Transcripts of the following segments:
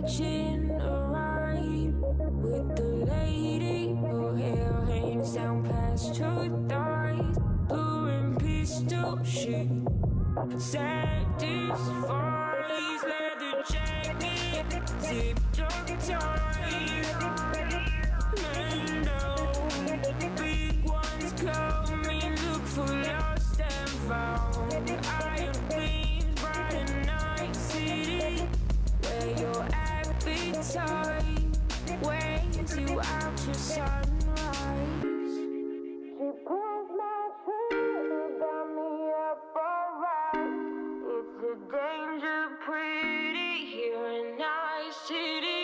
catching a ride with the lady. Her hair hangs down past her thighs. Blue and pistol, she satisfies. Leather jacket, zipped up tight. And big ones coming, look for lost and found. Iron beams, bright and night city, where your appetite weighs you out to sunrise. She pulls my trigger, got me up alright. It's a danger pretty here in Night City.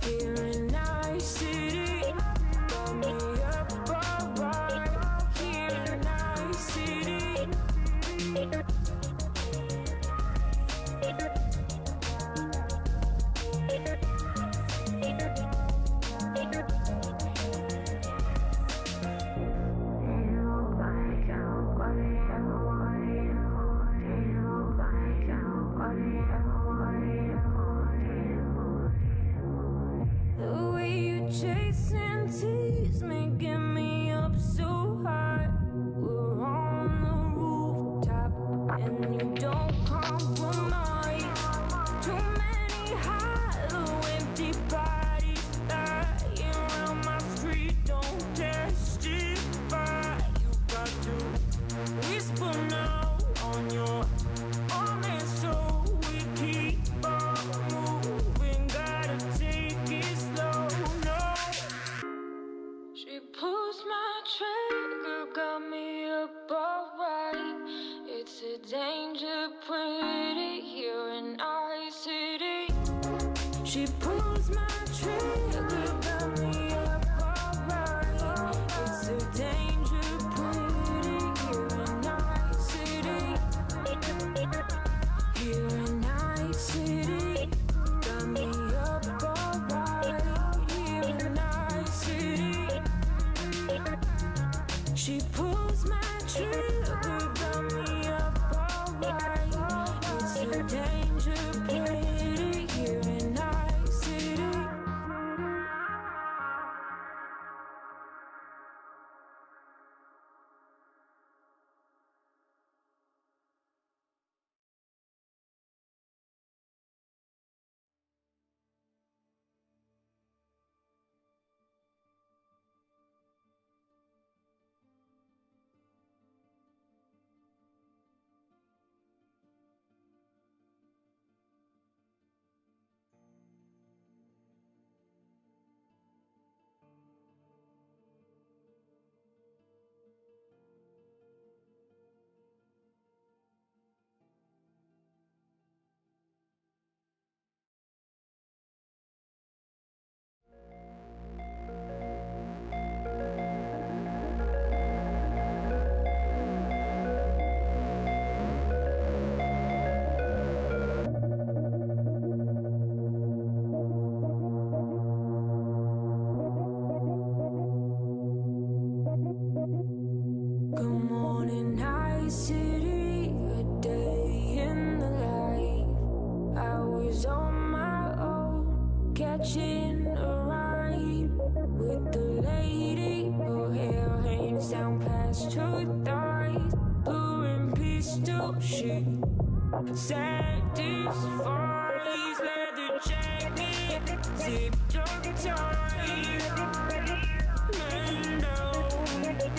Here in Night City, got me up alright. Here in Night City. The way you chase and tease me, get me up so high. We're on the rooftop and you don't compromise. Too many hollow, empty bodies lying around my street don't testify. You got to whisper now on your arm, and so we keep on moving. Gotta take it slow, no. She pulls my trigger, got me up alright. It's a danger pretty here in Night City. She pulls my trigger, got me up alright. It's a danger pretty here in Night City. Here in Night City, got me up alright. Here in Night City. She pulls my trigger, got me up alright. It's a danger pretty here in Night City. Good morning, Night City, a day in the life. I was on my own, catching a ride with the lady. Her hair hangs down past her thighs. Blue and pistol, she satisfies. Leather jacket, zipped up tight.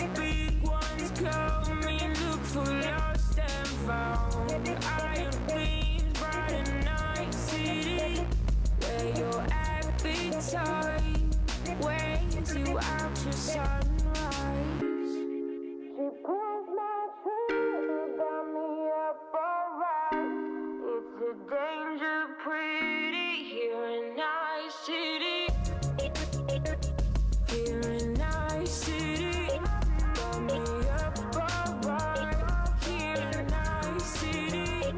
And big ones coming, look for lost and found. Iron beams, bright and night city, where your appetite weighs you out to sunrise. She pulls my trigger, got me up alright. It's a danger pretty here in Night City. Here in Night City, got me up alright. Here in Night City.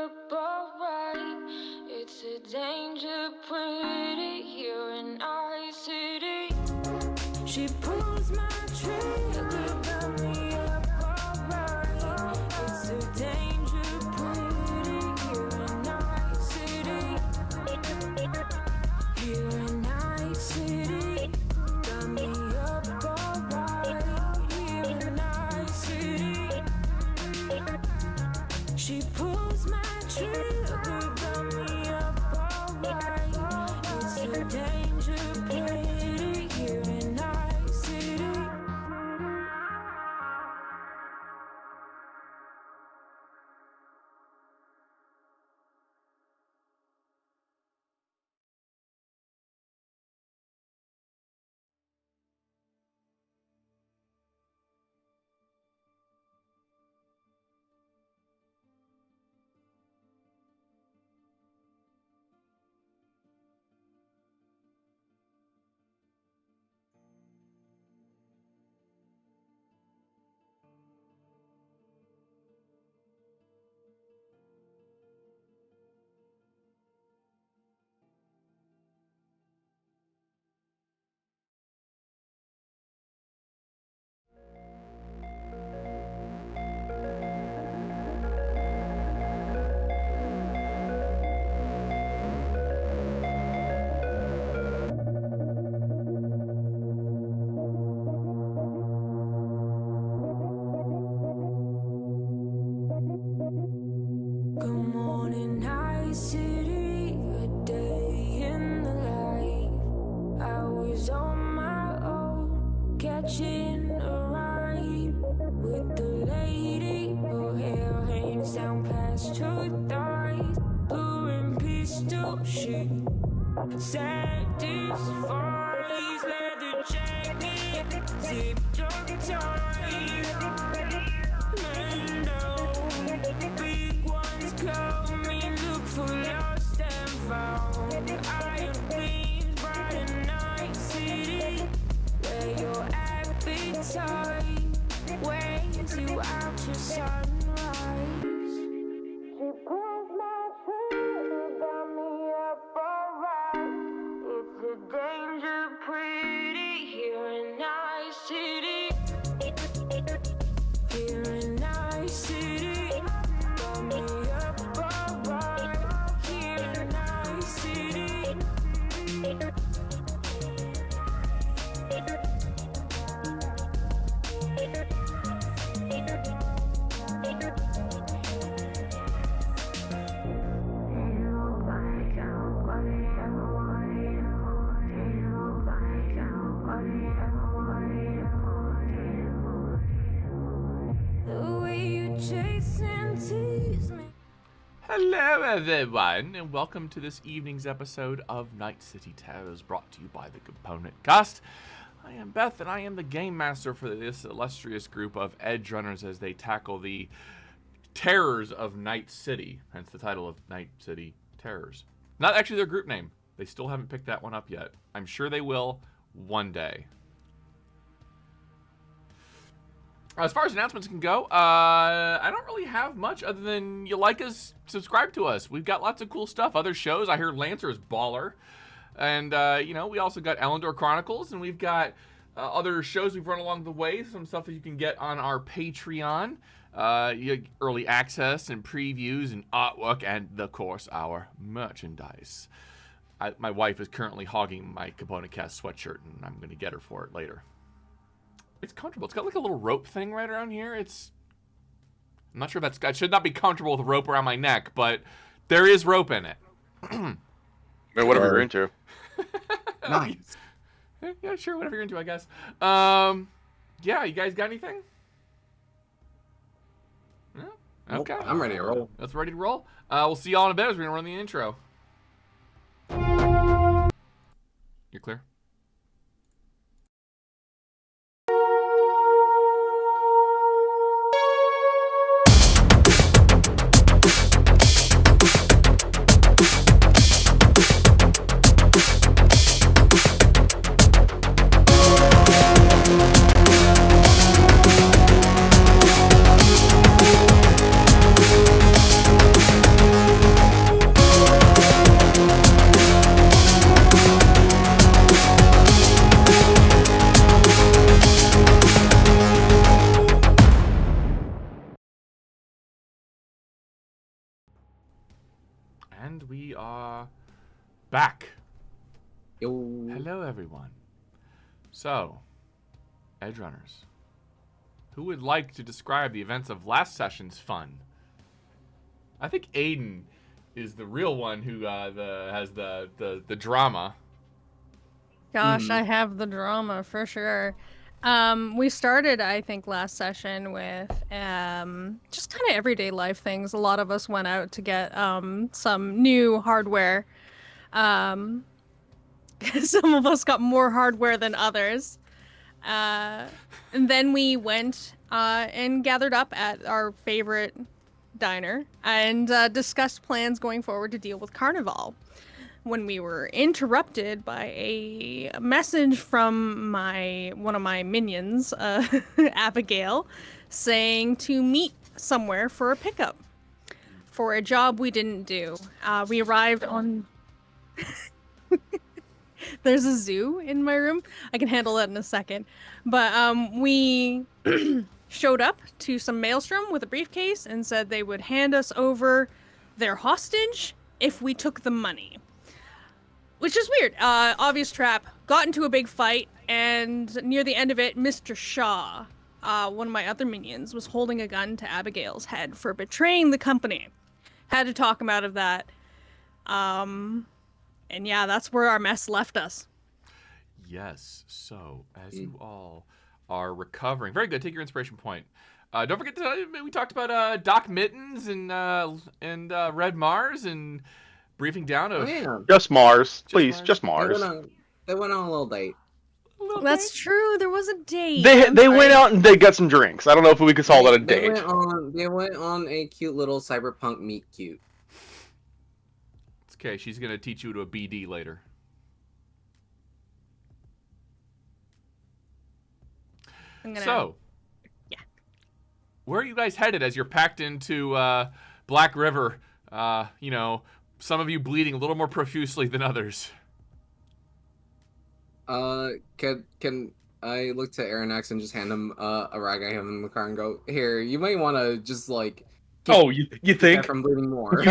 up alright. It's a danger pretty here in our city. She pulls my trigger, got me up alright. It's a danger pretty here in our city. Here in our city, got me up alright. Here in our city. She pulls my trigger, got me up alright. It's a danger pretty here in our city. Good morning, night city, a day in the life. I was on my own, catching a ride with the lady. Her hair hangs down past her thighs, blue and pistol shit. Satisfies, leather jacket, zipped up tight. Big ones coming, look for lost and found. Iron gleams, bright and night city, where your appetite weighs you out to sunrise. She pulls my trigger, got me up alright. It's a danger pretty here in our city. Here in our city, got me up alright. Here in our city. The way you chase and tease me. Hello everyone, and welcome to this evening's episode of Night City Terrors, brought to you by the Component Cast. I am Beth, and I am the Game Master for this illustrious group of edge runners as they tackle the terrors of Night City, hence the title of Night City Terrors. Not actually their group name. They still haven't picked that one up yet. I'm sure they will one day. As far as announcements can go, I don't really have much other than you like us, subscribe to us. We've got lots of cool stuff. Other shows, I hear Lancer is baller. And, we also got Elendor Chronicles, and we've got other shows we've run along the way. Some stuff that you can get on our Patreon. You get early access and previews and artwork and, of course, our merchandise. My wife is currently hogging my Component Cast sweatshirt, and I'm going to get her for it later. It's comfortable. It's got like a little rope thing right around here. I'm not sure if I should not be comfortable with a rope around my neck, but there is rope in it. Whatever you're into. Nice. Yeah, sure. Whatever you're into, I guess. Yeah, you guys got anything? No? Okay. I'm ready to roll. That's ready to roll. We'll see y'all in a bit as we're going to run the intro. You're clear? And we are back. Yo. Hello, everyone. So, Edge Runners, who would like to describe the events of last session's fun? I think Aidyn is the real one who has the drama. Gosh, I have the drama for sure. We started, I think, last session with just kind of everyday life things. A lot of us went out to get some new hardware. Some of us got more hardware than others. And then we went and gathered up at our favorite diner and discussed plans going forward to deal with Carnival. When we were interrupted by a message from one of my minions, Abigail, saying to meet somewhere for a pickup for a job we didn't do. We arrived on... There's a zoo in my room. I can handle that in a second. But we showed up to some maelstrom with a briefcase and said they would hand us over their hostage if we took the money. Which is weird. Obvious trap. Got into a big fight, and near the end of it, Mr. Shaw, one of my other minions, was holding a gun to Abigail's head for betraying the company. Had to talk him out of that. And yeah, that's where our mess left us. Yes. So, as you all are recovering, very good. Take your inspiration point. Don't forget we talked about Doc Mittens and Red Mars and briefing down of Just Mars, please, just Mars. They went on a little date. That's true. There was a date. They went out and they got some drinks. I don't know if we could call that a They date. went on a cute little cyberpunk meet cute. It's okay. She's gonna teach you to a BD later. So, yeah. Where are you guys headed as you're packed into Black River? Some of you bleeding a little more profusely than others. Can I look to Arronax and just hand him a rag I have in the car and go, here, you might want to just like. Oh, you think from bleeding more?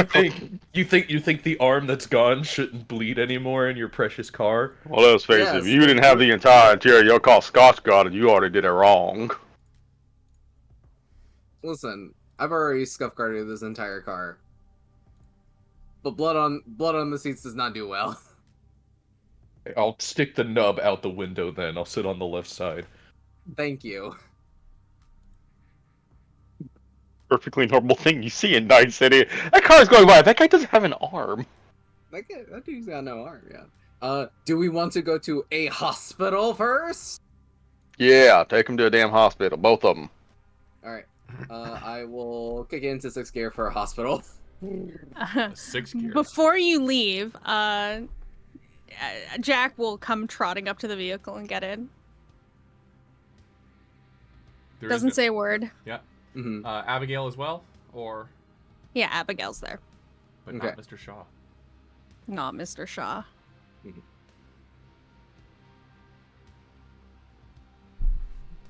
you think the arm that's gone shouldn't bleed anymore in your precious car? Well, let's face it. Yes. If you didn't have the entire interior, your car Scotch guarded, you already did it wrong. Listen, I've already scuff guarded this entire car. But blood on the seats does not do well. I'll stick the nub out the window then. I'll sit on the left side. Thank you. Perfectly normal thing you see in Night City. That car's going by. That guy doesn't have an arm. That dude's got no arm, yeah. Do we want to go to a hospital first? Yeah, take him to a damn hospital. Both of them. Alright. I will kick into 6th gear for a hospital. 6 gear. Before you leave, Jack will come trotting up to the vehicle and get in. Doesn't say a word. Yeah. Mm-hmm. Abigail as well, or? Yeah, Abigail's there. But not Mr. Shaw. Not Mr. Shaw.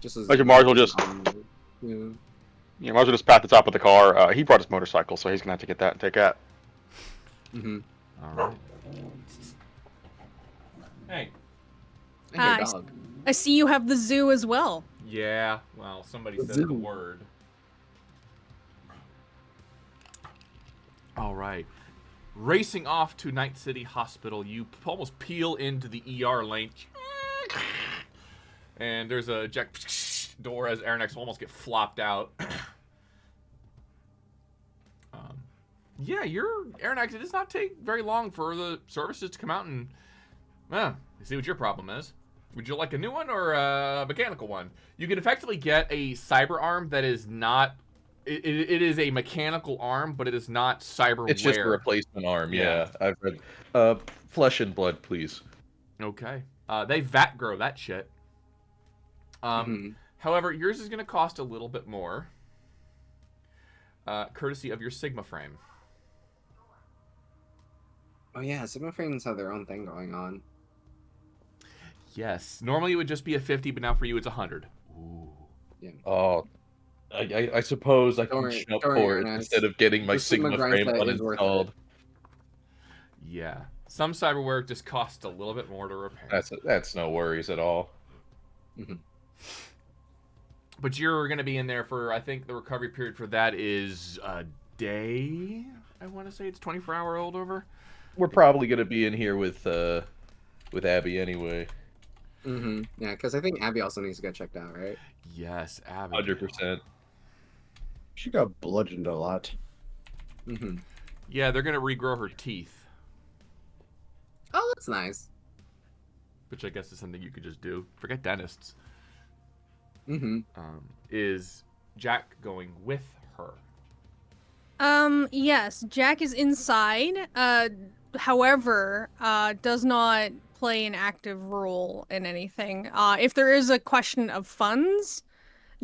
Just as Mars will just... yeah. Yeah, Mars will just pat the top of the car. He brought his motorcycle, so he's gonna have to get that and take that. All right. Hey. And your dog. I see you have the zoo as well. Yeah. Well, somebody said the word. All right. Racing off to Night City Hospital, you almost peel into the ER lane. And there's a jack door as Arronax almost get flopped out. Yeah, Arronax, it does not take very long for the services to come out and see what your problem is. Would you like a new one or a mechanical one? You can effectively get a cyber arm that is not... It is a mechanical arm, but it is not cyberware. It's just a replacement arm, yeah. I've read. Flesh and blood, please. Okay. They VAT grow that shit. However, yours is going to cost a little bit more. Courtesy of your Sigma frame. Oh yeah, Sigma frames have their own thing going on. Yes. Normally it would just be a 50, but now for you it's 100. Ooh. Yeah. Oh, I suppose I can jump for it instead of getting my Sigma frame uninstalled. Yeah. Some cyberware just costs a little bit more to repair. That's no worries at all. Mhm. But you're going to be in there for, I think the recovery period for that is a day. I want to say it's 24-hour holdover. We're probably gonna be in here with Abby anyway. Yeah, because I think Abby also needs to get checked out, right? Yes, Abby. 100%. She got bludgeoned a lot. Yeah, they're going to regrow her teeth, Oh, that's nice. which I guess is something you could just do. Forget dentists. Mm-hmm. Is Jack going with her? Yes, Jack is inside. However, does not play an active role in anything. If there is a question of funds,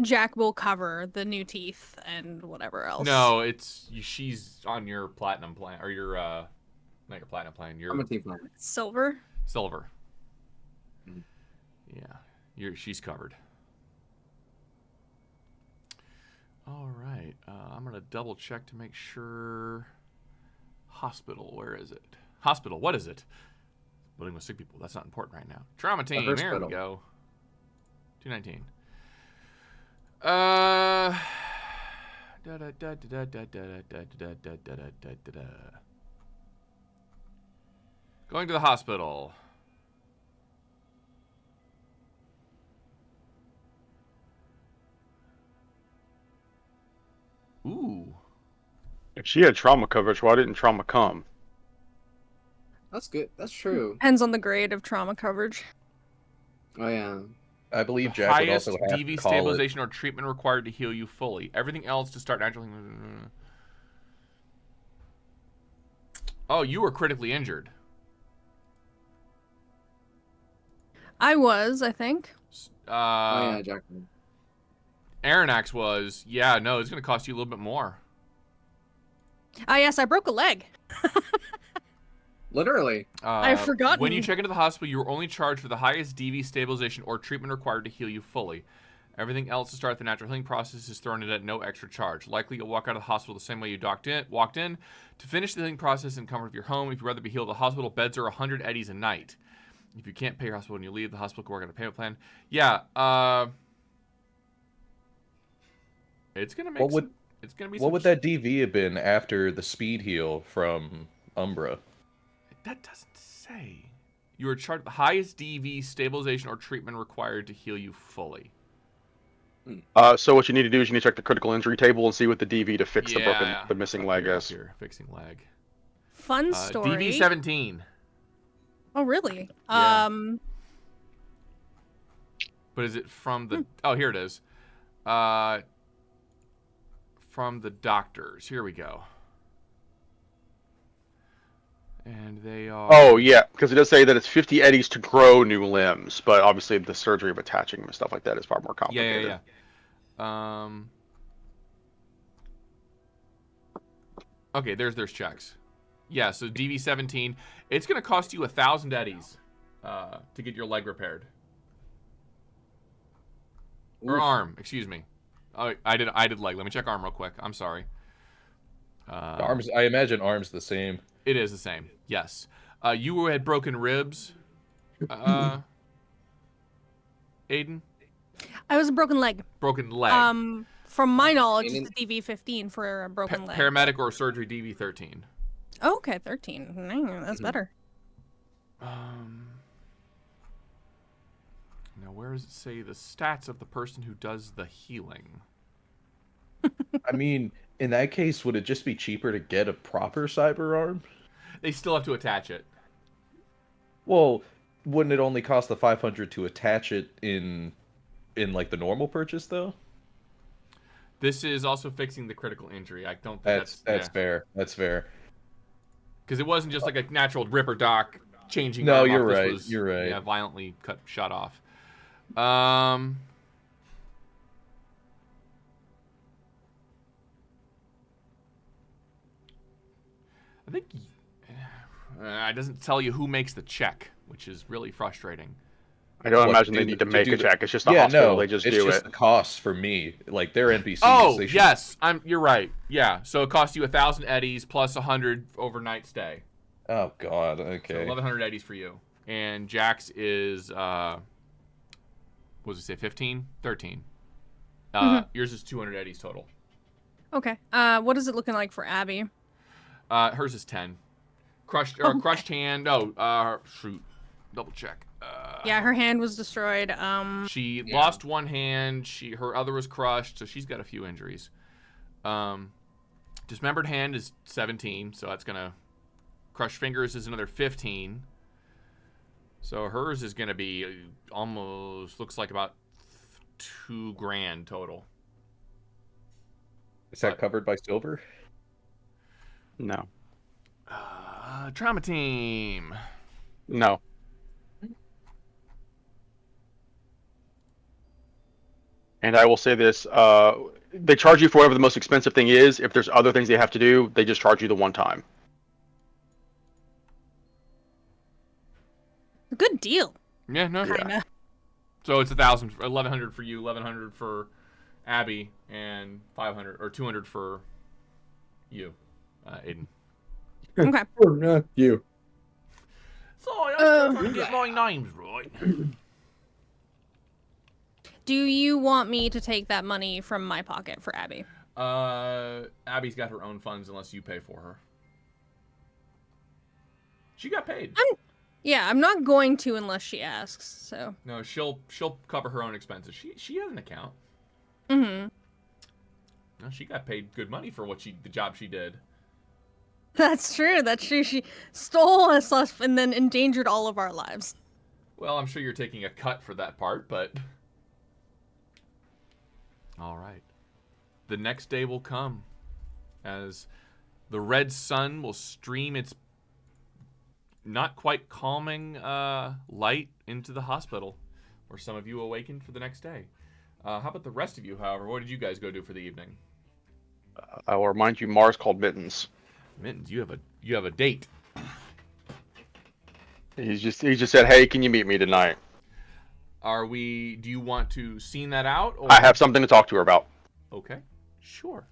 Jack will cover the new teeth and whatever else. No, she's on your platinum plan, or your not your platinum plan. Your I'm a team player. Silver. silver. Yeah, she's covered. All right, I'm gonna double check to make sure. Hospital, where is it? Hospital, what is it? Building with sick people. That's not important right now. Trauma team. There we hospital. go. 219. Going to the hospital. Ooh. If she had trauma coverage, why didn't trauma come? That's good. That's true. Depends on the grade of trauma coverage. Oh yeah. I believe The Jack would highest also have to DV call it. stabilization or treatment required to heal you fully. Everything else to start naturally. Oh, you were critically injured. I was, I think. Oh yeah, Jack. Arronax was. Yeah, no, it's going to cost you a little bit more. Yes, I broke a leg. Literally. I've forgotten. When you check into the hospital, you are only charged for the highest DV stabilization or treatment required to heal you fully. Everything else to start the natural healing process is thrown in at no extra charge. Likely, you'll walk out of the hospital the same way you walked in. To finish the healing process in comfort of your home, if you'd rather be healed at the hospital, beds are 100 eddies a night. If you can't pay your hospital when you leave, the hospital can work on a payment plan. Yeah, it's gonna make. It's gonna be. What would that DV have been after the speed heal from Umbra? That doesn't say. You are charged the highest DV stabilization or treatment required to heal you fully. So what you need to do is you need to check the critical injury table and see what the DV to fix the missing leg is. Here, fixing leg. Fun story. DV 17. Oh, really? Yeah. But is it from the? Oh, here it is. From the doctors. Here we go. And they are. Oh yeah, because it does say that it's 50 eddies to grow new limbs, but obviously the surgery of attaching them and stuff like that is far more complicated. Yeah. Okay, there's checks. Yeah, so DV 17, it's gonna cost you 1,000 eddies to get your leg repaired. Or arm, excuse me. Oh, I did leg. Let me check arm real quick. I'm sorry. Arms. I imagine arms the same. It is the same. Yes. You had broken ribs. Aidyn? I was a broken leg. Broken leg. From my knowledge, it's the DV-15 for a broken leg. Paramedic or surgery DV 13. Oh, okay, 13. That's better. Now, where does it say the stats of the person who does the healing? I mean, in that case, would it just be cheaper to get a proper cyber arm? They still have to attach it. Well, wouldn't it only cost the 500 to attach it in like the normal purchase though? This is also fixing the critical injury. I don't think That's yeah. fair. That's fair. Because it wasn't just like a natural rip or dock changing. No, arm you're off. This right. was, You're right. Yeah, violently shot off. I think it doesn't tell you who makes the check, which is really frustrating. I don't What, imagine they do- need to to make do a the- check. It's just the Yeah, hospital. no, They just it's do just it. the costs for me. Like they're NPCs. Oh, they should... yes, you're right. Yeah, so it costs you 1,000 eddies plus 100 overnight stay. Oh God. So Okay. 1,100 eddies for you. And Jax is, what does it say, 15? 13. Yours is 200 eddies total. Okay. What is it looking like for Abby? Hers is 10. Crushed hand. Oh, shoot. Double check. Yeah, her hand was destroyed. She Yeah. lost one hand. Her other was crushed, so she's got a few injuries. Dismembered hand is 17, so that's gonna. Crushed fingers is another 15. So hers is gonna be almost, looks like about $2,000 total. Is that covered by silver? No. Trauma team. No. And I will say this: they charge you for whatever the most expensive thing is. If there's other things they have to do, they just charge you the one time. Good deal. Yeah, no. Kinda. So it's 1,000, 1,100 for you, 1,100 for Abby, and 500 or 200 for you, Aidyn. Okay. Oh, not you. Sorry, I'm still trying to get my names right. Do you want me to take that money from my pocket for Abby? Abby's got her own funds unless you pay for her. She got paid. Yeah, I'm not going to unless she asks. So. No, she'll cover her own expenses. She has an account. Mm-hmm. No, she got paid good money for the job she did. That's true. That's true. She stole us stuff and then endangered all of our lives. Well, I'm sure you're taking a cut for that part, but all right. The next day will come as the red sun will stream its not quite calming light into the hospital, where some of you awakened for the next day. How about the rest of you, however? What did you guys go do for the evening? I will remind you, Mars called Mittens. Mittens, you have a date. He just said, "Hey, can you meet me tonight? Do you want to scene that out? Or? I have something to talk to her about." Okay, sure.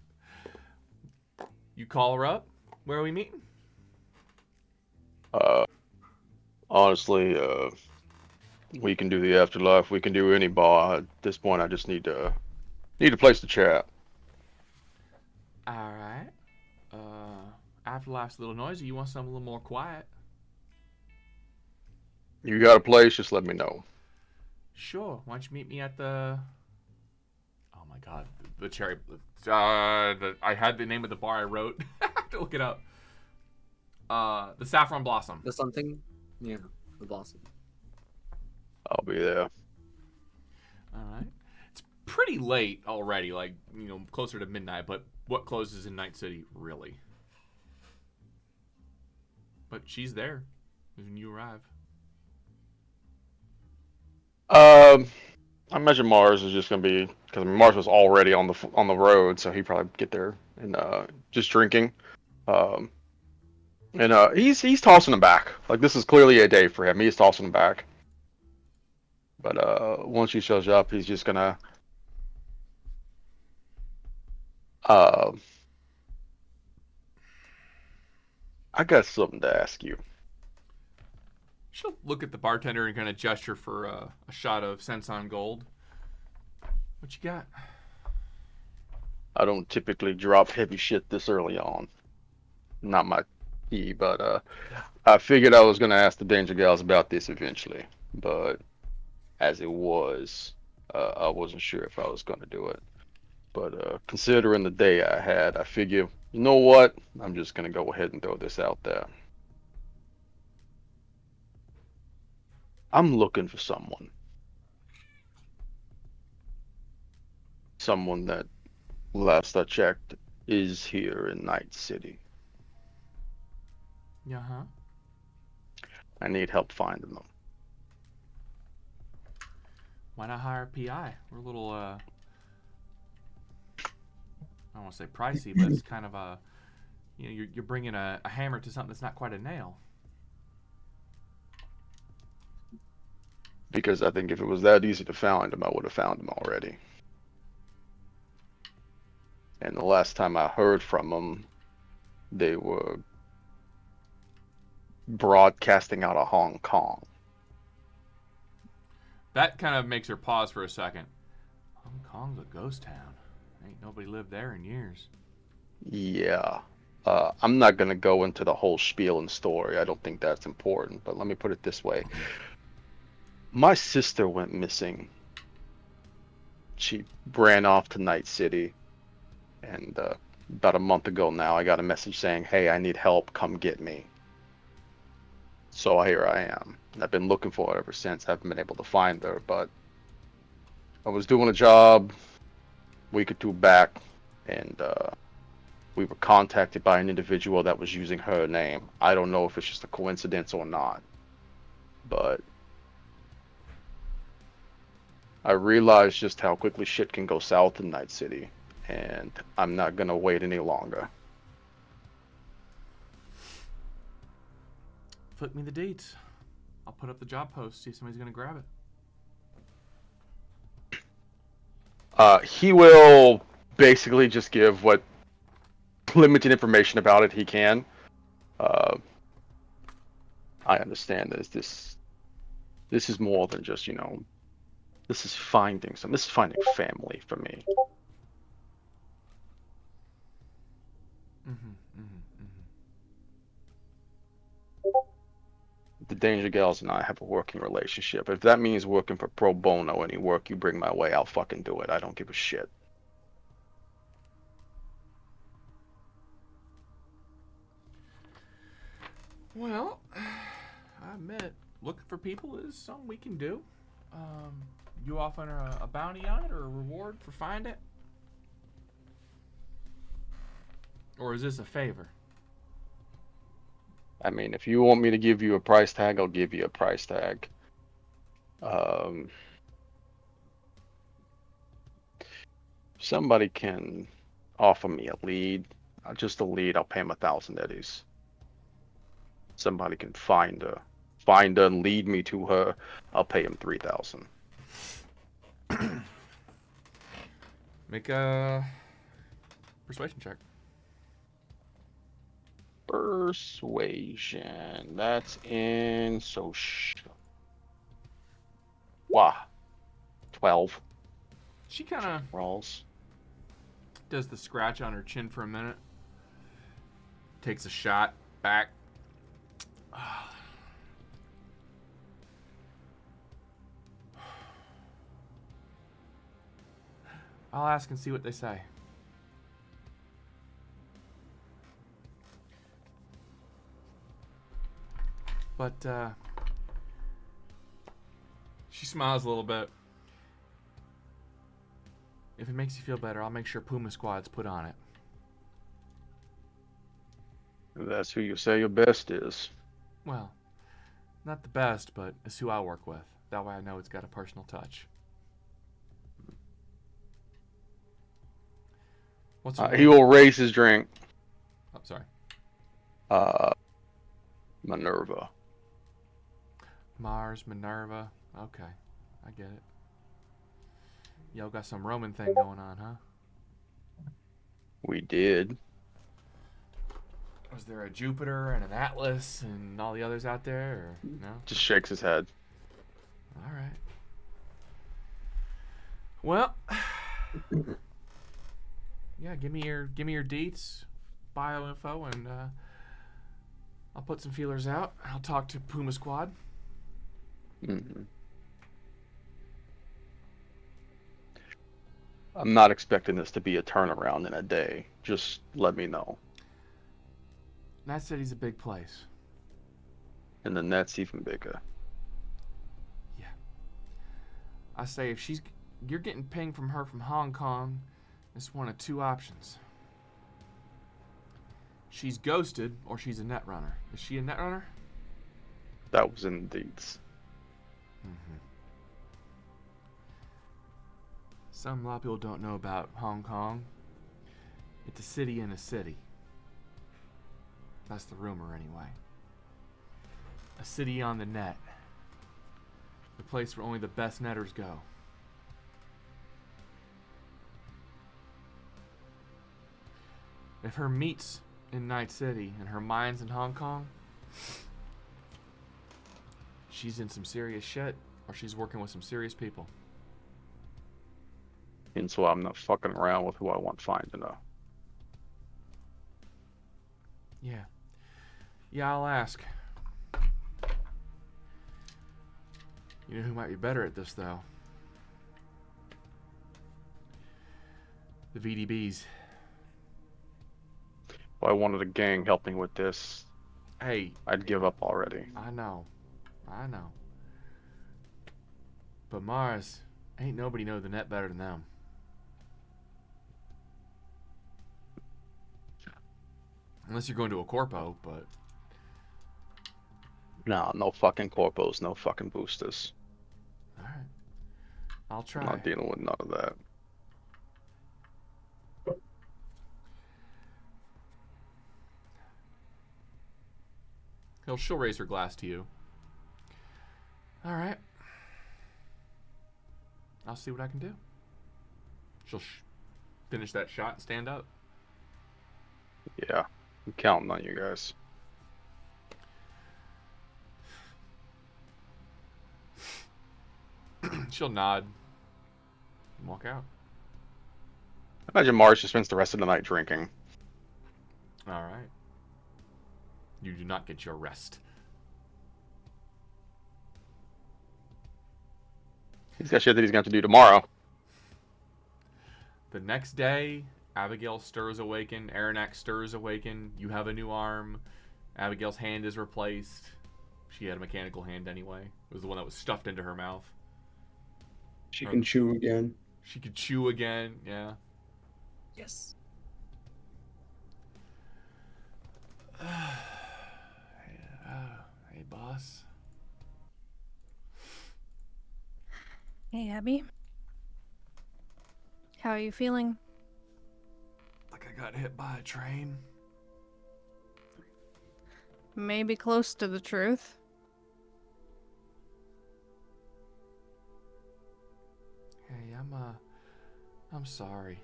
You call her up. Where are we meeting? Honestly, we can do the afterlife. We can do any bar. At this point, I just need a place to chat. All right. Afterlife's a little noisy. You want something a little more quiet? You got a place? Just let me know. Sure. Why don't you meet me at the? Oh my God, the cherry. I had the name of the bar I wrote. I have to look it up. The Saffron Blossom. The something? Yeah, the blossom. I'll be there. All right. It's pretty late already, like, closer to midnight, but what closes in Night City, really? But she's there when you arrive. I imagine Mars is just gonna be, because Mars was already on the road, so he'd probably get there and just drinking. He's tossing them back. Like, this is clearly a day for him. He's tossing them back. But once she shows up, he's just gonna I got something to ask you. She'll look at the bartender and kind of gesture for a shot of Senson Gold. What you got? I don't typically drop heavy shit this early on. Not my key, but I figured I was gonna ask the Danger Gals about this eventually. But as it was, I wasn't sure if I was gonna do it. But considering the day I had, I figure, you know what? I'm just gonna go ahead and throw this out there. I'm looking for someone. Someone that, last I checked, is here in Night City. Uh-huh. I need help finding them. Why not hire a PI? We're a little, I don't want to say pricey, but it's kind of a, you're bringing a hammer to something that's not quite a nail. Because I think if it was that easy to find them, I would have found them already. And the last time I heard from them, they were broadcasting out of Hong Kong. That kind of makes her pause for a second. Hong Kong's a ghost town. Ain't nobody lived there in years. Yeah. I'm not going to go into the whole spiel and story. I don't think that's important, but let me put it this way. My sister went missing. She ran off to Night City, and about a month ago now, I got a message saying, "Hey, I need help. Come get me." So here I am. And I've been looking for her ever since. I haven't been able to find her, but I was doing a job a week or two back, and we were contacted by an individual that was using her name. I don't know if it's just a coincidence or not, but I realized just how quickly shit can go south in Night City, and I'm not gonna wait any longer. Flick me the dates. I'll put up the job post, see if somebody's gonna grab it. He will basically just give what limited information about it he can. I understand this is more than just, this is finding some. This is finding family for me. The Danger Gals and I have a working relationship. If that means working for pro bono, any work you bring my way, I'll fucking do it. I don't give a shit. Well, I admit, looking for people is something we can do. You offering a bounty on it or a reward for finding it? Or is this a favor? I mean, if you want me to give you a price tag, I'll give you a price tag. Somebody can offer me a lead. Just a lead, I'll pay him 1,000 eddies. Somebody can find her and lead me to her, I'll pay him 3,000. Make a persuasion check. Persuasion. That's in social. Wow. 12 She kind of rolls. does the scratch on her chin for a minute. Takes a shot back. I'll ask and see what they say. But, she smiles a little bit. If it makes you feel better, I'll make sure Puma Squad's put on it. That's who you say your best is. Well, not the best, but it's who I work with. That way I know it's got a personal touch. What's your He will raise his drink. Oh, sorry. Minerva. Mars, Minerva. Okay, I get it. Y'all got some Roman thing going on, huh? We did. Was there a Jupiter and an Atlas and all the others out there, or no? Just shakes his head. All right. Well, yeah. Give me your deets, bio info, and I'll put some feelers out. I'll talk to Puma Squad. Mm-hmm. I'm not expecting this to be a turnaround in a day. Just let me know. Night City's a big place. And the net's even bigger. Yeah. I say if you're getting ping from her from Hong Kong, it's one of two options. She's ghosted or she's a netrunner. Is she a netrunner? That was in the deeds. Mm-hmm. A lot of people don't know about Hong Kong. It's a city in a city. That's the rumor anyway. A city on the net. The place where only the best netters go. If her meat's in Night City and her mind's in Hong Kong, she's in some serious shit, or she's working with some serious people. And so I'm not fucking around with who I want fine to know. Yeah. Yeah, I'll ask. You know who might be better at this, though? The VDBs. If I wanted a gang helping with this, Hey. I'd give up already. I know. But Mars, ain't nobody know the net better than them. Unless you're going to a corpo, but... No, no fucking corpos, no fucking boosters. Alright. I'll try. I'm not dealing with none of that. She'll raise her glass to you. Alright. I'll see what I can do. She'll finish that shot and stand up. Yeah, I'm counting on you guys. She'll nod and walk out. I imagine Mars just spends the rest of the night drinking. Alright. You do not get your rest. He's got shit that he's going to have to do tomorrow. The next day, Abigail stirs awaken. Arronax stirs awaken. You have a new arm. Abigail's hand is replaced. She had a mechanical hand anyway. It was the one that was stuffed into her mouth. She can chew again. She could chew again, yeah. Yes. Hey, boss. Hey, Abby. How are you feeling? Like I got hit by a train. Maybe close to the truth. Hey, I'm sorry.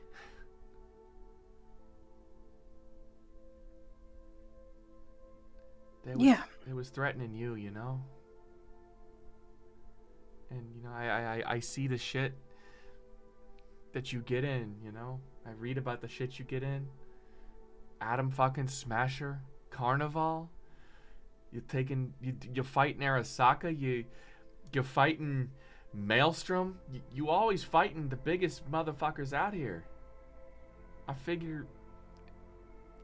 It was threatening you, you know? And, you know, I see the shit that you get in, you know? I read about the shit you get in. Atom fucking Smasher. Carnival. You're fighting Arasaka. You're fighting Maelstrom. You always fighting the biggest motherfuckers out here. I figure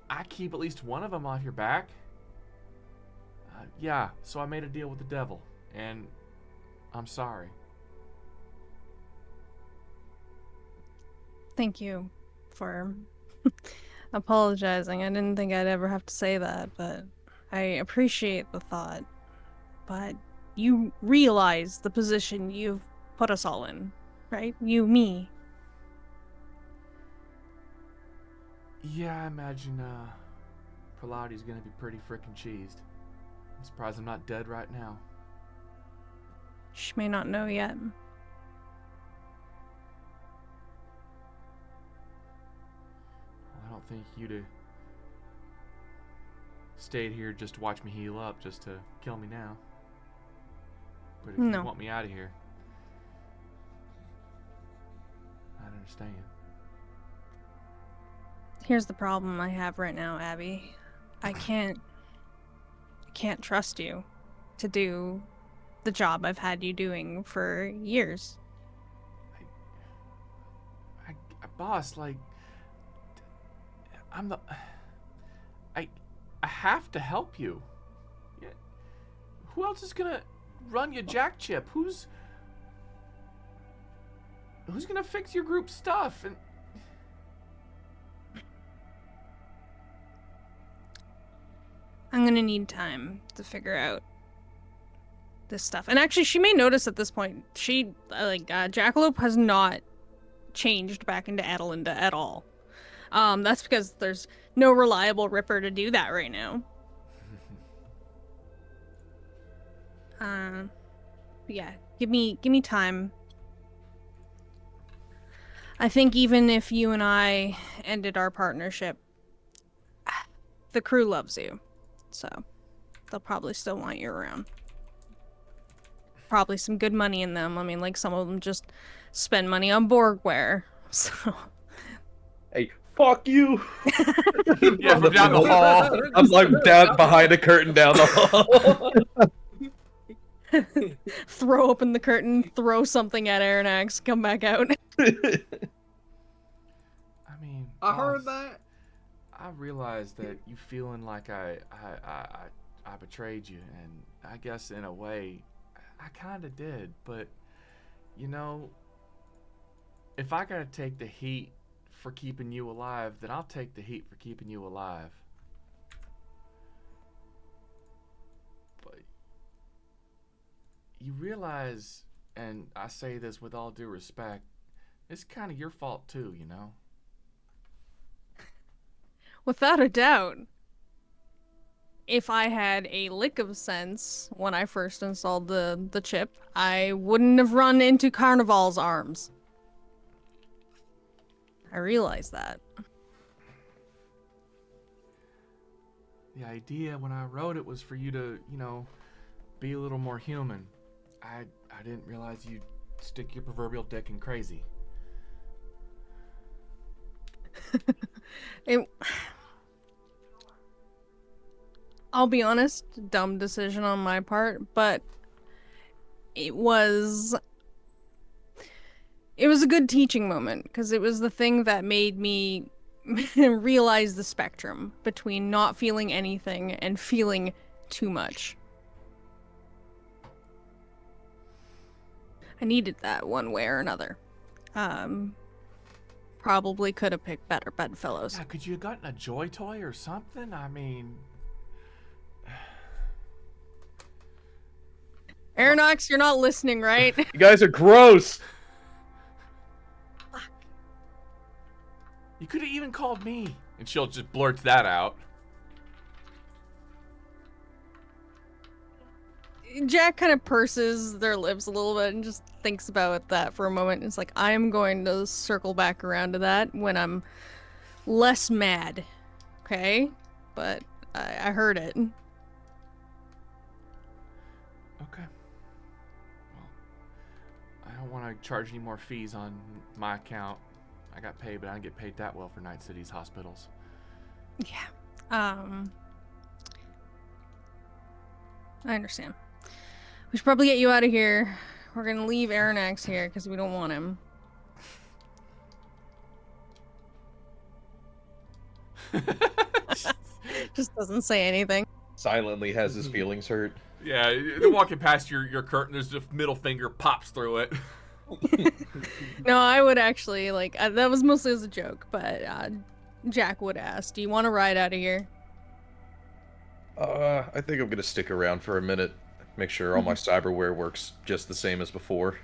I keep at least one of them off your back. Yeah, so I made a deal with the devil, and I'm sorry. Thank you for apologizing. I didn't think I'd ever have to say that, but I appreciate the thought. But you realize the position you've put us all in, right? You, me. Yeah, I imagine Prelati's gonna be pretty frickin' cheesed. I'm surprised I'm not dead right now. She may not know yet. I don't think you'd have stayed here just to watch me heal up, just to kill me now. But if you want me out of here, I'd understand. Here's the problem I have right now, Abby. I can't trust you to do the job I've had you doing for years. Boss, like, I have to help you. Yeah. Who else is gonna run your jack chip? Who's gonna fix your group stuff? And I'm gonna need time to figure out this stuff. And actually, she may notice at this point, Jackalope has not changed back into Adalinda at all. That's because there's no reliable Ripper to do that right now. Yeah, give me time. I think even if you and I ended our partnership, the crew loves you. So they'll probably still want you around. probably some good money in them. I mean, like some of them just spend money on Borgware. So Hey, fuck you! Yeah, from down the hall. I'm like down behind a curtain down the hall. throw open the curtain, throw something at Arronax, come back out. I mean, I heard boss, that. I realized that you feeling like I betrayed you, and I guess in a way, I kind of did. But you know, if I gotta take the heat for keeping you alive, then I'll take the heat for keeping you alive. But you realize, and I say this with all due respect, it's kind of your fault too, you know? Without a doubt. If I had a lick of sense when I first installed the chip, I wouldn't have run into Carnival's arms. I realize that. The idea when I wrote it was for you to, you know, be a little more human. I didn't realize you'd stick your proverbial dick in crazy. I'll be honest, dumb decision on my part, but it was a good teaching moment because it was the thing that made me realize the spectrum between not feeling anything and feeling too much. I needed that one way or another. Probably could have picked better bedfellows. Yeah, could you have gotten a joy toy or something? I mean... Arronax, you're not listening, right? You guys are gross. You could have even called me. And she'll just blurt that out. Jack kind of purses their lips a little bit and just thinks about that for a moment. It's like, I am going to circle back around to that when I'm less mad. Okay? But I heard it. Okay. Well, I don't want to charge any more fees on my account. I got paid, but I don't get paid that well for Night City's hospitals. Yeah. I understand. We should probably get you out of here. We're gonna leave Arronax here because we don't want him. Just doesn't say anything. Silently has his feelings hurt. Yeah, they're walking past your curtain. There's a middle finger pops through it. No, I would actually, like, that was mostly as a joke, but Jack would ask, do you want to ride out of here? I think I'm gonna stick around for a minute. Make sure all my cyberware works just the same as before.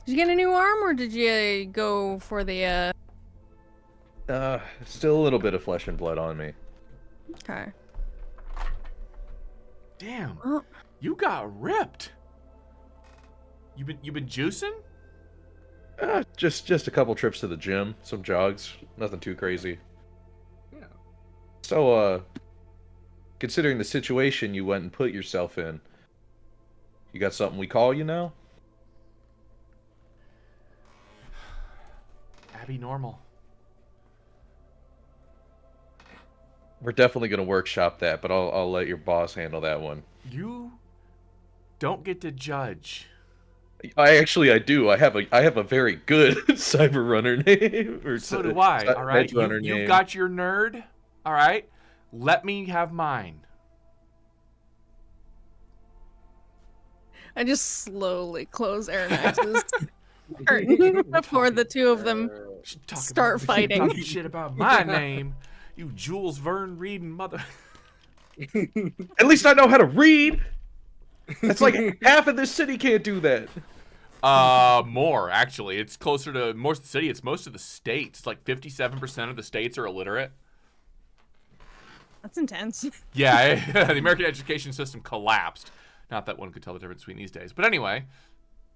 Did you get a new arm, or did you go for the, Still a little bit of flesh and blood on me. Okay. Damn, Well, you got ripped. You been juicing? Just a couple trips to the gym, some jogs, nothing too crazy. Yeah. So, considering the situation you went and put yourself in, you got something we call you now? Abby normal. We're definitely gonna workshop that, but I'll let your boss handle that one. You don't get to judge. I do. I have a very good cyber runner name. Or So do I. All right, edge runner you've name. got your nerd. All right, let me have mine. I just slowly close Arronax's curtain before the two of them start fighting. Talking shit about my name, you Jules Verne reading mother. At least I know how to read. That's like half of this city can't do that. More actually. It's closer to more the city. It's most of the states. It's like 57% of the states are illiterate. That's intense. Yeah, the American education system collapsed. Not that one could tell the difference between these days. But anyway,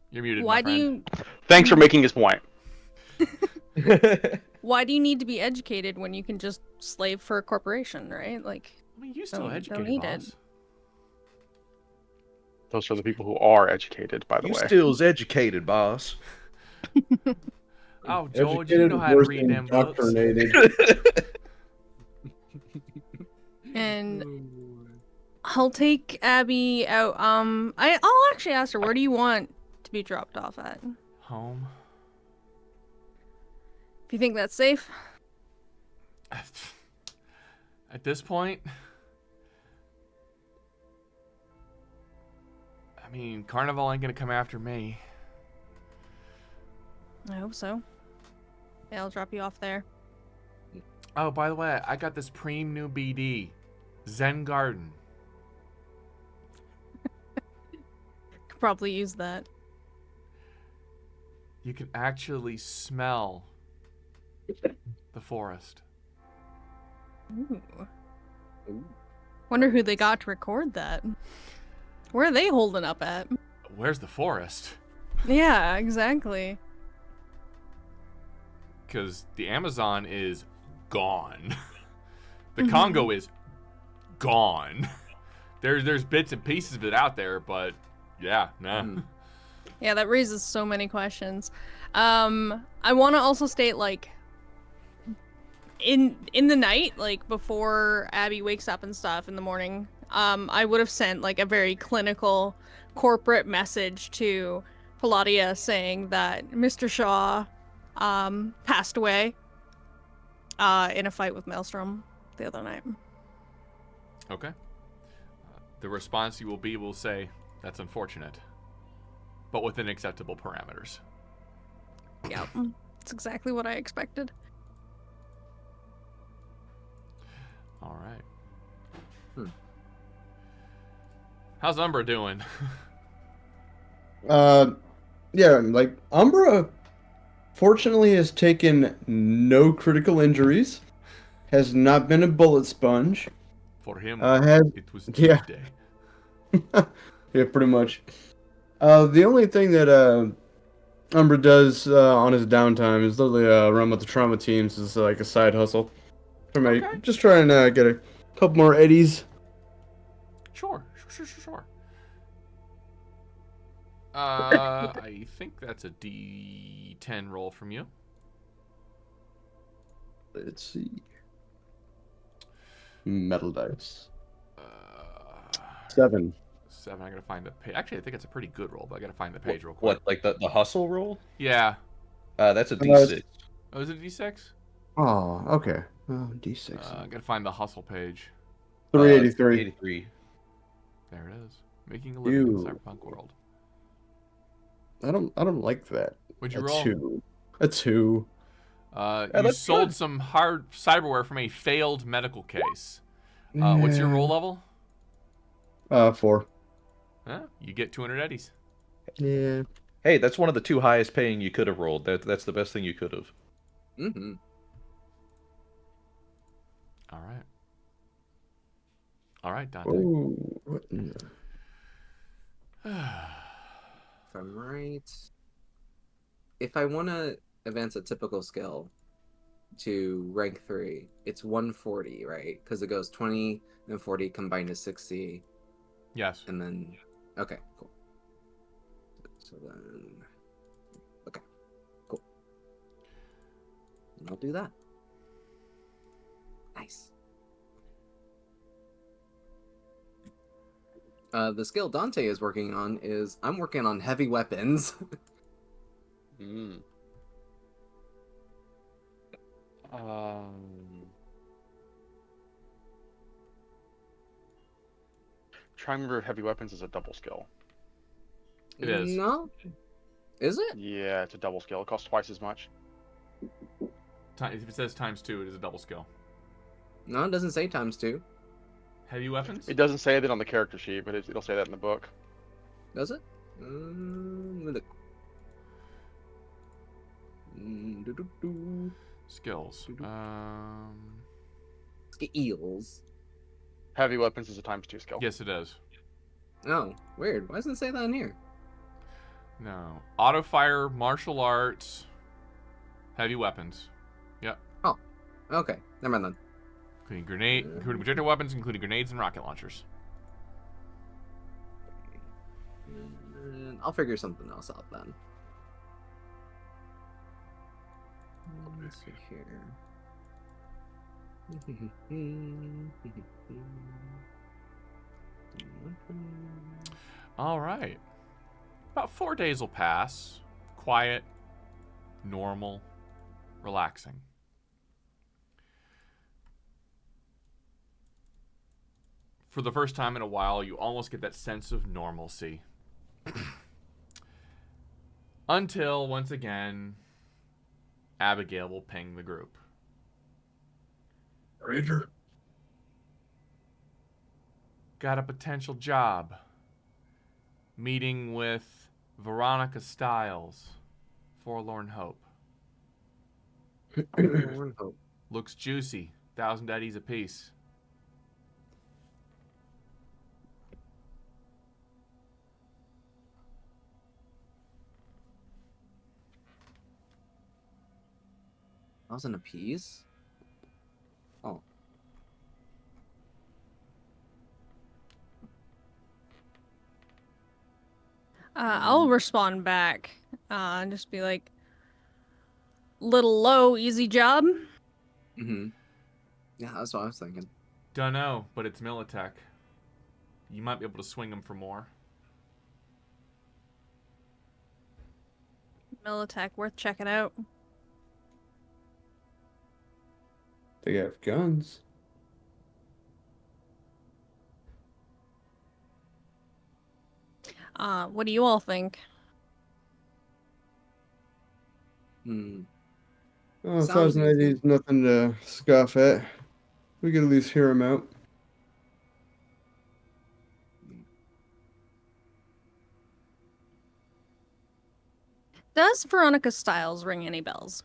you're muted. Why my friend. Thanks for making his point. Why do you need to be educated when you can just slave for a corporation, right? Like, I mean, you still don't educated, need boss. it. Those are the people who are educated, by the You way. still's educated, boss. Oh, George, you Educated know how to versus read them books. indoctrinated. And I'll take Abby out. I'll actually ask her, where do you want to be dropped off at? Home. If you think that's safe. At this point, I mean, Carnival ain't gonna come after me. I hope so. Yeah, I'll drop you off there. Oh, by the way, I got this preem new BD, Zen Garden. Could probably use that. You can actually smell the forest. Ooh. Wonder who they got to record that. Where are they holding up at? Where's the forest? Yeah, exactly. Because the Amazon is gone. The Congo is gone. There's bits and pieces of it out there, but yeah, nah. Yeah, that raises so many questions. I want to also state, like, in the night, like before Abby wakes up and stuff in the morning, I would have sent like a very clinical corporate message to Palladia saying that Mr. Shaw passed away in a fight with Maelstrom the other night. Okay. The response you will say, that's unfortunate, but within acceptable parameters. Yep, that's exactly what I expected. All right. How's Umbra doing? Yeah, like Umbra fortunately has taken no critical injuries, has not been a bullet sponge. For him, Had it was yeah. Tuesday. Yeah, pretty much. The only thing that Umbra does on his downtime is literally run with the trauma teams as like a side hustle. Okay. Just trying to get a couple more eddies. Sure. I think that's a D10 roll from you. Let's see. Metal dice. 7. 7. I gotta find the page. Actually, I think it's a pretty good roll, but I gotta find the page real quick. What, like the hustle roll? Yeah. That's a D6. Oh, is it a D6? Oh, okay. Oh, D6. I gotta find the hustle page. 383. 83. There it is. Making a living in the Ew. Cyberpunk world. I don't like that. What'd you A roll? 2. A 2. You that's sold good. some hard cyberware from a failed medical case. What's your roll level? 4. Huh? You get 200 eddies. Yeah. Hey, that's one of the 2 highest paying you could have rolled. That's the best thing you could have. Mm-hmm. All right, Dantae. Oh, what in the... If I'm right, if I want to advance a typical skill to rank 3, it's 140, right? Because it goes 20 and 40 combined is 60. Yes. And then, okay, cool. So then, okay, cool. And I'll do that. Nice. The skill Dantae is working on is I'm working on heavy weapons. Try and remember if heavy weapons is a double skill. It is. No? Is it? Yeah, it's a double skill. It costs twice as much. If it says times 2, it is a double skill. No, it doesn't say times 2. Heavy weapons? It doesn't say that on the character sheet, but it'll say that in the book. Does it? Look. Skills. Skills. Heavy weapons is a times 2 skill. Yes, it is. Oh, weird. Why doesn't it say that in here? No. Auto fire, martial arts, heavy weapons. Yep. Oh, okay. Never mind then. Including projectile weapons, including grenades and rocket launchers. I'll figure something else out then. Let's see here. All right. About 4 days will pass. Quiet, normal, relaxing. For the first time in a while, you almost get that sense of normalcy. Until, once again, Abigail will ping the group. Ranger. Got a potential job. Meeting with Veronica Stiles. Forlorn Hope. Looks juicy. 1,000 eddies apiece. $1,000 apiece? Oh. I'll respond back. And just be like, little low, easy job. Mm-hmm. Yeah, that's what I was thinking. Dunno, but it's Militech. You might be able to swing them for more. Militech, worth checking out. They have guns. What do you all think? Hmm. Oh, Sounds 1,000 easy. IDs, nothing to scoff at. We could at least hear him out. Does Veronica Stiles ring any bells?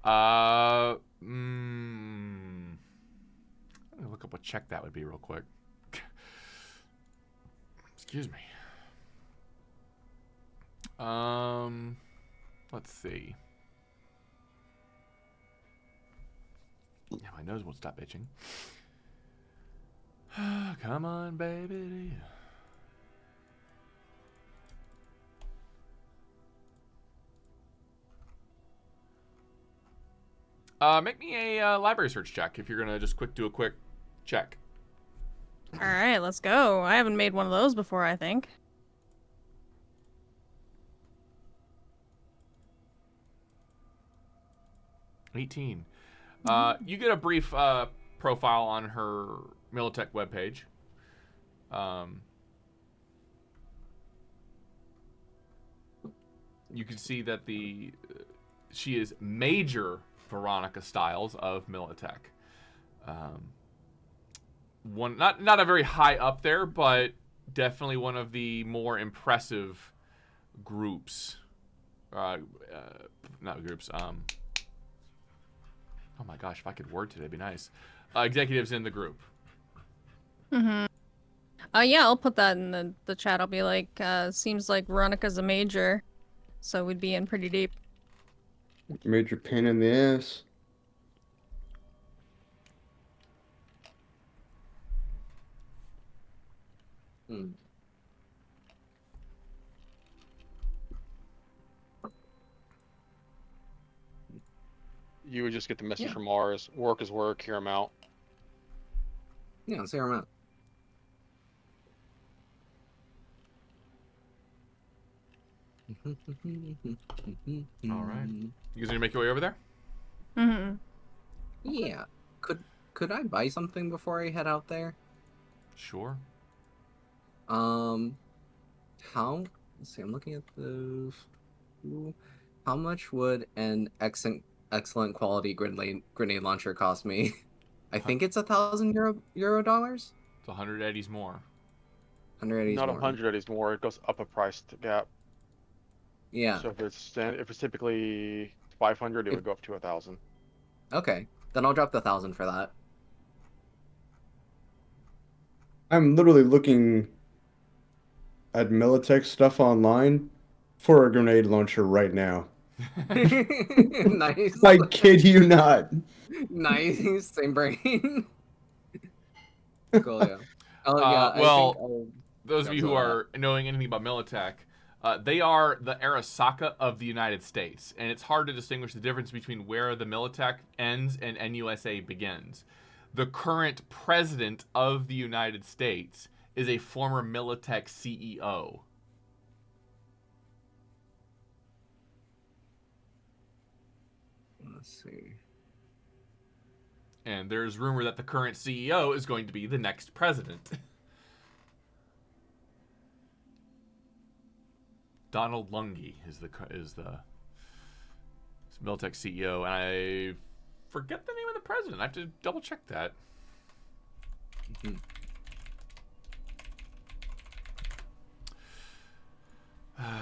Let me look up what check that would be real quick. Excuse me. Let's see. Yeah, my nose won't stop itching. Come on, baby. Make me a library search check if you're gonna just do a quick check. All right, let's go. I haven't made one of those before, I think. $18. You get a brief profile on her Militech webpage. You can see that she is Major Veronica Stiles of Militech. Not a very high up there, but definitely one of the more impressive groups. Not groups. Oh my gosh, if I could word today, it'd be nice. Executives in the group. Mm-hmm. Yeah, I'll put that in the chat. I'll be like, seems like Veronica's a major, so we'd be in pretty deep. Major pain in the ass. Hmm. You would just get the message Yeah. from Mars. Work is work. Hear him out. Yeah, let's hear him out. All right. You guys gonna make your way over there? Mm-hmm. Yeah. Could I buy something before I head out there? Sure. How? Let's see. I'm looking at the. How much would an excellent quality grenade launcher cost me? I think it's 1,000 euro dollars. It's 100 eddies more. 180. Not 100 eddies more. It goes up a price gap. Yeah. So if it's typically 500, it would go up to 1,000. Okay. Then I'll drop the 1,000 for that. I'm literally looking at Militech stuff online for a grenade launcher right now. Nice. I kid you not. Nice. Same brain. Cool. Yeah. Oh yeah. Well, those of you who are knowing anything about Militech, they are the Arasaka of the United States, and it's hard to distinguish the difference between where the Militech ends and NUSA begins. The current president of the United States is a former Militech CEO. Let's see. And there's rumor that the current CEO is going to be the next president. Donald Lungi is the Militech CEO, and I forget the name of the president. I have to double check that. Mm-hmm.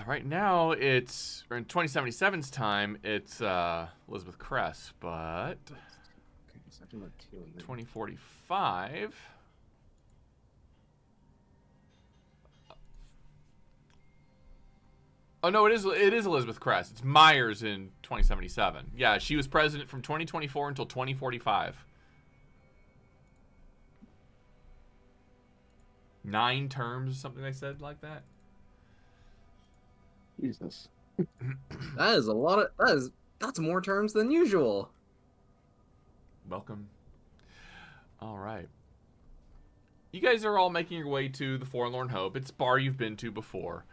Right now, it's or in 2077's time. It's Elizabeth Kress, but 2045. Oh no, it is Elizabeth Kress. It's Myers in 2077. Yeah, she was president from 2024 until 2045. 9 terms or something they said like that. Jesus. That is a lot of that's more terms than usual. Welcome. All right. You guys are all making your way to the Forlorn Hope. It's a bar you've been to before.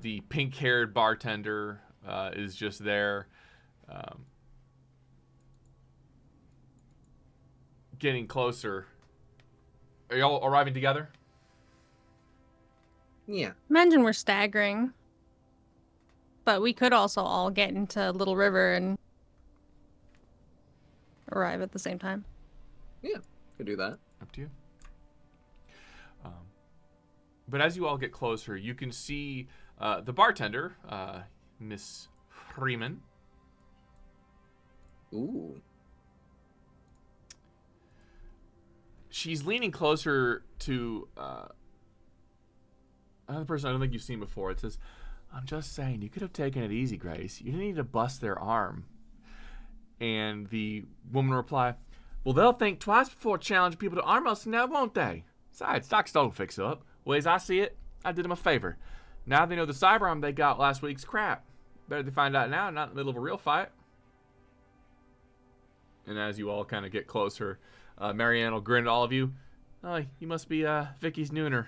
The pink-haired bartender is just there. Getting closer. Are y'all arriving together? Yeah. Imagine we're staggering. But we could also all get into Little River and arrive at the same time. Yeah, could do that. Up to you. But as you all get closer, you can see the bartender, Miss Freeman. Ooh. She's leaning closer to another person I don't think you've seen before. It says, "I'm just saying, you could have taken it easy, Grace. You didn't need to bust their arm." And the woman will reply, "Well, they'll think twice before challenging people to arm wrestling now, won't they? Besides, Doc Stone fix up. Well, as I see it, I did them a favor. Now they know the cyber arm they got last week's crap. Better they find out now, not in the middle of a real fight." And as you all kind of get closer, Marianne will grin at all of you. "Oh, you must be Vicky's nooner.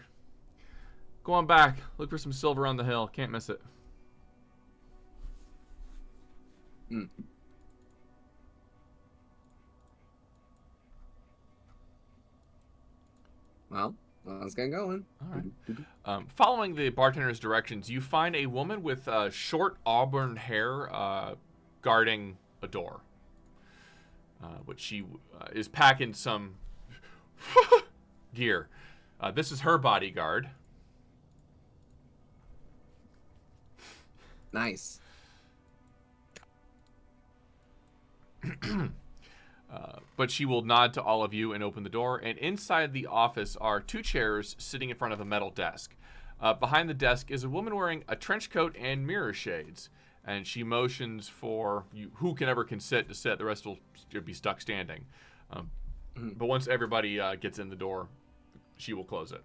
Go on back. Look for some silver on the hill. Can't miss it." Mm. Well, let's get going. All right. Following the bartender's directions, you find a woman with short auburn hair guarding a door. Which she is packing some gear. This is her bodyguard. Nice. But she will nod to all of you and open the door. And inside the office are 2 chairs sitting in front of a metal desk. Behind the desk is a woman wearing a trench coat and mirror shades. And she motions for you, who can sit to sit. The rest will be stuck standing. But once everybody gets in the door, she will close it.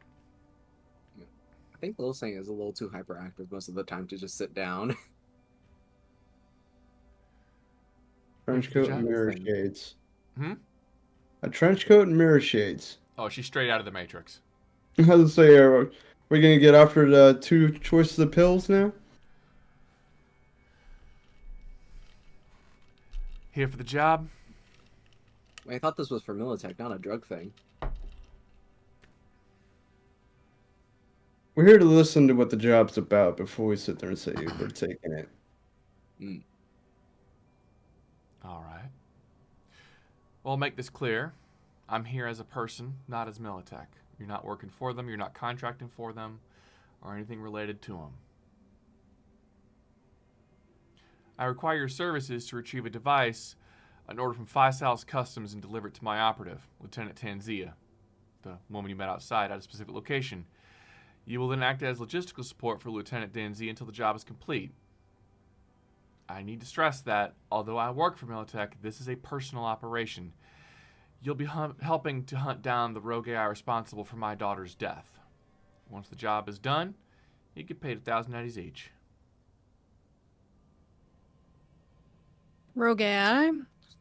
I think Lil Sing is a little too hyperactive most of the time to just sit down. Trench coat and mirror thing. shades. Hmm? A trench coat and mirror shades. Oh, she's straight out of the Matrix. I was to say, are we gonna get offered 2 choices of pills now? Here for the job? I thought this was for Militech, not a drug thing. We're here to listen to what the job's about before we sit there and say we're taking it. All right. Well, I'll make this clear. I'm here as a person, not as Militech. You're not working for them, you're not contracting for them, or anything related to them. I require your services to retrieve a device, an order from Faisals Customs, and deliver it to my operative, Lieutenant Tanzia, the woman you met outside at a specific location. You will then act as logistical support for Lieutenant Tanzia until the job is complete. I need to stress that, although I work for Militech, this is a personal operation. You'll be helping to hunt down the rogue AI responsible for my daughter's death. Once the job is done, you get paid 1,000 eddies each. Rogue AI,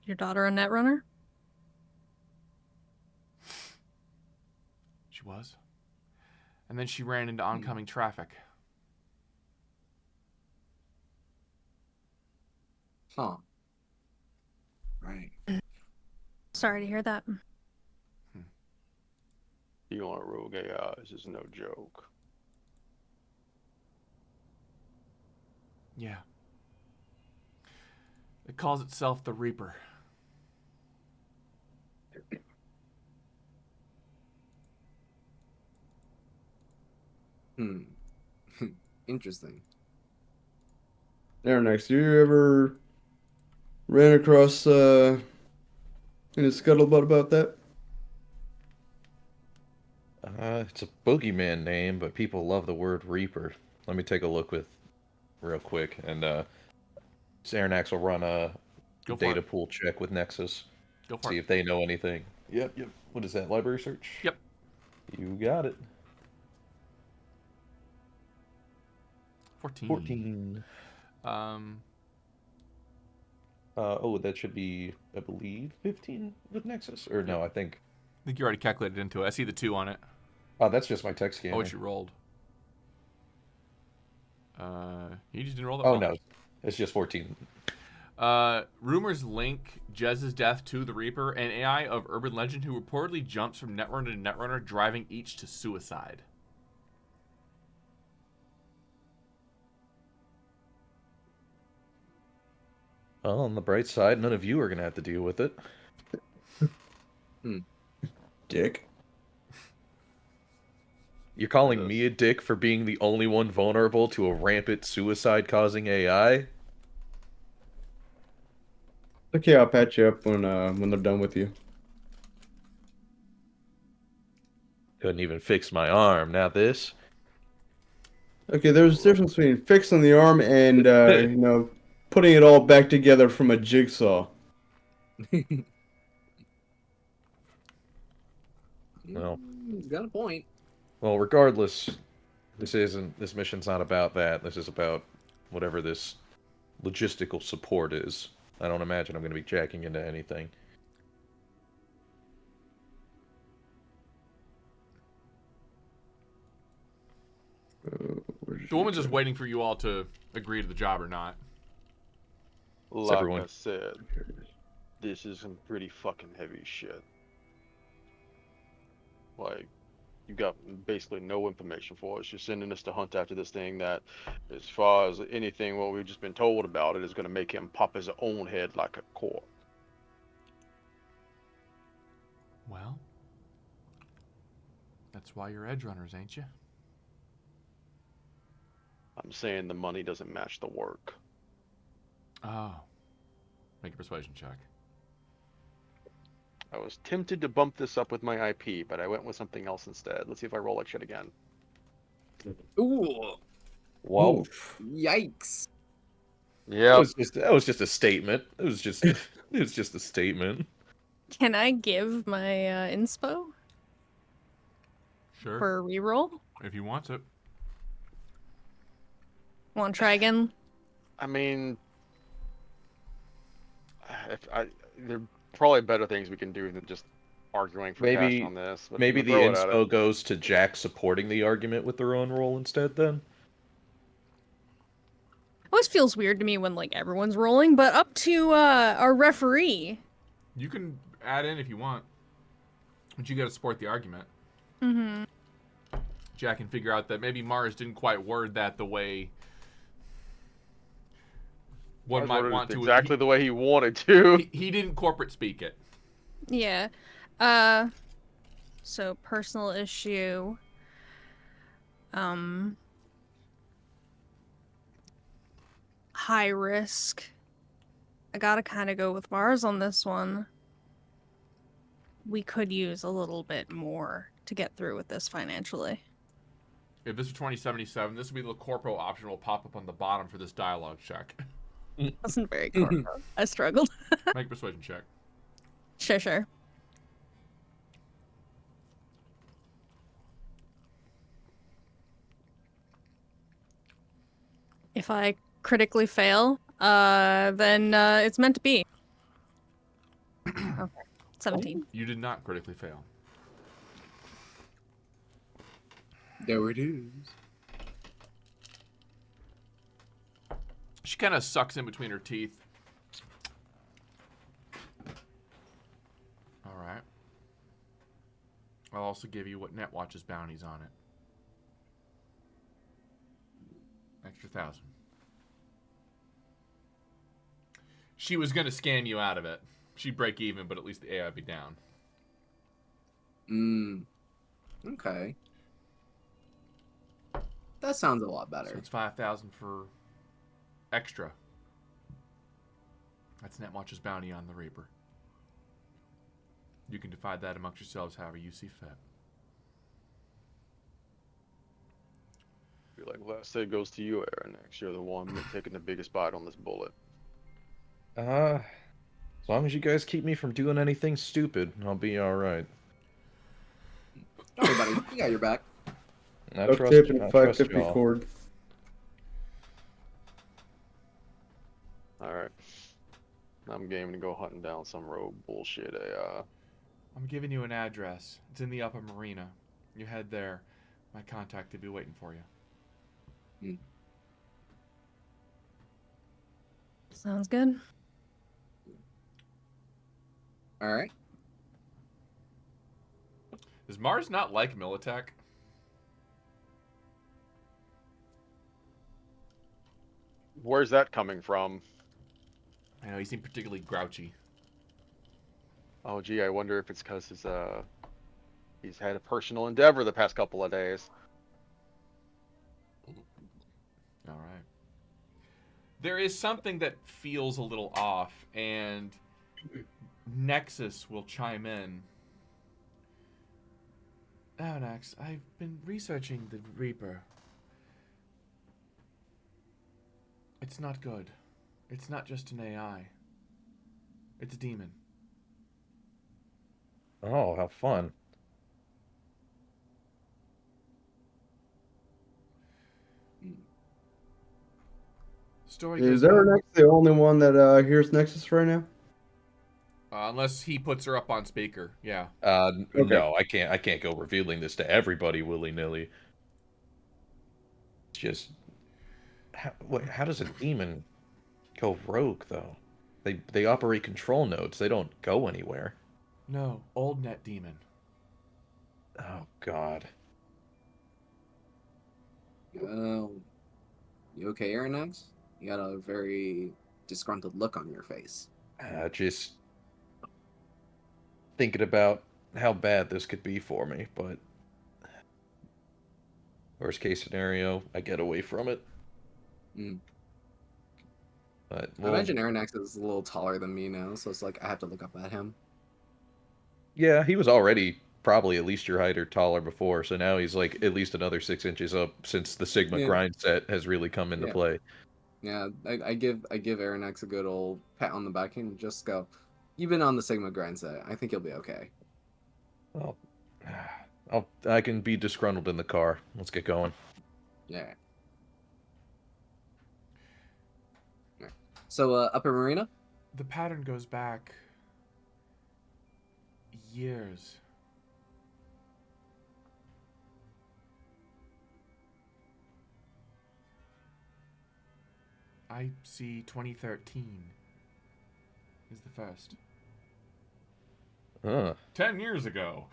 your daughter a netrunner? She was. And then she ran into oncoming traffic. Huh. Right. Sorry to hear that. You on rogue AI, this is no joke. Yeah. It calls itself the Reaper. Interesting. Arronax, you ever ran across any scuttlebutt about that? It's a boogeyman name, but people love the word Reaper. Let me take a look with real quick, and Arronax will run a Go for data it. pool check with Nexus. Go for See it. if they know anything. Yep. What is that, library search? Yep. You got it. 14. 14. Oh, that should be, I believe, 15 with Nexus? Or no, I think... I think you already calculated into it. I see the 2 on it. Oh, that's just my text scanner. Oh, what you rolled. You just didn't roll that Oh, well. no. It's just 14. Rumors link Jez's death to the Reaper, an AI of urban legend who reportedly jumps from Netrunner to Netrunner, driving each to suicide. Well, on the bright side, none of you are going to have to deal with it. Dick. You're calling me a dick for being the only one vulnerable to a rampant suicide-causing AI? Okay, I'll patch you up when they're done with you. Couldn't even fix my arm, now this? Okay, there's a difference between fixing the arm and putting it all back together from a jigsaw. Well, He's got a point. well, regardless, this mission's not about that. This is about whatever this logistical support is. I don't imagine I'm going to be jacking into anything. The woman's just waiting for you all to agree to the job or not. Like everyone. I said, this is some pretty fucking heavy shit. Like, you got basically no information for us. You're sending us to hunt after this thing that, as far as anything what we've just been told about it, is going to make him pop his own head like a cork. Well, that's why you're edge runners, ain't you? I'm saying the money doesn't match the work. Oh. Make a persuasion check. I was tempted to bump this up with my IP, but I went with something else instead. Let's see if I roll like shit again. Ooh. Whoa. Yikes. Yeah. That was just a statement. It was just a statement. Can I give my inspo Sure. for a reroll? If he wants it. Want to try again? I mean, there are probably better things we can do than just arguing for cash on this. But Maybe I'm the gonna throw it at inspo it. goes to Jack supporting the argument with their own roll instead, then? Always feels weird to me when like everyone's rolling, but up to our referee. You can add in if you want. But you gotta support the argument. Mm-hmm. Jack can figure out that maybe Mars didn't quite word that the way one might want to. Exactly the way he wanted to. He didn't corporate speak it. Yeah. So personal issue. High risk. I gotta kind of go with Mars on this one. We could use a little bit more to get through with this financially. If this were 2077, this would be the corpo option will pop up on the bottom for this dialogue check. Wasn't very corpo. I struggled. Make a persuasion check. Sure. If I critically fail, then it's meant to be. Okay. 17. You did not critically fail. There it is. She kind of sucks in between her teeth. All right. I'll also give you what Netwatch's bounty's on it. Extra 1,000. She was going to scam you out of it. She'd break even, but at least the AI would be down. Okay. That sounds a lot better. So it's 5,000 for extra. That's Netwatch's bounty on the Reaper. You can divide that amongst yourselves however you see fit. Be like, last say goes to you, Arronax. You're the one taking the biggest bite on this bullet. As long as you guys keep me from doing anything stupid, I'll be alright. Don't worry, buddy. We got your back. I Duct trust, tape and I a trust 550 y'all. cord. Alright. I'm gaming to go hunting down some rogue bullshit AI. I'm giving you an address. It's in the upper marina. You head there. My contact will be waiting for you. Sounds good. All right. Does Mars not like Militech? Where's that coming from? I know, he seemed particularly grouchy. Oh, gee, I wonder if it's because he's had a personal endeavor the past couple of days. All right. There is something that feels a little off, and Nexus will chime in. Arronax, I've been researching the Reaper. It's not good. It's not just an AI. It's a demon. Oh, how fun. Story Is goes back- Arronax the only one that hears Nexus right now? unless he puts her up on speaker. Yeah. Okay. No, I can't go revealing this to everybody willy-nilly. It's just how does a demon go rogue though? They operate control nodes. They don't go anywhere. No, old net demon. Oh god. You okay, Arronax? You got a very disgruntled look on your face. Just thinking about how bad this could be for me, but worst case scenario, I get away from it. But I imagine Arronax is a little taller than me now, so it's like I have to look up at him. yeah, he was already probably at least your height or taller before, so now he's like at least another 6 inches up since the Sigma grind set has really come into play. Yeah, I give Arronax a good old pat on the back and just go, "You've been on the Sigma grind set. I think you'll be okay." Well, I can be disgruntled in the car. Let's get going. Yeah. So, Upper Marina? The pattern goes back years. I see 2013 is the first. 10 years ago.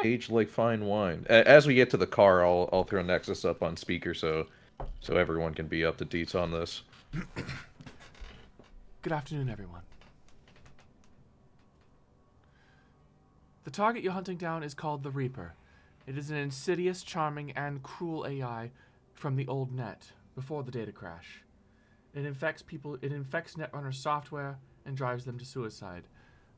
Aged like fine wine. As we get to the car, I'll throw Nexus up on speaker so everyone can be up to date on this. Good afternoon, everyone. The target you're hunting down is called the Reaper. It is an insidious, charming, and cruel AI from the old net, before the data crash. It infects Netrunner software and drives them to suicide.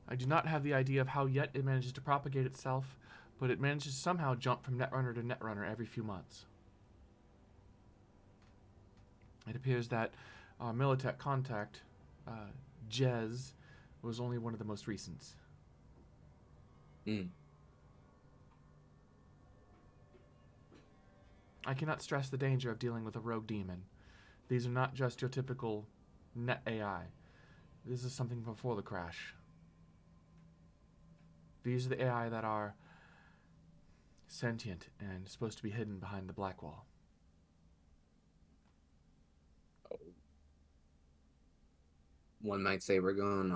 I do not have the idea of how yet it manages to propagate itself, but it manages to somehow jump from Netrunner to Netrunner every few months. It appears that our Militech contact, Jez, was only one of the most recent. I cannot stress the danger of dealing with a rogue demon. These are not just your typical net AI. This is something before the crash. These are the AI that are sentient and supposed to be hidden behind the black wall. One might say we're going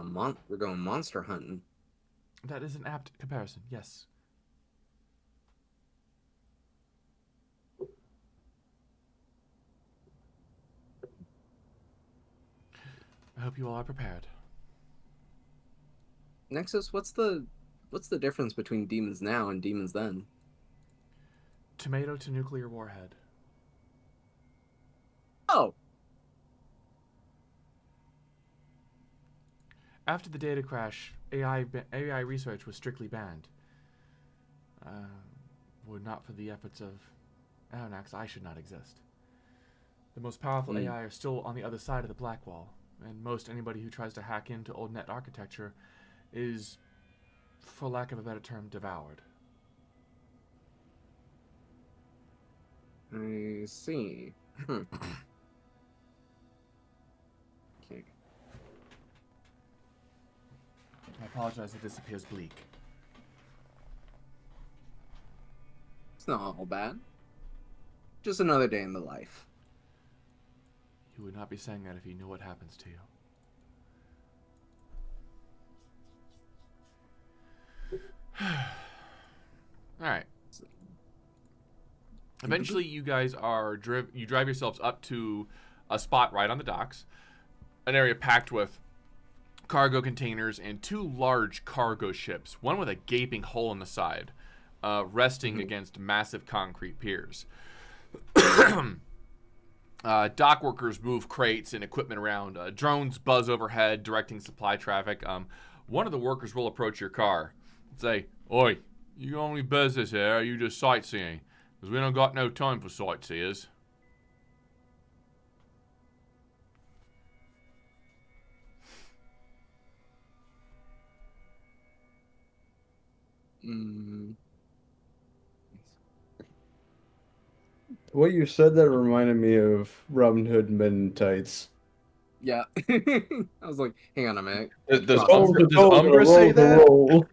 monster hunting. That is an apt comparison, yes. I hope you all are prepared. Nexus, what's the difference between demons now and demons then? Tomato to nuclear warhead. Oh, After the data crash, AI research was strictly banned. Were not for the efforts of Arronax, I should not exist. The most powerful AI are still on the other side of the black wall, and most anybody who tries to hack into old net architecture is, for lack of a better term, devoured. I see. Okay. I apologize if this appears bleak. It's not all bad. Just another day in the life. You would not be saying that if you knew what happens to you. Alright. Eventually, you guys are you drive yourselves up to a spot right on the docks, an area packed with cargo containers and two large cargo ships, one with a gaping hole in the side, resting against massive concrete piers. Dock workers move crates and equipment around. Drones buzz overhead, directing supply traffic. One of the workers will approach your car and say, "Oi, you got any business here? Or are you just sightseeing? Because we don't got no time for sightseers." The way you said that reminded me of Robin Hood Men in Tights. Yeah. I was like, hang on a minute. Does Umbra Umbra say that?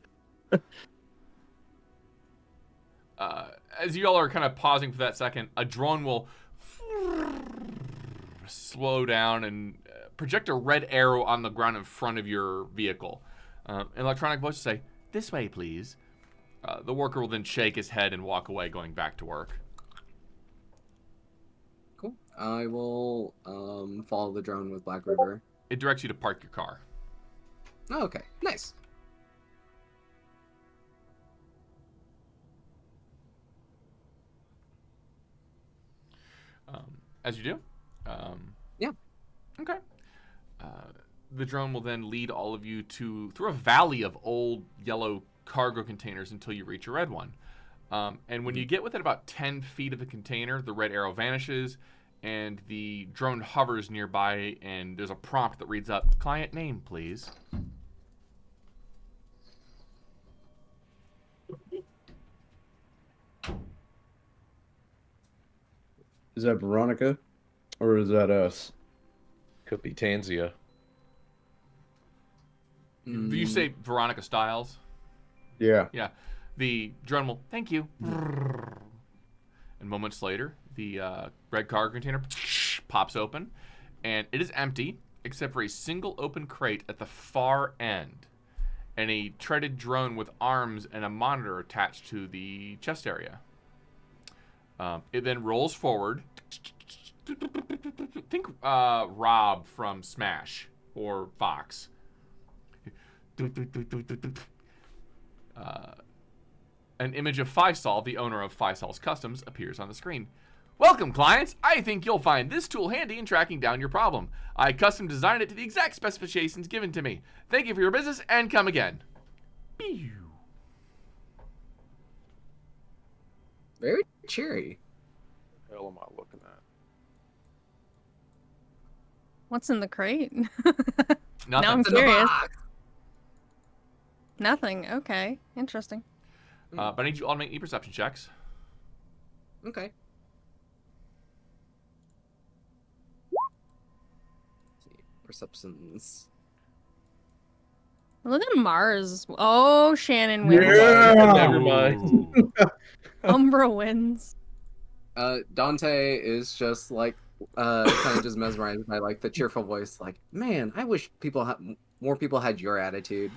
As you all are kind of pausing for that second, a drone will slow down and project a red arrow on the ground in front of your vehicle. An electronic voice will say, "This way, please." The worker will then shake his head and walk away, going back to work. Cool. I will follow the drone with Black River. It directs you to park your car. Oh, okay. Nice. As you do. Yeah. Okay. The drone will then lead all of you through a valley of old yellow cargo containers until you reach a red one. And when you get within about 10 feet of the container, the red arrow vanishes and the drone hovers nearby, and there's a prompt that reads up, "Client name, please." Is that Veronica? Or is that us? Could be Tanzia. You say Veronica Stiles? Yeah. Yeah. The drone will, "Thank you." And moments later, the red cargo container pops open, and it is empty except for a single open crate at the far end, and a treaded drone with arms and a monitor attached to the chest area. It then rolls forward. Think Rob from Smash or Fox. An image of Faisal, the owner of Faisal's Customs, appears on the screen. "Welcome, clients. I think you'll find this tool handy in tracking down your problem. I custom designed it to the exact specifications given to me. Thank you for your business and come again." Pew. Very cheery. What the hell am I looking at? What's in the crate? Nothing. Now I'm It's in the curious. box. Nothing. Okay. Interesting. But I need you all to make me perception checks. Okay. Perceptions. Look at Mars. Oh, Shannon wins. Yeah. Never mind. Ooh. Umbra wins. Dantae is just like kind of just mesmerized by like the cheerful voice. Like, man, I wish more people had your attitude.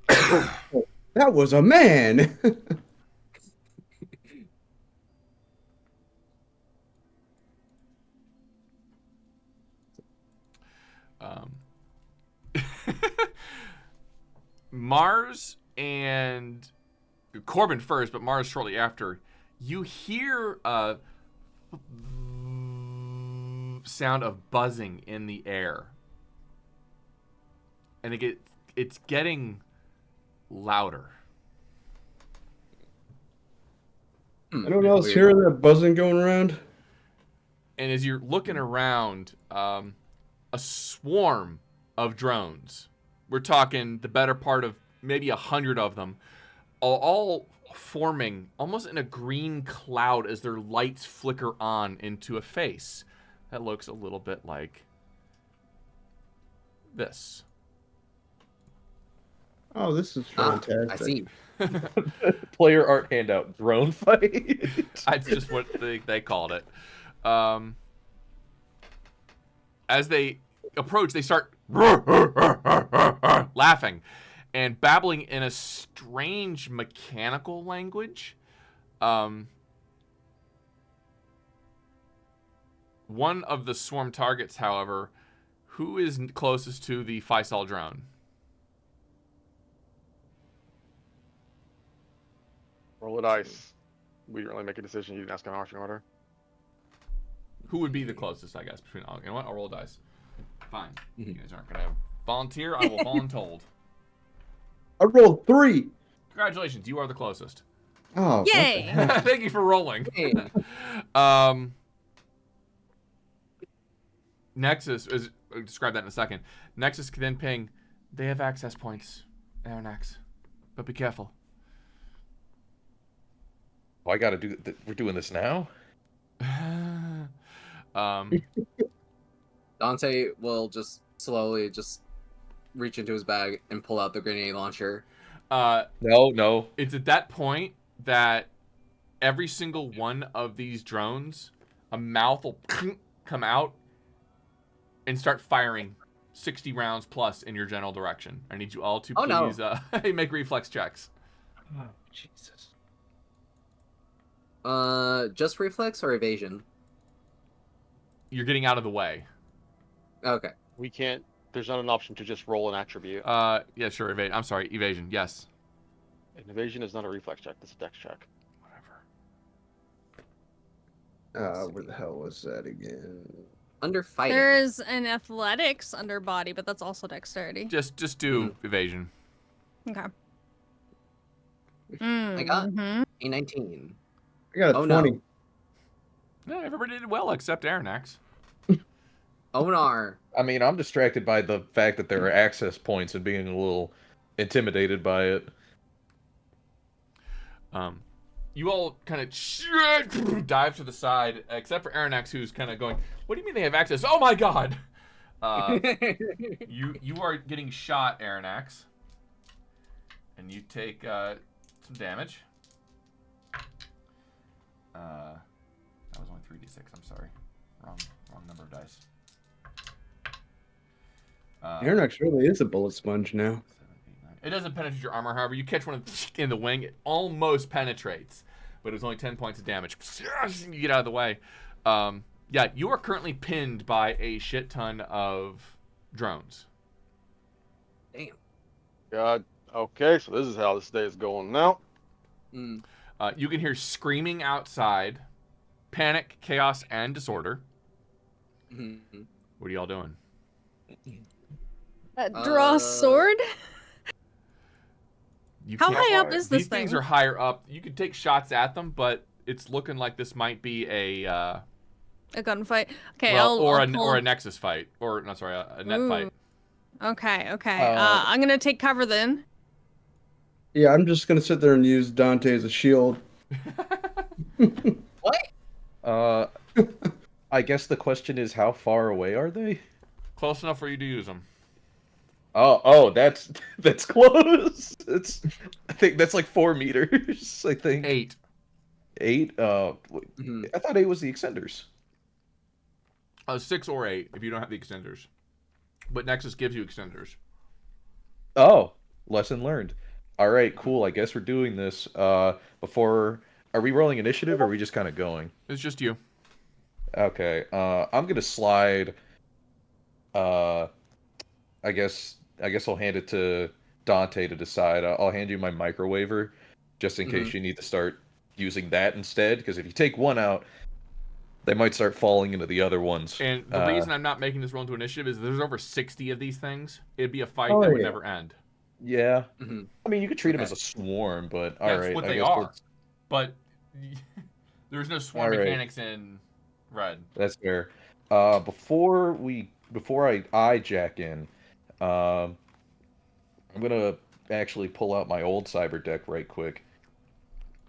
That was a man. Mars and Corbin first, but Mars shortly after. You hear a sound of buzzing in the air, and it's getting louder. Anyone else hearing that buzzing going around? And as you're looking around, a swarm of drones. We're talking the better part of maybe 100 of them, all forming almost in a green cloud as their lights flicker on into a face that looks a little bit like this. Oh, this is fantastic. I see. Player art handout. Drone fight. That's just what they called it. As they approach, they start laughing and babbling in a strange mechanical language. One of the swarm targets, however, who is closest to the Faisal drone? Roll a dice. We didn't really make a decision. You didn't ask an marching order. Who would be the closest, I guess, between... You know what? I'll roll dice. Fine. You guys aren't going to volunteer. I will voluntold. I rolled 3. Congratulations. You are the closest. Oh, Yay! Thank you for rolling. Hey. Nexus is... I'll describe that in a second. Nexus can then ping. They have access points. Arronax. But be careful. Oh, I gotta do. We're doing this now. Dantae will just slowly just reach into his bag and pull out the grenade launcher. No. It's at that point that every single one of these drones, a mouth will come out and start firing 60 rounds plus in your general direction. I need you all to please make reflex checks. Oh, Jesus. Just reflex or evasion? You're getting out of the way. Okay. We can't. There's not an option to just roll an attribute. Yeah, sure. I'm sorry. Evasion. Yes. An evasion is not a reflex check. It's a dex check. Whatever. Where the hell was that again? Under fighting. There's an athletics under body, but that's also dexterity. Just do evasion. Okay. I got Mhm. a 19. I got a Oh, 20. no. No, everybody did well except Arronax. Onar. I mean, I'm distracted by the fact that there are access points and being a little intimidated by it. You all kind of dive to the side, except for Arronax, who's kind of going, "What do you mean they have access? Oh my god!" You are getting shot, Arronax, and you take some damage. That was only 3d6. I'm sorry, wrong number of dice. Arronax really is a bullet sponge now. 7, 8, 9. It doesn't penetrate your armor, however, you catch one in the wing. It almost penetrates, but it was only 10 points of damage. You get out of the way. Yeah, you are currently pinned by a shit ton of drones. Damn. God. Okay, so this is how this day is going now. Mm. You can hear screaming outside, panic, chaos, and disorder. Mm-hmm. What are y'all doing? Draw a sword? You How can't- high up is this These things thing? are higher up. You could take shots at them, but it's looking like this might be a A gunfight? Okay, well, or I'll pull... a Nexus fight, or not sorry, a net fight. Okay. I'm gonna take cover then. Yeah, I'm just gonna sit there and use Dantae as a shield. What? I guess the question is, how far away are they? Close enough for you to use them. Oh, that's close. I think that's like 4 meters. I think 8. 8. Mhm. I thought 8 was the extenders. 6 or 8 if you don't have the extenders. But Nexus gives you extenders. Oh, lesson learned. All right, cool. I guess we're doing this. Before, are we rolling initiative, or are we just kind of going? It's just you. Okay. I'm gonna slide. I guess I'll hand it to Dantae to decide. I'll hand you my microwaver, just in case you need to start using that instead. Because if you take one out, they might start falling into the other ones. And the reason I'm not making this roll into initiative is there's over 60 of these things. It'd be a fight that would never end. Yeah. Mhm. I mean, you could treat them as a swarm, but all right. That's what I they guess are. But there's no swarm All right. mechanics in Red. That's fair. Before I jack in, I'm gonna actually pull out my old cyber deck right quick.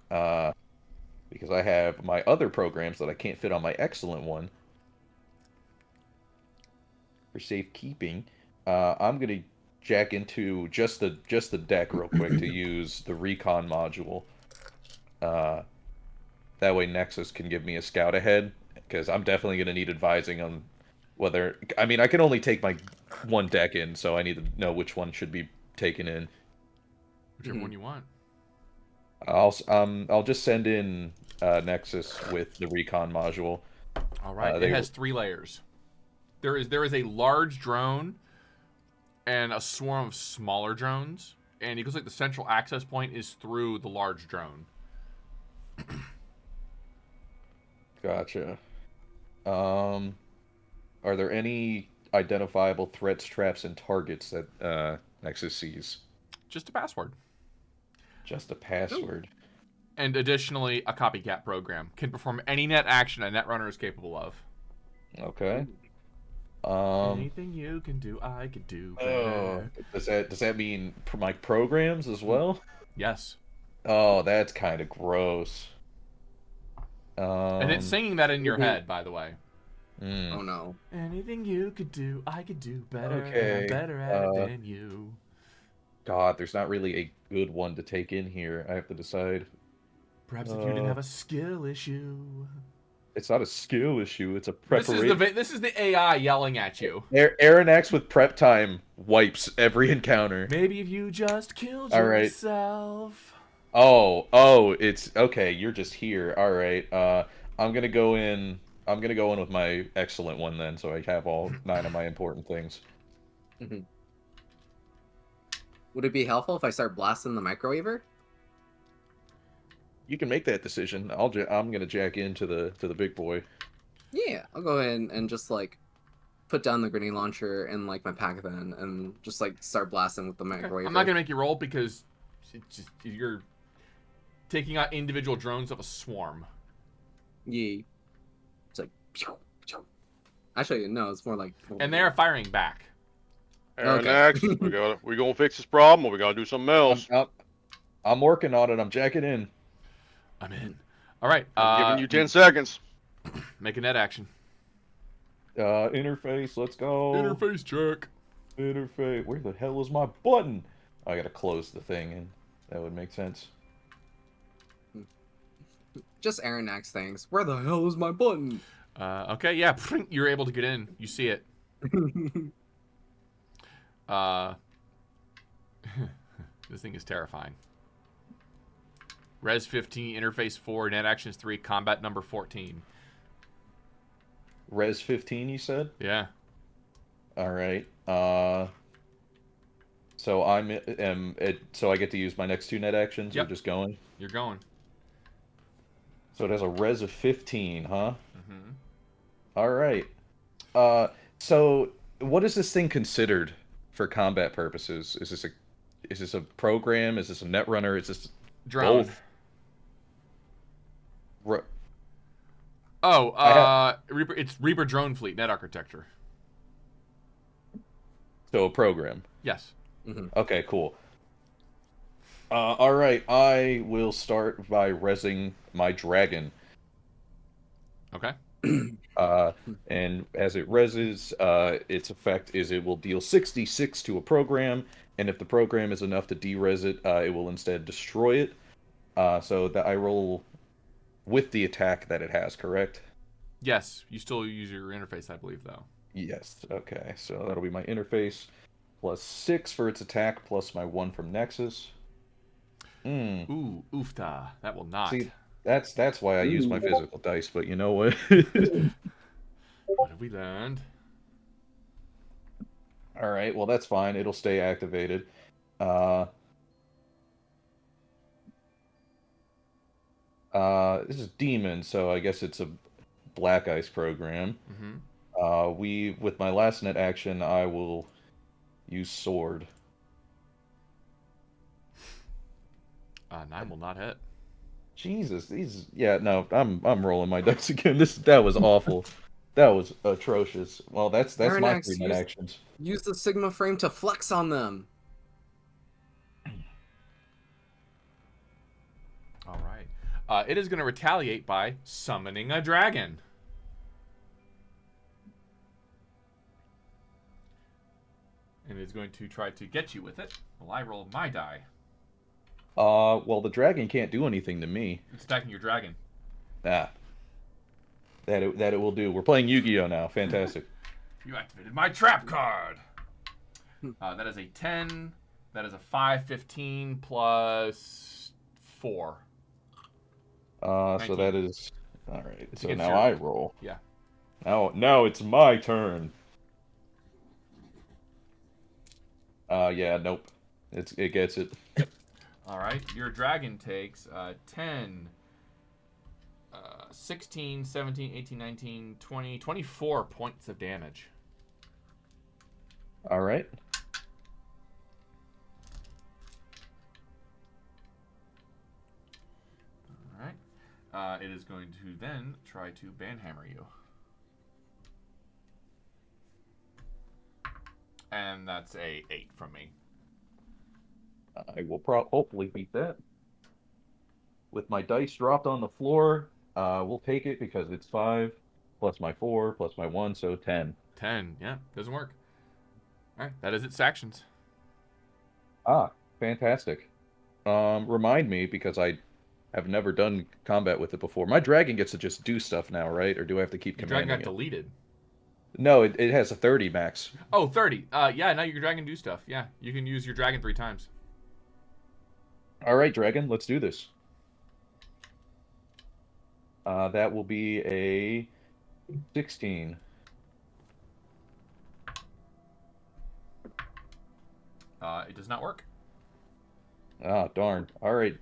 Because I have my other programs that I can't fit on my excellent one for safekeeping. I'm gonna jack into just the deck real quick to use the recon module. That way Nexus can give me a scout ahead, because I'm definitely gonna need advising on whether. I mean, I can only take my one deck in, so I need to know which one should be taken in. Whichever one you want. I'll just send in Nexus with the recon module. All right. It has 3 layers. There is a large drone and a swarm of smaller drones, and it goes like the central access point is through the large drone. Gotcha. Are there any identifiable threats, traps, and targets that Nexus sees? Just a password. Just a password. And additionally, a copycat program can perform any net action a netrunner is capable of. Okay. Anything you can do, I could do better. Does that mean my programs as well? Yes. Oh, that's kind of gross. And it's singing that in your head, by the way. Oh no. Anything you could do, I could do better. Okay, I'm better at it than you. God, there's not really a good one to take in here. I have to decide. Perhaps if you didn't have a skill issue. It's not a skill issue. It's a preparation. This is the AI yelling at you. Arronax with prep time wipes every encounter. Maybe if you just killed All right. yourself. Oh, it's okay. You're just here. All right. I'm gonna go in. I'm gonna go in with my excellent one then, so I have all 9 of my important things. Would it be helpful if I start blasting the microwaver? You can make that decision. I'm gonna jack into the big boy. Yeah, I'll go ahead and just like put down the grenade launcher and like my pack then, and just like start blasting with the microwaver. I'm not gonna make you roll because you're taking out individual drones of a swarm. Yeah. It's like. Pew, pew. Actually, no. It's more like. And they are firing back. Arronax, we gonna fix this problem, or we gotta do something else? I'm working on it. I'm jacking in. I'm in. All right. I'm giving you 10 seconds. Make a net action. Interface. Let's go. Interface check. Interface. Where the hell is my button? I gotta close the thing, and that would make sense. Just Arronax things. Where the hell is my button? Okay, yeah, you're able to get in. You see it. This thing is terrifying. Res 15, interface 4, net actions 3, combat number 14. Res 15, you said? Yeah. All right. So so I get to use my next 2 net actions. Yep. Or just going. You're going. So it has a res of 15, huh? Mm-hmm. All right. So what is this thing considered for combat purposes? Is this a program? Is this a netrunner? Is this Drone. both? It's Reaper drone fleet, net architecture. So a program. Yes. Okay, cool. All right, I will start by rezzing my dragon. Okay. And as it reses, its effect is it will deal 66 to a program, and if the program is enough to de-res it, it will instead destroy it. So that I roll with the attack that it has, correct? Yes, you still use your interface, I believe, though. Yes. Okay, so that'll be my interface plus 6 for its attack, plus my 1 from Nexus. Ooh, oofta. That will not. See, that's why I use my physical dice, but you know what? What have we learned? All right, well that's fine. It'll stay activated. This is demon, so I guess it's a black ice program. With my last net action, I will use sword. 9 will not hit. Jesus, no, I'm rolling my dice again. That was awful. That was atrocious. Well, that's my Arronax, 3 net actions. Use the Sigma frame to flex on them. All right. It is going to retaliate by summoning a dragon. And it's going to try to get you with it. Well, I roll my die. Well, the dragon can't do anything to me. It's attacking your dragon. Ah. That it will do. We're playing Yu-Gi-Oh! Now. Fantastic. You activated my trap card. That is a 10. That is a 5, 15 plus 4. So that is... Alright, It's so against now your- I roll. Yeah. Now it's my turn. Yeah, nope. It gets it. All right. Your dragon takes 10, 16, 17, 18, 19, 20, 24 points of damage. Alright. All right. It is going to then try to banhammer you. And that's a 8 from me. I will hopefully beat that. With my dice dropped on the floor, we'll take it because it's 5, plus my 4, plus my 1, so 10. 10. Yeah, doesn't work. All right. That is its actions. Ah, fantastic. Remind me, because I have never done combat with it before. My dragon gets to just do stuff now, right? Or do I have to keep Your dragon commanding got it? deleted. No, it has a 30 max. Oh, 30. Yeah, now your dragon do stuff. Yeah, you can use your dragon 3 times. All right, dragon, let's do this. That will be a 16. It does not work. Ah, darn. All right,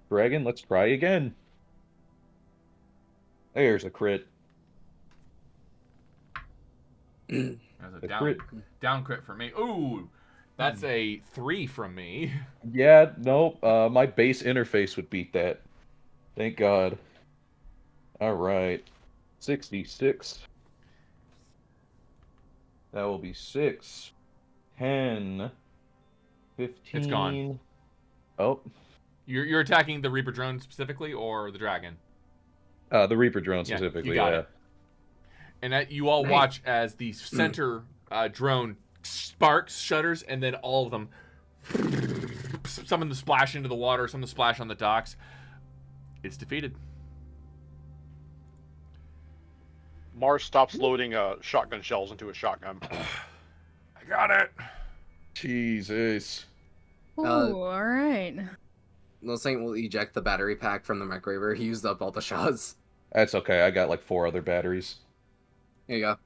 dragon, let's try again. There's a crit. That's a down crit for me. Ooh, that's a 3 from me. Yeah, nope. My base interface would beat that. Thank God. All right, 66. That will be 6, 10, 15. It's gone. Oh, You're attacking the Reaper drone specifically, or the dragon? the Reaper drone Yeah, specifically. you got Yeah. it. And that you all Nice. watch as the center drone sparks, shudders, and then all of them, some of them splash into the water, some of them splash on the docks. It's defeated. Mars stops loading shotgun shells into a shotgun. I got it. Jesus. Ooh, all right. Little Saint will eject the battery pack from the microwaver. He used up all the shots. That's okay. I got like 4 other batteries. Here you go.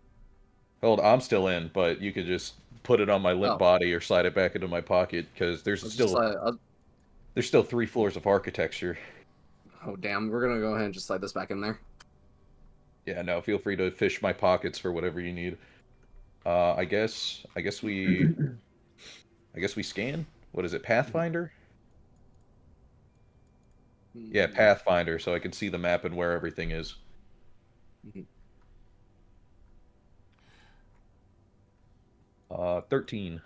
Hold, I'm still in, but you could just put it on my limp Oh. body or slide it back into my pocket because there's there's still 3 floors of architecture. Oh damn, we're gonna go ahead and just slide this back in there. Yeah, no, feel free to fish my pockets for whatever you need. I guess we scan. What is it, Pathfinder? Yeah, Pathfinder, so I can see the map and where everything is. Mhm. 13.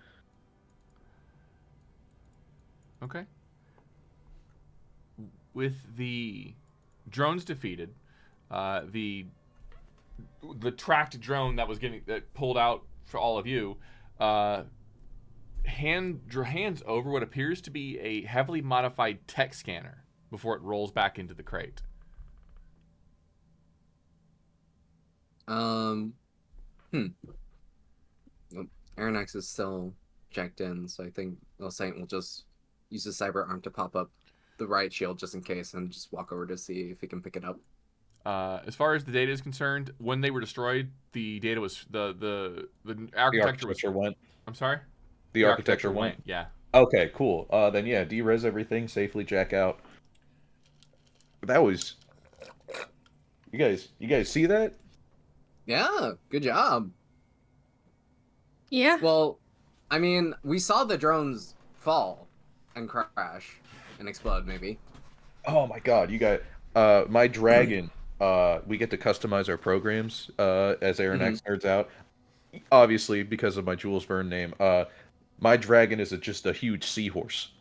Okay. With the drones defeated, the the tracked drone that was that pulled out for all of you, hands over what appears to be a heavily modified tech scanner before it rolls back into the crate. Nope. Arronax is still checked in, so I think Saint will just use his cyber arm to pop up the riot shield just in case, and just walk over to see if he can pick it up. As far as the data is concerned, when they were destroyed, the data was the architecture went. I'm sorry. The architecture went. Yeah. Okay, cool. Then yeah, derez everything, safely jack out. That was. You guys see that? Yeah, good job. Yeah. Well, I mean, we saw the drones fall and crash and explode, maybe. Oh my god, you got my dragon. We get to customize our programs as Arronax nerds out. Obviously, because of my Jules Verne name, my dragon is just a huge seahorse.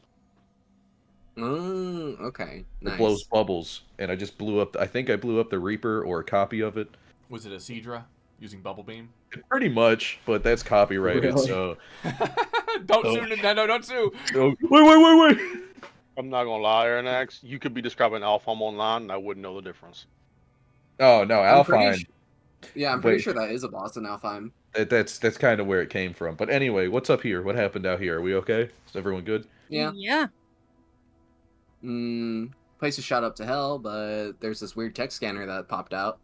Okay, nice. It blows bubbles, and I just blew up. I think I blew up the Reaper or a copy of it. Was it a Cedra using Bubble Beam? Pretty much, but that's copyrighted, Really? so. Don't sue Nintendo, don't sue! Wait! I'm not gonna lie, Arronax. You could be describing Alpha online, and I wouldn't know the difference. Oh no, I'm pretty Alpine. Yeah, I'm pretty Wait. sure that is a boss in Alfheim. That's kind of where it came from. But anyway, what's up here? What happened out here? Are we okay? Is everyone good? Yeah. Yeah. Place is shot up to hell, but there's this weird tech scanner that popped out.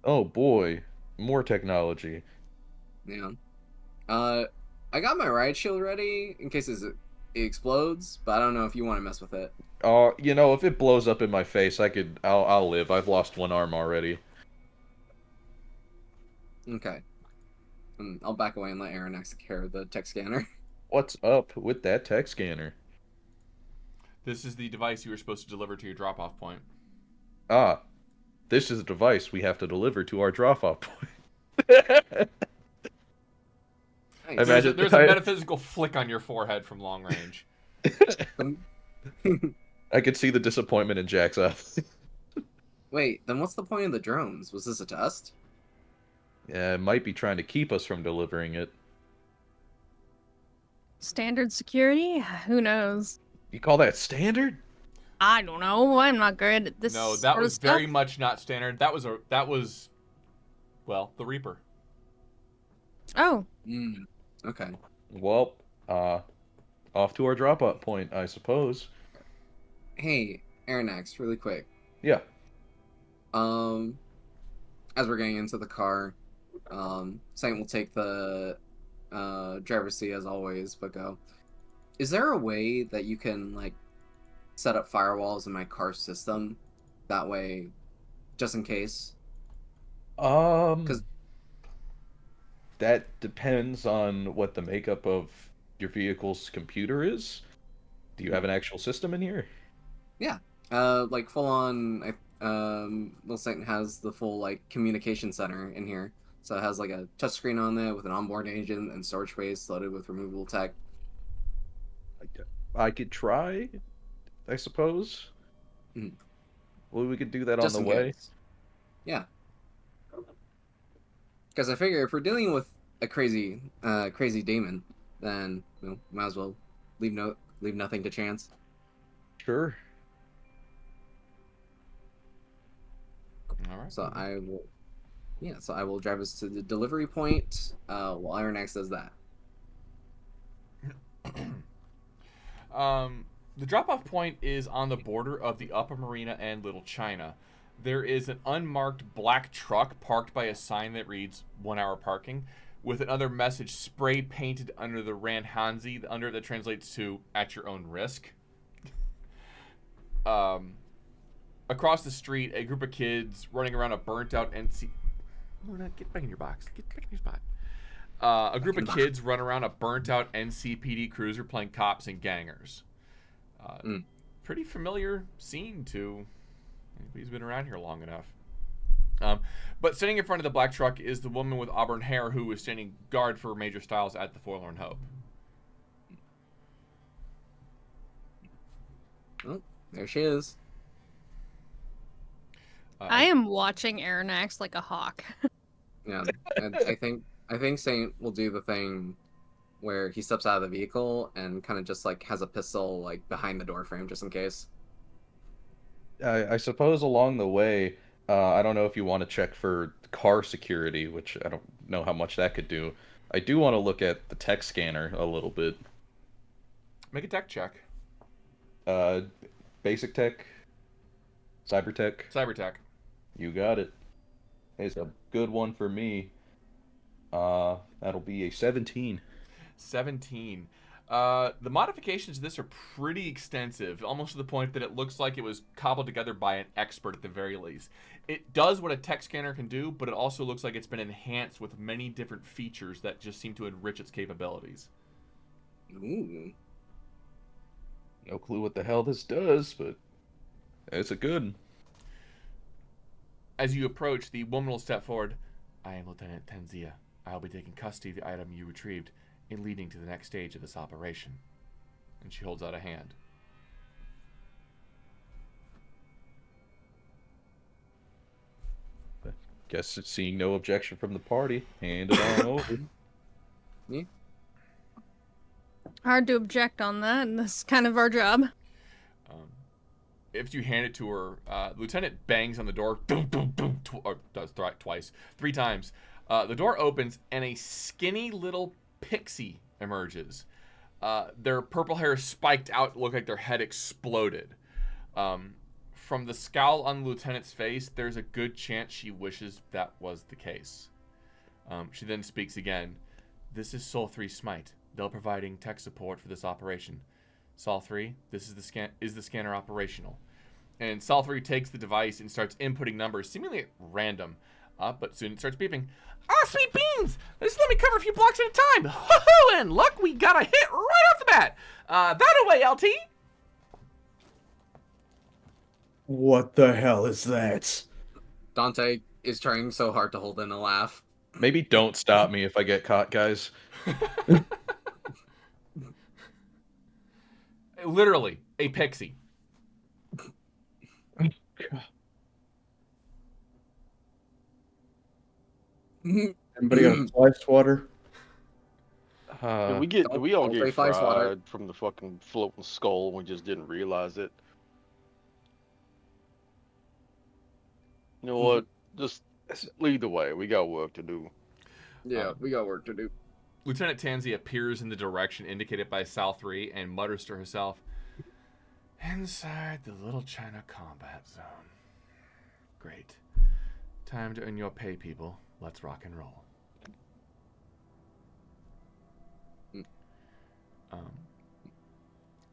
Oh boy, more technology. Yeah. I got my riot shield ready in case it explodes, but I don't know if you want to mess with it. You know, if it blows up in my face, I'll live. I've lost one arm already. Okay. I'll back away and let Arronax take care of the tech scanner. What's up with that tech scanner? This is the device you were supposed to deliver to your drop-off point. Ah, this is a device we have to deliver to our drop-off point. Nice. There's a metaphysical flick on your forehead from long range. I could see the disappointment in Jack's eyes. Wait, then what's the point of the drones? Was this a test? Yeah, it might be trying to keep us from delivering it. Standard security? Who knows? You call that standard? I don't know. I'm not good at this. No, that sort of was stuff. very much not standard. That was well, the Reaper. Oh. Okay. Well, off to our drop-off point, I suppose. Hey, Arronax, really quick. Yeah. As we're getting into the car, Saint will take the driver's seat as always, but go. Is there a way that you can like set up firewalls in my car system? That way, just in case. Because that depends on what the makeup of your vehicle's computer is. Do you have an actual system in here? Yeah, like full on. Lil Saint has the full like communication center in here, so it has like a touchscreen on there with an onboard agent and storage space loaded with removable tech. I could try, I suppose. Well, we could do that Just on in the way. case. Yeah. Because I figure if we're dealing with a crazy demon, then might as well leave nothing to chance. Sure. All right. So I will drive us to the delivery point while Arronax does that. The drop-off point is on the border of the Upper Marina and Little China. There is an unmarked black truck parked by a sign that reads 1 hour parking, with another message spray painted under the Ranhanzi, under that translates to at your own risk. Across the street, a group of kids running around a burnt-out NC... Get back in your box. Get back in your spot. A group of kids run around a burnt-out NCPD cruiser playing cops and gangers. Pretty familiar scene to anybody who's been around here long enough. But standing in front of the black truck is the woman with auburn hair who was standing guard for Major Styles at the Forlorn Hope. Oh, there she is. I am watching Arronax like a hawk. Yeah, and I think Saint will do the thing where he steps out of the vehicle and kind of just like has a pistol like behind the door frame just in case. I suppose along the way, I don't know if you want to check for car security, which I don't know how much that could do. I do want to look at the tech scanner a little bit. Make a tech check. Basic tech, cyber tech. Cyber tech. You got it. It's a good one for me. That'll be a 17. 17. The modifications to this are pretty extensive, almost to the point that it looks like it was cobbled together by an expert at the very least. It does what a tech scanner can do, but it also looks like it's been enhanced with many different features that just seem to enrich its capabilities. Ooh. No clue what the hell this does, but it's a good. As you approach, the woman will step forward. I am Lieutenant Tenzia. I will be taking custody of the item you retrieved and leading to the next stage of this operation. And she holds out a hand. Guess it's seeing no objection from the party. Hand it on over. Me? Hard to object on that, and this is kind of our job. If you hand it to her, Lieutenant bangs on the door, boom, boom, boom, or does twice, 3 times. The door opens, and a skinny little pixie emerges. Their purple hair spiked out, look like their head exploded. From the scowl on the lieutenant's face, there's a good chance she wishes that was the case. She then speaks again. This is Sol 3 Smite. They're providing tech support for this operation. Sol 3, this is the scanner operational. And Sol 3 takes the device and starts inputting numbers, seemingly at random. But soon it starts beeping. Ah, sweet beans! Just let me cover a few blocks at a time. Ho-ho! And luck, we got a hit right off the bat. That away, LT! What the hell is that? Dantae is trying so hard to hold in a laugh. Maybe don't stop me if I get caught, guys. Literally, a pixie. Anybody got a sliced water? Did we all don't get say fly swatter. fried from the fucking floating skull and we just didn't realize it? You know what? Just lead the way. We got work to do. Yeah, we got work to do. Lieutenant Tansy appears in the direction indicated by Sal 3 and mutters to herself, inside the Little China combat zone. Great. Time to earn your pay, people. Let's rock and roll.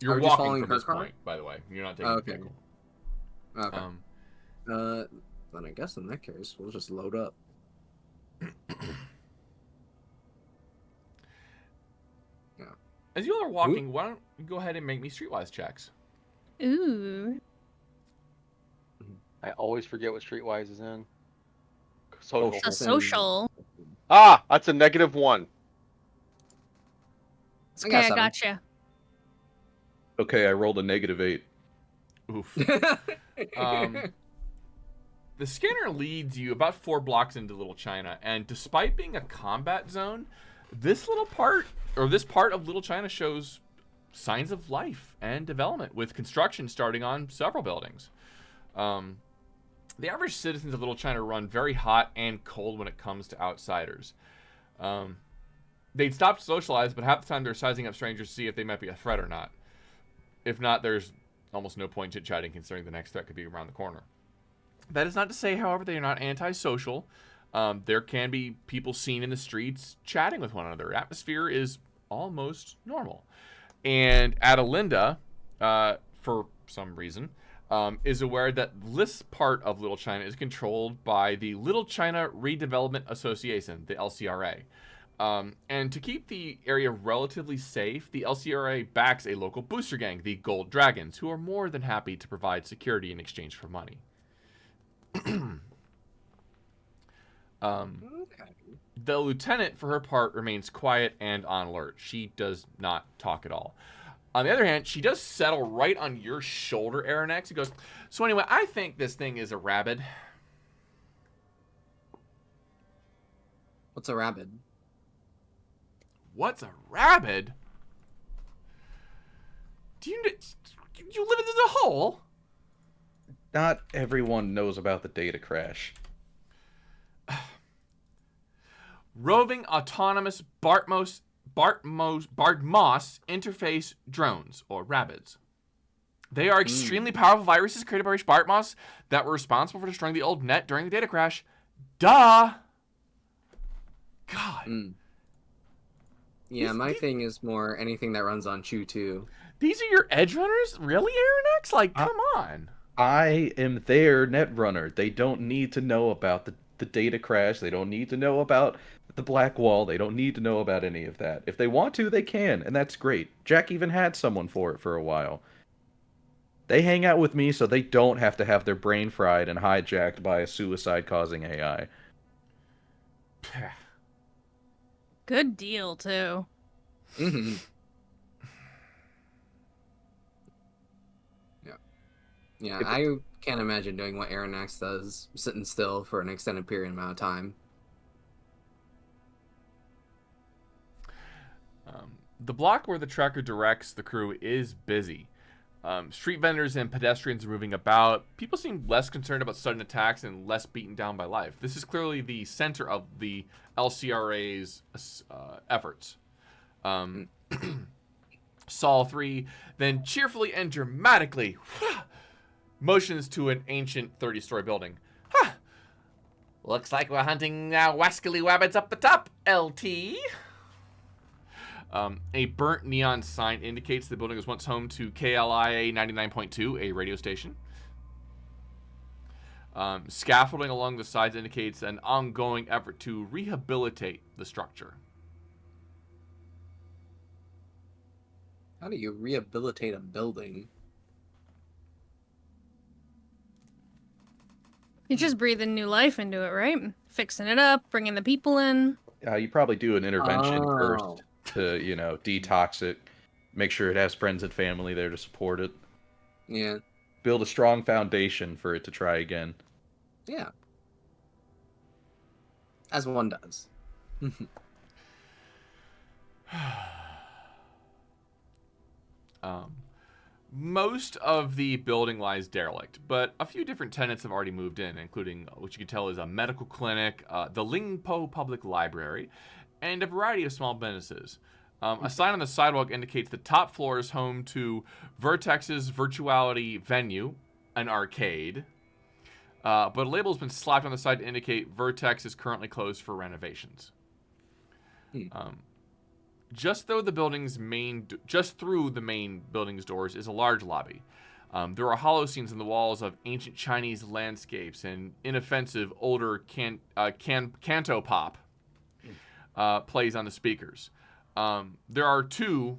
You're Are we just walking following from her this car? point, by the way. You're not taking Okay. the vehicle. Okay. Then I guess in that case, we'll just load up. As you all are walking, why don't you go ahead and make me streetwise checks? Ooh. I always forget what Streetwise is in. Social. A social. Ah, that's a -1. I Okay, I got gotcha. Okay, I rolled a -8. Oof. The scanner leads you about 4 blocks into Little China, and despite being a combat zone, this part of Little China shows signs of life and development, with construction starting on several buildings. The average citizens of Little China run very hot and cold when it comes to outsiders. They'd stop to socialize, but half the time they're sizing up strangers to see if they might be a threat or not. If not, there's almost no point chit-chatting, considering the next threat could be around the corner. That is not to say, however, they are not antisocial. There can be people seen in the streets chatting with one another. Atmosphere is almost normal. And Adalinda, for some reason, is aware that this part of Little China is controlled by the Little China Redevelopment Association, the LCRA. And to keep the area relatively safe, the LCRA backs a local booster gang, the Gold Dragons, who are more than happy to provide security in exchange for money. The lieutenant, for her part, remains quiet and on alert. She does not talk at all. On the other hand, she does settle right on your shoulder, Arronax. He goes, so anyway, I think this thing is a rabid. What's a rabid? What's a rabid? Do you live in the hole? Not everyone knows about the data crash. Roving autonomous Bartmoss interface drones, or rabbits. They are extremely powerful viruses created by Bartmoss that were responsible for destroying the old net during the data crash. Duh! God. Yeah, my thing is more anything that runs on Chew 2. These are your edge runners? Really, Arronax? Like, come on. I am their netrunner. They don't need to know about the data crash. They don't need to know about the black wall. They don't need to know about any of that. If they want to, they can, and that's great. Jack even had someone for it for a while. They hang out with me so they don't have to have their brain fried and hijacked by a suicide-causing AI. Good deal, too. Mm-hmm. Yeah, I can't imagine doing what Arronax does, sitting still for an extended period amount of time. The block where the tracker directs the crew is busy. Street vendors and pedestrians are moving about. People seem less concerned about sudden attacks and less beaten down by life. This is clearly the center of the LCRA's efforts. Sol 3 then cheerfully and dramatically motions to an ancient 30-story building. Huh. Looks like we're hunting wascally wabbits up the top, LT. A burnt neon sign indicates the building was once home to KLIA 99.2, a radio station. Scaffolding along the sides indicates an ongoing effort to rehabilitate the structure. How do you rehabilitate a building? You're just breathing new life into it, right? Fixing it up, bringing the people in. You probably do an intervention Oh. first to, detox it, make sure it has friends and family there to support it. Yeah. Build a strong foundation for it to try again. Yeah. As one does. Most of the building lies derelict, but a few different tenants have already moved in, including what you can tell is a medical clinic, the Lingpo Public Library, and a variety of small businesses. A sign on the sidewalk indicates the top floor is home to Vertex's Virtuality Venue, an arcade, but a label has been slapped on the side to indicate Vertex is currently closed for renovations. Just through the main building's doors is a large lobby. There are hollow scenes in the walls of ancient Chinese landscapes and inoffensive older canto pop plays on the speakers. There are 2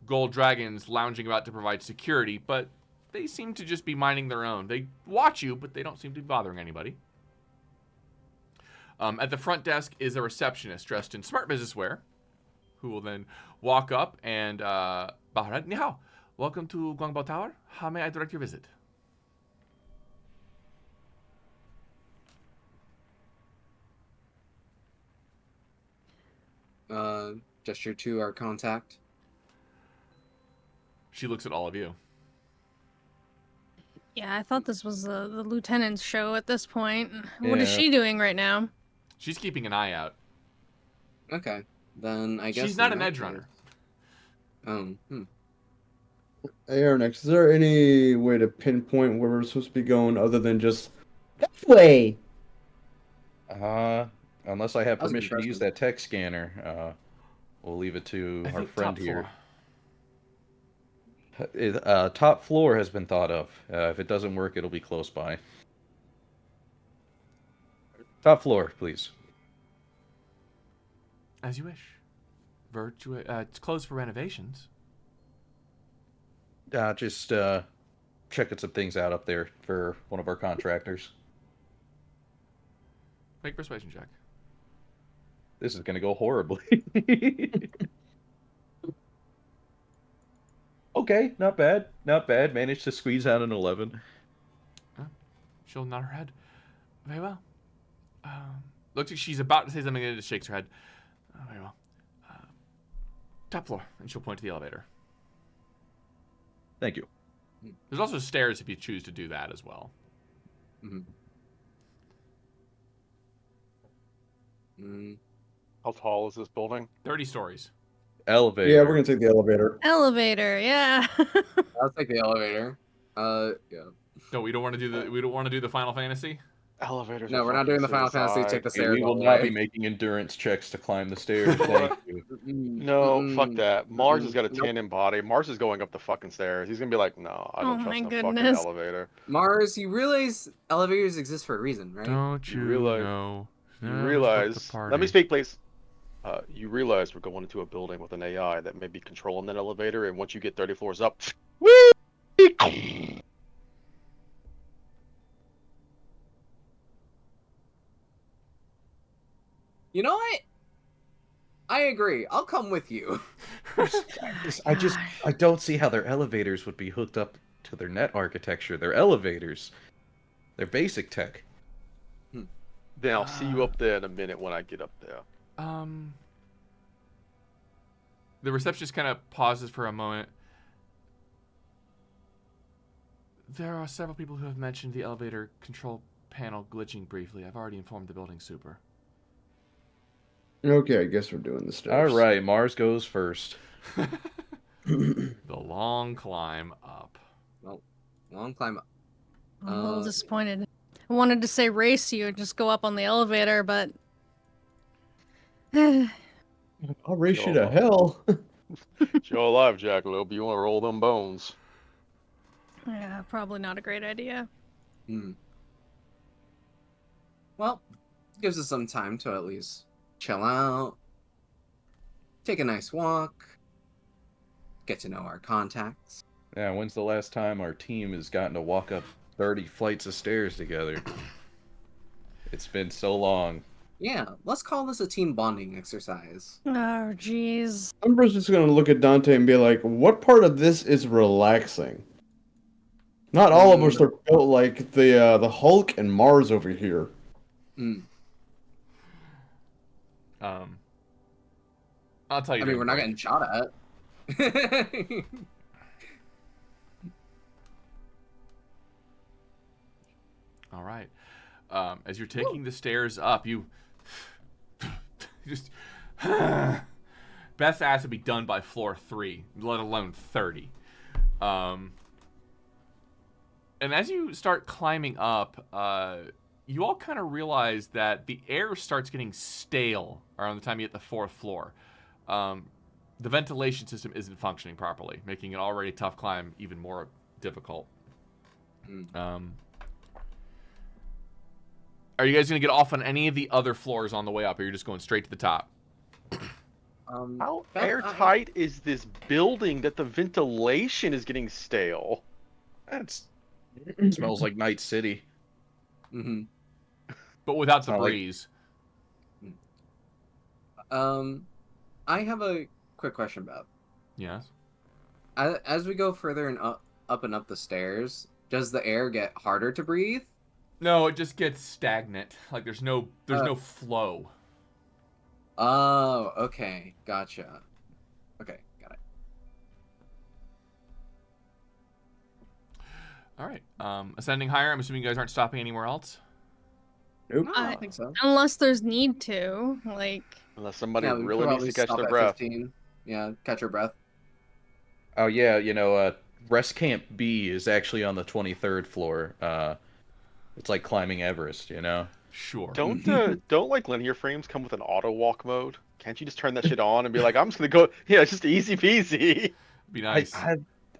gold dragons lounging about to provide security, but they seem to just be minding their own. They watch you, but they don't seem to be bothering anybody. At the front desk is a receptionist dressed in smart business wear, who will then walk up and ni hao. Welcome to Guangbao Tower. How may I direct your visit? Gesture to our contact. She looks at all of you. Yeah, I thought this was the lieutenant's show at this point. What is Yeah. she doing right now? She's keeping an eye out. Okay. Then I guess She's not in an that edge case- runner. Hey, Arronax, is there any way to pinpoint where we're supposed to be going other than just that way? Unless I have That was a good permission to use question. that tech scanner, we'll leave it to I our think friend top here. floor. Top floor has been thought of. If it doesn't work, it'll be close by. Top floor, please. As you wish. It's closed for renovations. Just checking some things out up there for one of our contractors. Make persuasion check. This is going to go horribly. Okay, not bad. Not bad. Managed to squeeze out an 11. She'll nod her head. Very well. looks like she's about to say something and just shakes her head. Oh, very well. Top floor, and she'll point to the elevator. Thank you. There's also stairs if you choose to do that as well. How tall is this building? 30 stories. Elevator. Yeah, we're gonna take the elevator. Elevator, yeah. I'll take the elevator. Yeah. No, we don't want to do the Final Fantasy. Elevators. No, are we're not fucking doing the Final Fantasy. suicide. Take the stairs. We all will the not way. be making endurance checks to climb the stairs. Thank you. No, fuck that. Mars has got a Nope. tandem body. Mars is going up the fucking stairs. He's gonna be like, no, I don't Oh trust my no fucking goodness. elevator. Mars, you realize elevators exist for a reason, right? Don't You you realize- know? You Never realize? split the Let me party. speak, please. You realize we're going into a building with an AI that may be controlling that elevator, and once you get 30 floors up, whee! You know what? I agree. I'll come with you. I don't see how their elevators would be hooked up to their net architecture. They're elevators. They're basic tech. Then I'll see you up there in a minute when I get up there. The receptionist kind of pauses for a moment. There are several people who have mentioned the elevator control panel glitching briefly. I've already informed the building super. Okay, I guess we're doing the stairs. All right, Mars goes first. The long climb up. Well, long climb up. I'm a little disappointed. I wanted to say race you and just go up on the elevator, but I'll race you to hell. You're alive, Jackalope. You want to roll them bones? yeah, probably not a great idea. Well, gives us some time to at least chill out, take a nice walk, get to know our contacts. Yeah, when's the last time our team has gotten to walk up 30 flights of stairs together? It's been so long. Yeah, let's call this a team bonding exercise. Oh, jeez. Umbra's just gonna look at Dantae and be like, "What part of this is relaxing?" Not all of us are built like the Hulk and Mars over here. I'll tell you. I mean, during we're not break. getting shot at. All right. As you're taking the stairs up, you just Beth asked to be done by floor 3, let alone 30. And as you start climbing up, you all kind of realize that the air starts getting stale around the time you hit the 4th floor. The ventilation system isn't functioning properly, making an already tough climb even more difficult. Are you guys going to get off on any of the other floors on the way up, or you're just going straight to the top? How airtight is this building that the ventilation is getting stale? It smells like Night City. But without the Not like- breeze. I have a quick question, Beth. Yes. As we go further and up and up the stairs, does the air get harder to breathe? No, it just gets stagnant. Like there's no flow. Oh, okay, gotcha. Okay, got it. All right. Ascending higher. I'm assuming you guys aren't stopping anywhere else. Nope. No, I don't think so. Unless there's need to, like. Unless somebody Yeah, we really could needs to probably catch stop their at breath. 15. Yeah, catch your breath. Oh yeah, Rest Camp B is actually on the 23rd floor. It's like climbing Everest, you know? Sure. Don't like linear frames come with an auto walk mode? Can't you just turn that shit on and be like, I'm just gonna go? Yeah, it's just easy peasy. Be nice.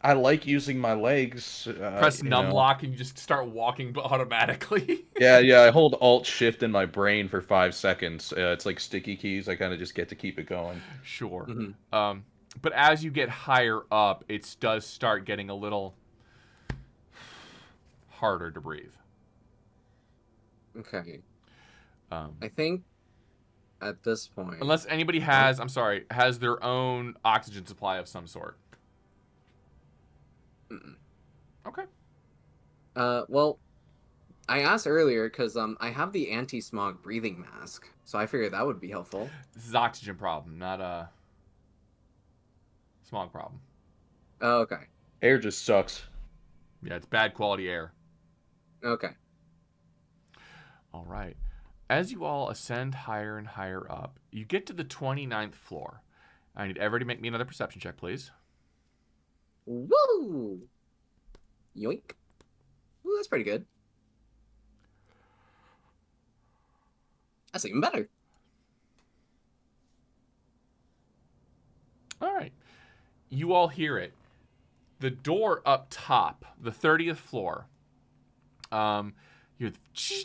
I like using my legs. Press you num know. lock and you just start walking automatically. Yeah, I hold Alt Shift in my brain for 5 seconds. It's like sticky keys. I kind of just get to keep it going. Sure. But as you get higher up, it does start getting a little harder to breathe. Okay. I think at this point, Unless anybody has their own oxygen supply of some sort. Okay. well, I asked earlier because I have the anti-smog breathing mask, so I figured that would be helpful. This is oxygen problem, not a smog problem. Oh, okay. Air just sucks. Yeah, it's bad quality air. Okay. All right. As you all ascend higher and higher up, you get to the 29th floor. I need everybody to make me another perception check, please. Woo! Yoink. Ooh, that's pretty good. That's even better. All right. You all hear it. The door up top, the 30th floor, you hear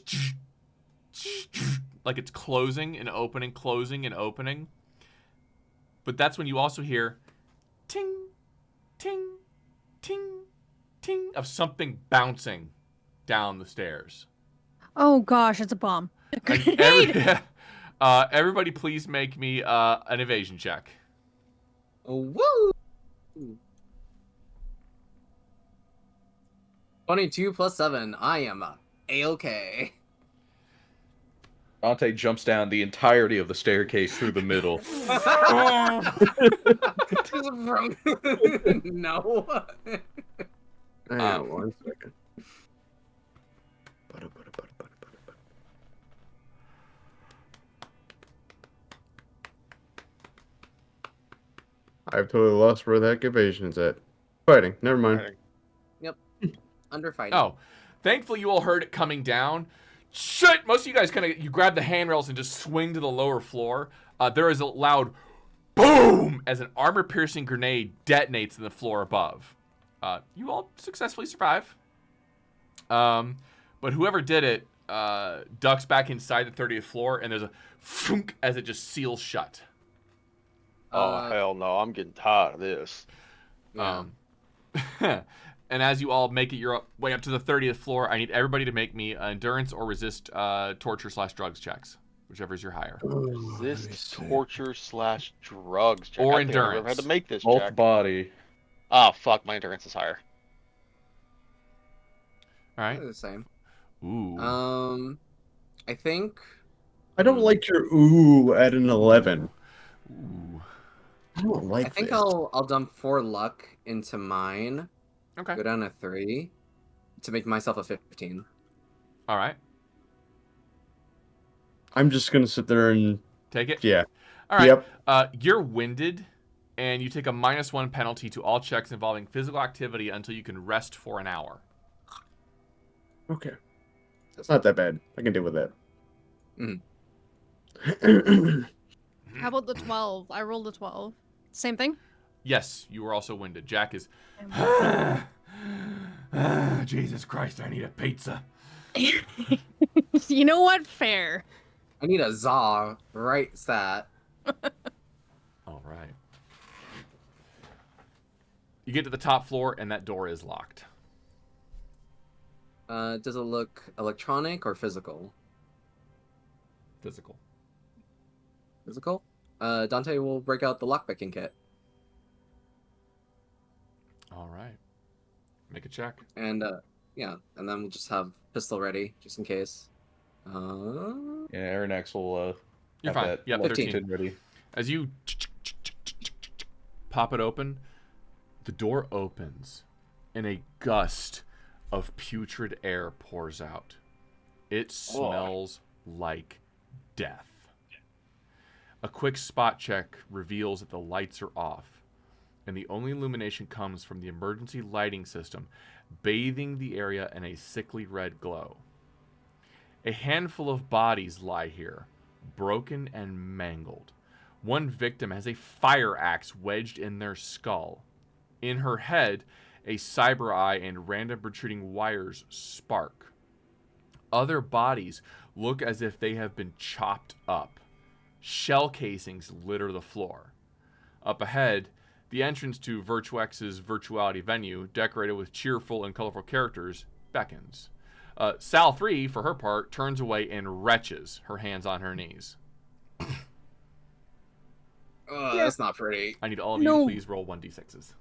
like it's closing and opening, closing and opening. But that's when you also hear ting, ting, ting, ting of something bouncing down the stairs. Oh gosh, it's a bomb. And everybody please make me an evasion check. Woo! 22 plus 7. I am A-okay. Dantae jumps down the entirety of the staircase through the middle. No. Hang on 1 second. I've totally lost where the heck evasion is at. Fighting. Never mind. Yep. Under fighting. Oh, thankfully you all heard it coming down. Shit! Most of you guys you grab the handrails and just swing to the lower floor. There is a loud boom as an armor-piercing grenade detonates in the floor above. You all successfully survive. But whoever did it ducks back inside the 30th floor, and there's a thunk as it just seals shut. Oh, hell no. I'm getting tired of this. Yeah. And as you all make it your way up to the 30th floor, I need everybody to make me endurance or resist torture/drugs checks, whichever is your higher. Resist torture/drugs check. Or I think I've endurance. never had to make this Both check. body. Ah, fuck. My endurance is higher. All right. They're the same. Ooh. I think. I don't like your ooh at an 11. Ooh. I don't like I think this. I'll dump 4 luck into mine. Okay. Go down to 3 to make myself a 15. All right. I'm just gonna sit there and Take it. yeah. All right. Yep. You're winded, and you take a -1 penalty to all checks involving physical activity until you can rest for an hour. Okay. That's not that bad. I can deal with that. How about the 12? I rolled a 12. Same thing? Yes, you were also winded. Jack is. Jesus Christ! I need a pizza. You know what? Fair. I need a za right stat. All right. You get to the top floor, and that door is locked. Does it look electronic or physical? Physical. Physical? Dantae will break out the lockpicking kit. All right. Make a check. And yeah, and then we'll just have pistol ready just in case. Yeah, Arronax will You're have fine. that Yep, 15. 13. ready. As you pop it open, the door opens, and a gust of putrid air pours out. It smells like death. A quick spot check reveals that the lights are off, and the only illumination comes from the emergency lighting system, bathing the area in a sickly red glow. A handful of bodies lie here, broken and mangled. One victim has a fire axe wedged in their skull. In her head, a cyber eye and random protruding wires spark. Other bodies look as if they have been chopped up. Shell casings litter the floor. Up ahead, the entrance to Virtuex's virtuality venue, decorated with cheerful and colorful characters, beckons. Sal 3, for her part, turns away and retches, her hands on her knees. That's not pretty. I need all of you to please roll 1d6s.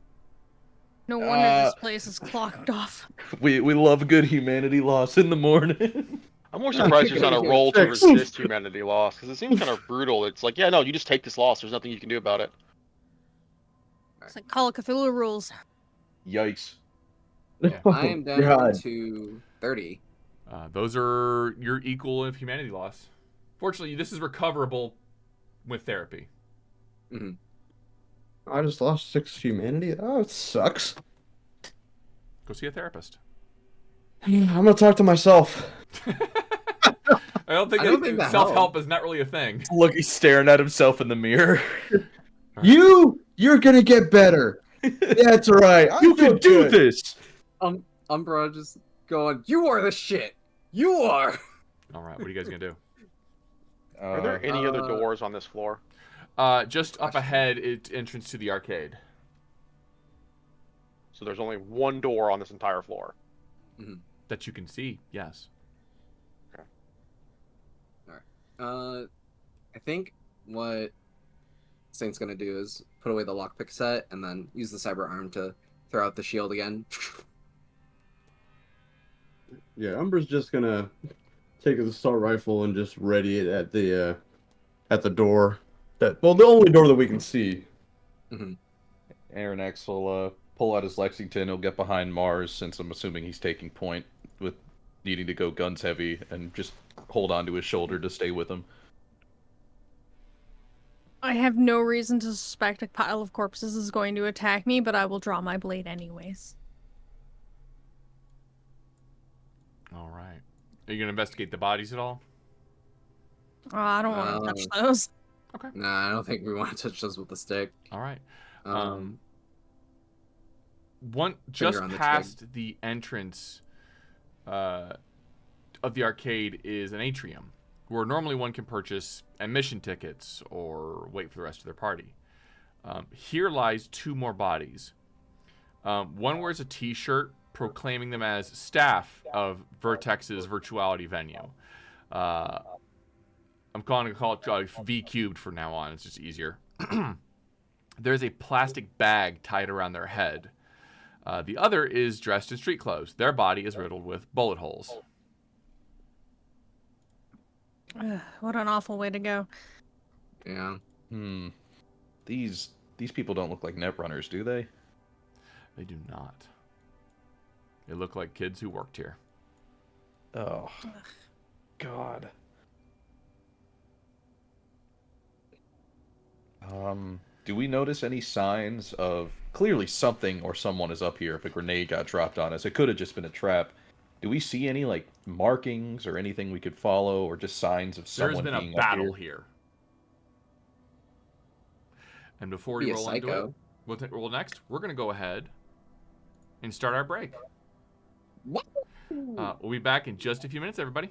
No wonder this place is clocked off. We love good humanity loss in the morning. I'm more surprised there's not a roll to Fix. resist humanity loss, because it seems kind of brutal. It's like, yeah, no, you just take this loss. There's nothing you can do about it. It's like Call of Cthulhu rules. Yikes. I am down God. to 30. Those are your equal of humanity loss. Fortunately, this is recoverable with therapy. I just lost 6 humanity. Oh, it sucks. Go see a therapist. I'm gonna talk to myself. I don't think that self-help is not really a thing. Look, he's staring at himself in the mirror. You're gonna get better. That's right. You can do this. Umbra just going, you are the shit. You are. All right, what are you guys gonna do? Are there any other doors on this floor? Just up ahead, it's entrance to the arcade. So there's only one door on this entire floor. That you can see, yes. I think what Saint's gonna do is put away the lockpick set and then use the cyber arm to throw out the shield again. Yeah, Umbra's just gonna take his assault rifle and just ready it at the door. The only door that we can see. Arronax will pull out his Lexington. He'll get behind Mars, since I'm assuming he's taking point with needing to go guns heavy, and just hold on to his shoulder to stay with him. I have no reason to suspect a pile of corpses is going to attack me, but I will draw my blade anyways. All right. Are you gonna investigate the bodies at all? Oh, I don't want to touch those. Okay. Nah, I don't think we want to touch those with the stick. All right. Finger Just on the past the entrance of the arcade is an atrium, where normally one can purchase admission tickets or wait for the rest of their party. Here lies 2 more bodies. One wears a t-shirt proclaiming them as staff of Vertex's virtuality venue. I'm calling it V cubed from now on. It's just easier. There's a plastic bag tied around their head. The other is dressed in street clothes. Their body is riddled with bullet holes. Ugh, what an awful way to go. Yeah. These people don't look like netrunners, do they? They do not. They look like kids who worked here. Oh, God. Do we notice any signs of clearly something or someone is up here? If a grenade got dropped on us, it could have just been a trap. Do we see any like markings or anything we could follow, or just signs of someone being up here? There's been a battle here. And before we roll into it, we'll next, we're going to go ahead and start our break. We'll be back in just a few minutes, everybody.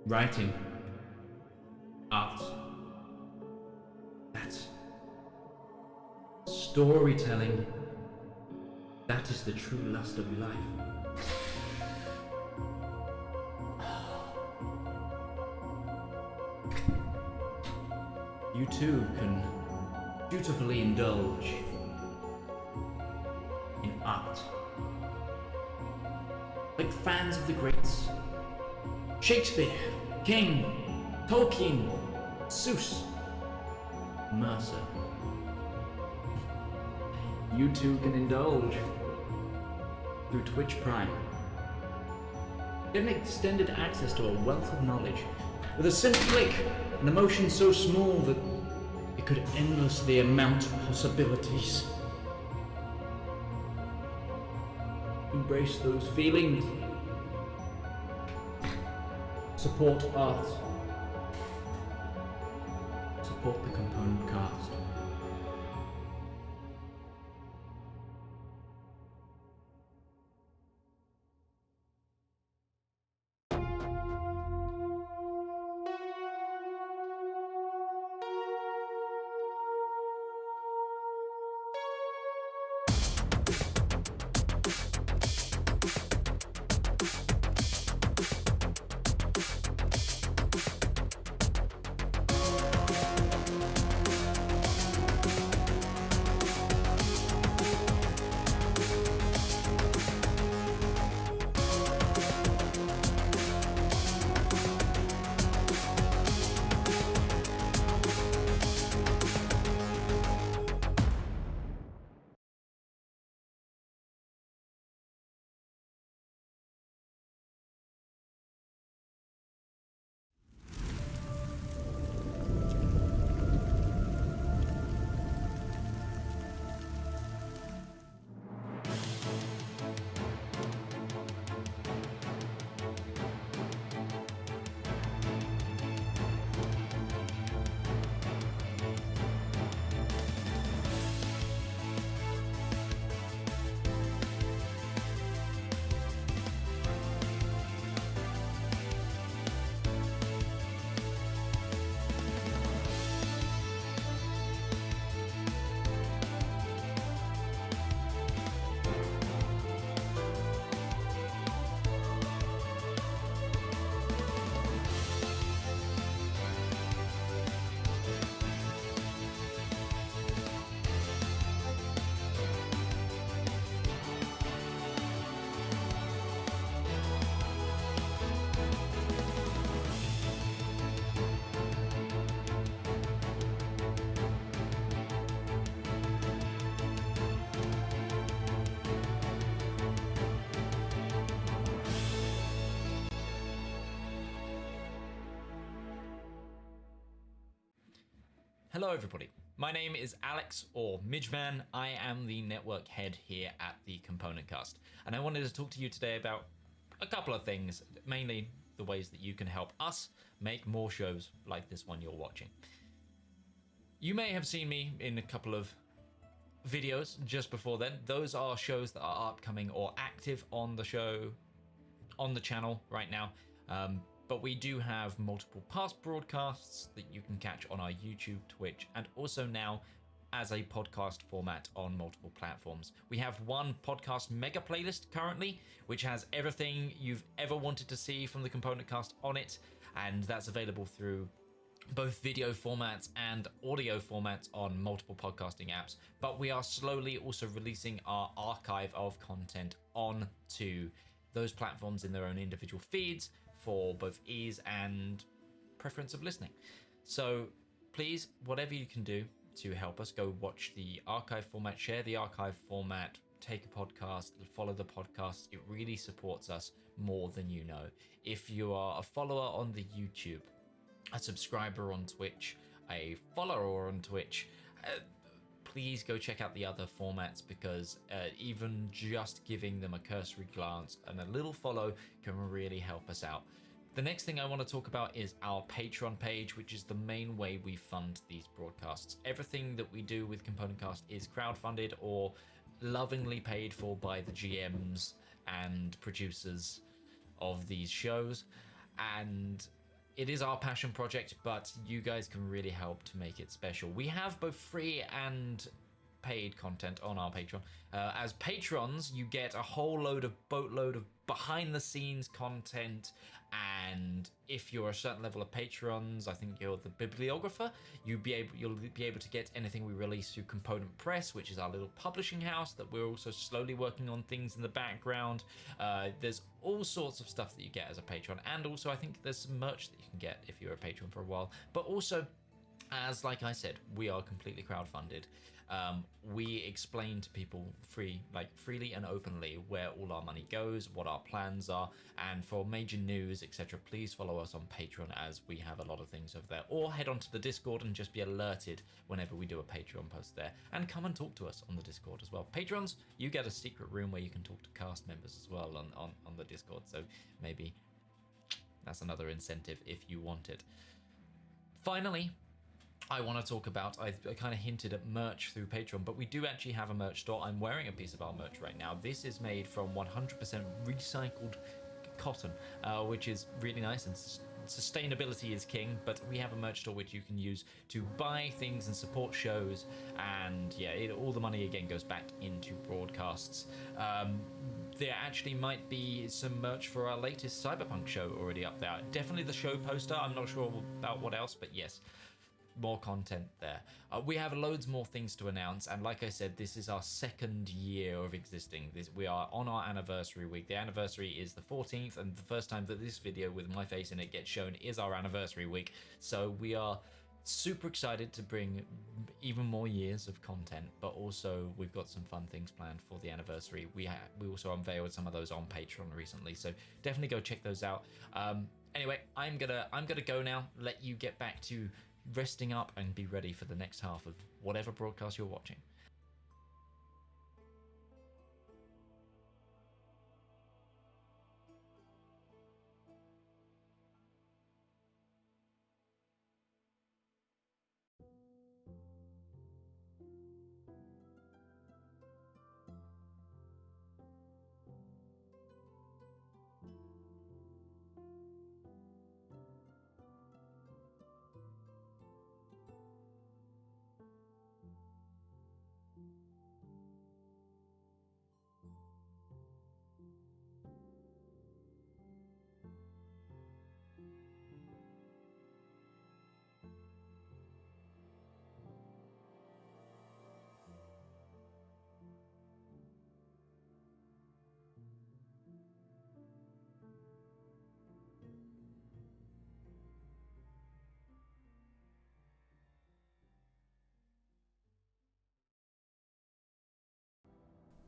Writing. Art. That's storytelling. That is the true lust of life. You too can dutifully indulge in art. Like fans of the greats. Shakespeare, King, Tolkien, Seuss, Mercer. You too can indulge through Twitch Prime. Get an extended access to a wealth of knowledge with a simple click, an emotion so small that it could endlessly amount possibilities. Embrace those feelings. Support art. Support the component cast. Hello everybody, my name is Alex, or Midgeman. I am the network head here at the Component Cast, and I wanted to talk to you today about a couple of things, mainly the ways that you can help us make more shows like this one you're watching. You may have seen me in a couple of videos just before then. Those are shows that are upcoming or active on the show, on the channel right now. But we do have multiple past broadcasts that you can catch on our YouTube, Twitch, and also now as a podcast format on multiple platforms. We have one podcast mega playlist currently, which has everything you've ever wanted to see from the Component Cast on it, and that's available through both video formats and audio formats on multiple podcasting apps. But we are slowly also releasing our archive of content onto those platforms in their own individual feeds, for both ease and preference of listening. So please, whatever you can do to help us, go watch the archive format, share the archive format, take a podcast, follow the podcast. It really supports us more than you know. If you are a follower on the YouTube, a subscriber on Twitch, a follower on Twitch, please go check out the other formats, because even just giving them a cursory glance and a little follow can really help us out. The next thing I want to talk about is our Patreon page, which is the main way we fund these broadcasts. Everything that we do with Component Cast is crowdfunded or lovingly paid for by the GMs and producers of these shows. And it is our passion project, but you guys can really help to make it special. We have both free and paid content on our Patreon. As patrons, you get a whole boatload of behind the scenes content, and if you're a certain level of patrons, I think you're the bibliographer, you'll be able to get anything we release through Component Press, which is our little publishing house that we're also slowly working on things in the background. There's all sorts of stuff that you get as a patron, and also I think there's some merch that you can get if you're a patron for a while. But also, as like I said, we are completely crowdfunded. We explain to people freely and openly where all our money goes, what our plans are, and for major news, etc., please follow us on Patreon, as we have a lot of things over there. Or head onto the Discord and just be alerted whenever we do a Patreon post there, and come and talk to us on the Discord as well. Patrons, you get a secret room where you can talk to cast members as well on the Discord, so maybe that's another incentive if you want it. Finally, I want to talk about, I kind of hinted at merch through Patreon, but we do actually have a merch store. I'm wearing a piece of our merch right now. This is made from 100% recycled cotton, which is really nice, and sustainability is king, but we have a merch store which you can use to buy things and support shows, and yeah, all the money again goes back into broadcasts. There actually might be some merch for our latest Cyberpunk show already up there. Definitely the show poster. I'm not sure about what else, but yes, more content there. We have loads more things to announce, and like I said, this is our 2nd year of existing. We are on our anniversary week. The anniversary is the 14th, and the first time that this video with my face in it gets shown is our anniversary week. So we are super excited to bring even more years of content, but also we've got some fun things planned for the anniversary. We also unveiled some of those on Patreon recently, so definitely go check those out. Anyway, I'm gonna go now, let you get back to resting up and be ready for the next half of whatever broadcast you're watching.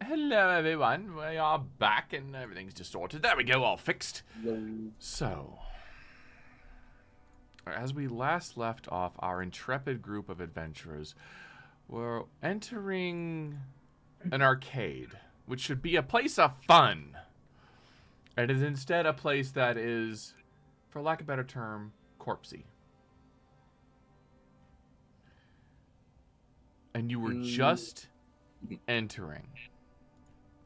Hello everyone, we are back and everything's distorted. There we go, all fixed. So, as we last left off, our intrepid group of adventurers were entering an arcade, which should be a place of fun. It is instead a place that is, for lack of a better term, corpsey. And you were just entering.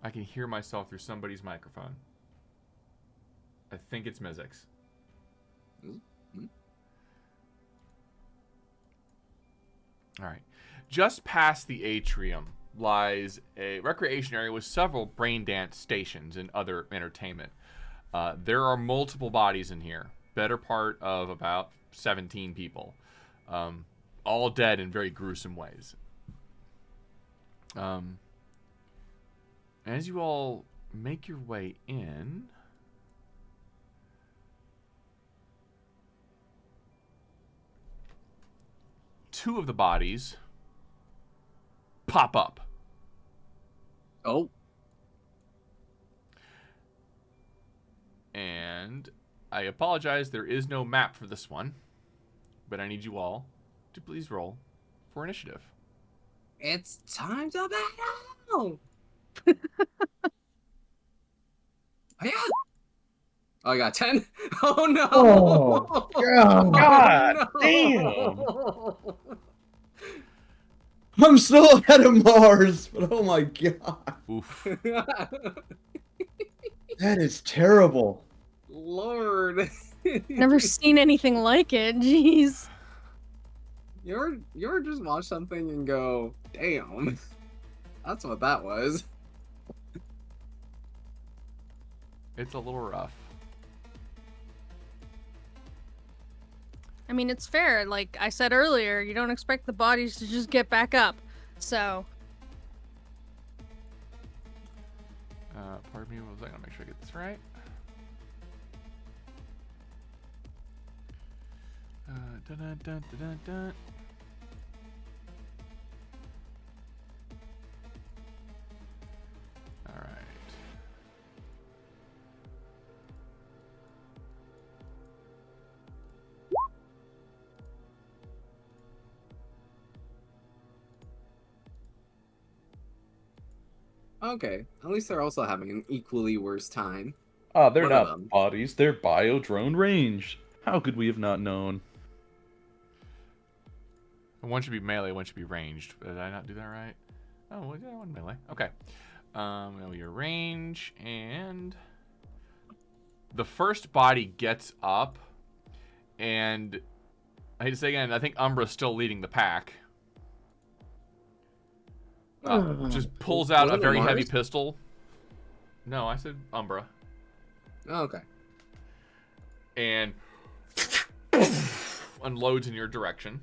I can hear myself through somebody's microphone. I think it's Mizzx. All right. Just past the atrium lies a recreation area with several brain dance stations and other entertainment. There are multiple bodies in here. Better part of about 17 people. All dead in very gruesome ways. As you all make your way in, two of the bodies pop up. Oh. And I apologize, there is no map for this one, but I need you all to please roll for initiative. It's time to battle! Oh, yeah. Oh, I got 10. Oh no! Oh, God no. I'm still ahead of Mars, but oh my god. Oof. That is terrible. Lord. Never seen anything like it. Jeez. You ever just watch something and go, damn, that's what that was. It's a little rough. I mean, it's fair. Like I said earlier, you don't expect the bodies to just get back up. So. Pardon me, what was I gonna make sure I get this right? Dun, dun, dun, dun, dun, dun. All right. Okay, at least they're also having an equally worse time. Ah, they're One of not them. bodies. They're bio-drone range. How could we have not known? One should be melee, one should be ranged. Did I not do that right? Oh, well, yeah, one melee. Okay. Now your range, and the first body gets up, and I hate to say again, I think Umbra's still leading the pack. Just pulls out a Wasn't it very heavy Mars? pistol. No, I said Umbra. Oh, okay. And unloads in your direction.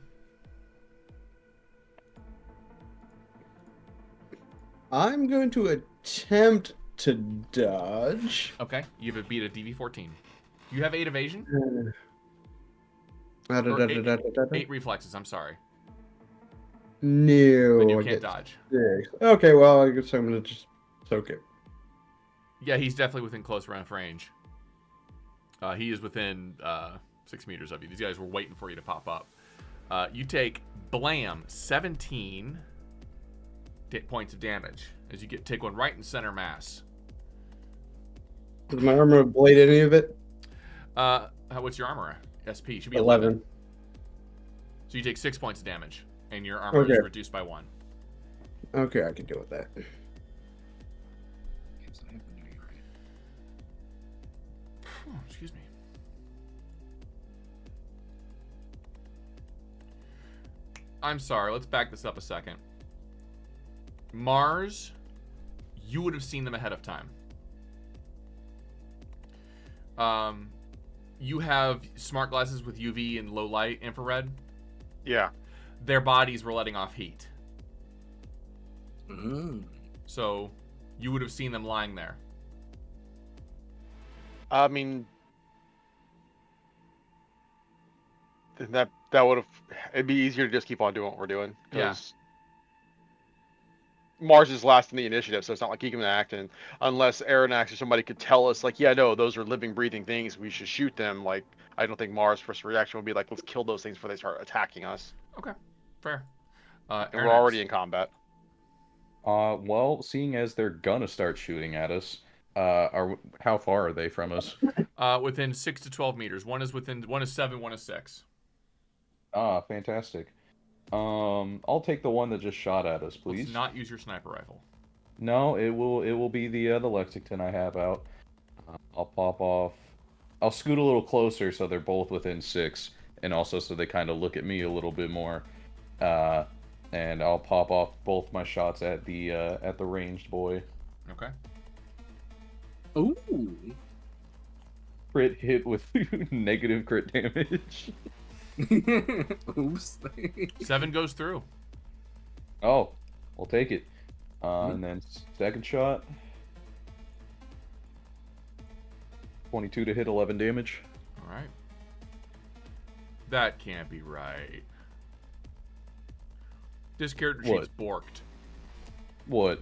I'm going to attempt to dodge. Okay, you have beat a DV-14. You have 8 evasion? Da, da, Or da, eight- da, da, da, da. 8 reflexes, I'm sorry. No. Then you I can't get dodge. 6. Okay, well, I guess I'm going to just soak it. Yeah, he's definitely within close enough range. He is within 6 meters of you. These guys were waiting for you to pop up. You take blam 17 points of damage as you take one right in center mass. Does my armor blade any of it? What's your armor? SP should be 11. So you take 6 points of damage, and your armor is Okay. reduced by 1. Okay, I can deal with that. Oh, excuse me. I'm sorry. Let's back this up a second. Mars, you would have seen them ahead of time. You have smart glasses with UV and low light infrared. Yeah. Their bodies were letting off heat. Mm. So you would have seen them lying there. I mean, that would have. It'd be easier to just keep on doing what we're doing. Yeah. 'Cause Mars is last in the initiative, so it's not like he can act. And unless Arronax or somebody could tell us, like, yeah, no, those are living, breathing things, we should shoot them. Like, I don't think Mars' first reaction would be like, let's kill those things before they start attacking us. Okay, fair. And we're Arronax. already in combat. Well, seeing as they're gonna start shooting at us, how far are they from us? Within 6 to 12 meters. One is 7, one is 6. Ah, fantastic. I'll take the one that just shot at us, please. Let's not use your sniper rifle. No, it will be the Lexington I have out. I'll pop off. I'll scoot a little closer so they're both within 6, and also so they kind of look at me a little bit more. And I'll pop off both my shots at the ranged boy. Okay. Ooh. Crit hit with negative crit damage. Oops. 7 goes through. Oh, we'll take it. And then second shot. 22 to hit, 11 damage. All right. That can't be right. This character sheet's borked. What?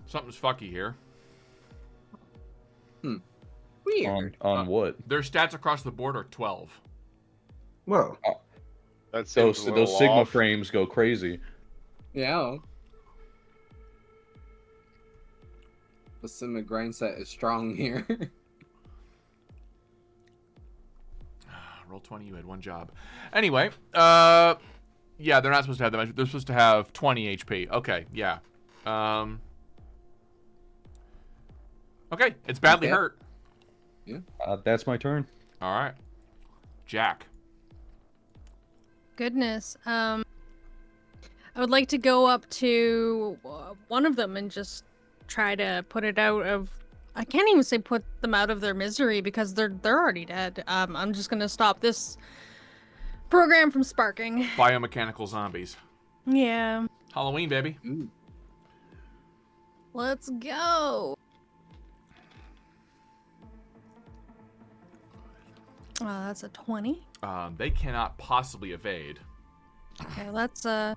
Something's fucky here. Weird. On what? Their stats across the board are 12. Whoa. That's Those Sigma frames go crazy. Yeah. The Sigma grind set is strong here. Roll 20, you had one job. Anyway, Yeah, they're not supposed to have that much. They're supposed to have 20 HP. Okay, yeah. Okay, it's badly Okay. hurt. Yeah. That's my turn. All right. Jack. Goodness. I would like to go up to one of them and just try to put it out of. I can't even say put them out of their misery because they're already dead. I'm just gonna stop this program from sparking. Biomechanical zombies. Yeah. Halloween, baby. Ooh. Let's go. That's a 20. They cannot possibly evade. Okay, that's a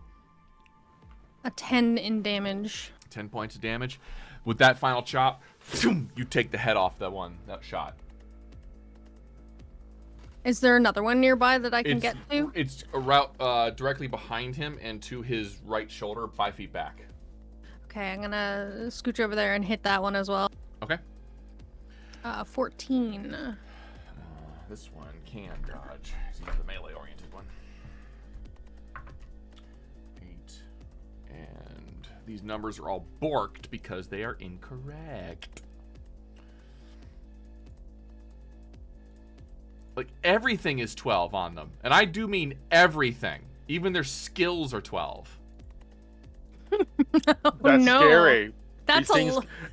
10 in damage. 10 points of damage. With that final chop, you take the head off that shot. Is there another one nearby that I can get to? It's a route directly behind him and to his right shoulder, 5 feet back. Okay, I'm gonna scooch over there and hit that one as well. Okay. 14. This one can dodge. He's the melee-oriented one. 8. And these numbers are all borked because they are incorrect. Like, everything is 12 on them. And I do mean everything. Even their skills are 12. Oh, That's no. scary. That's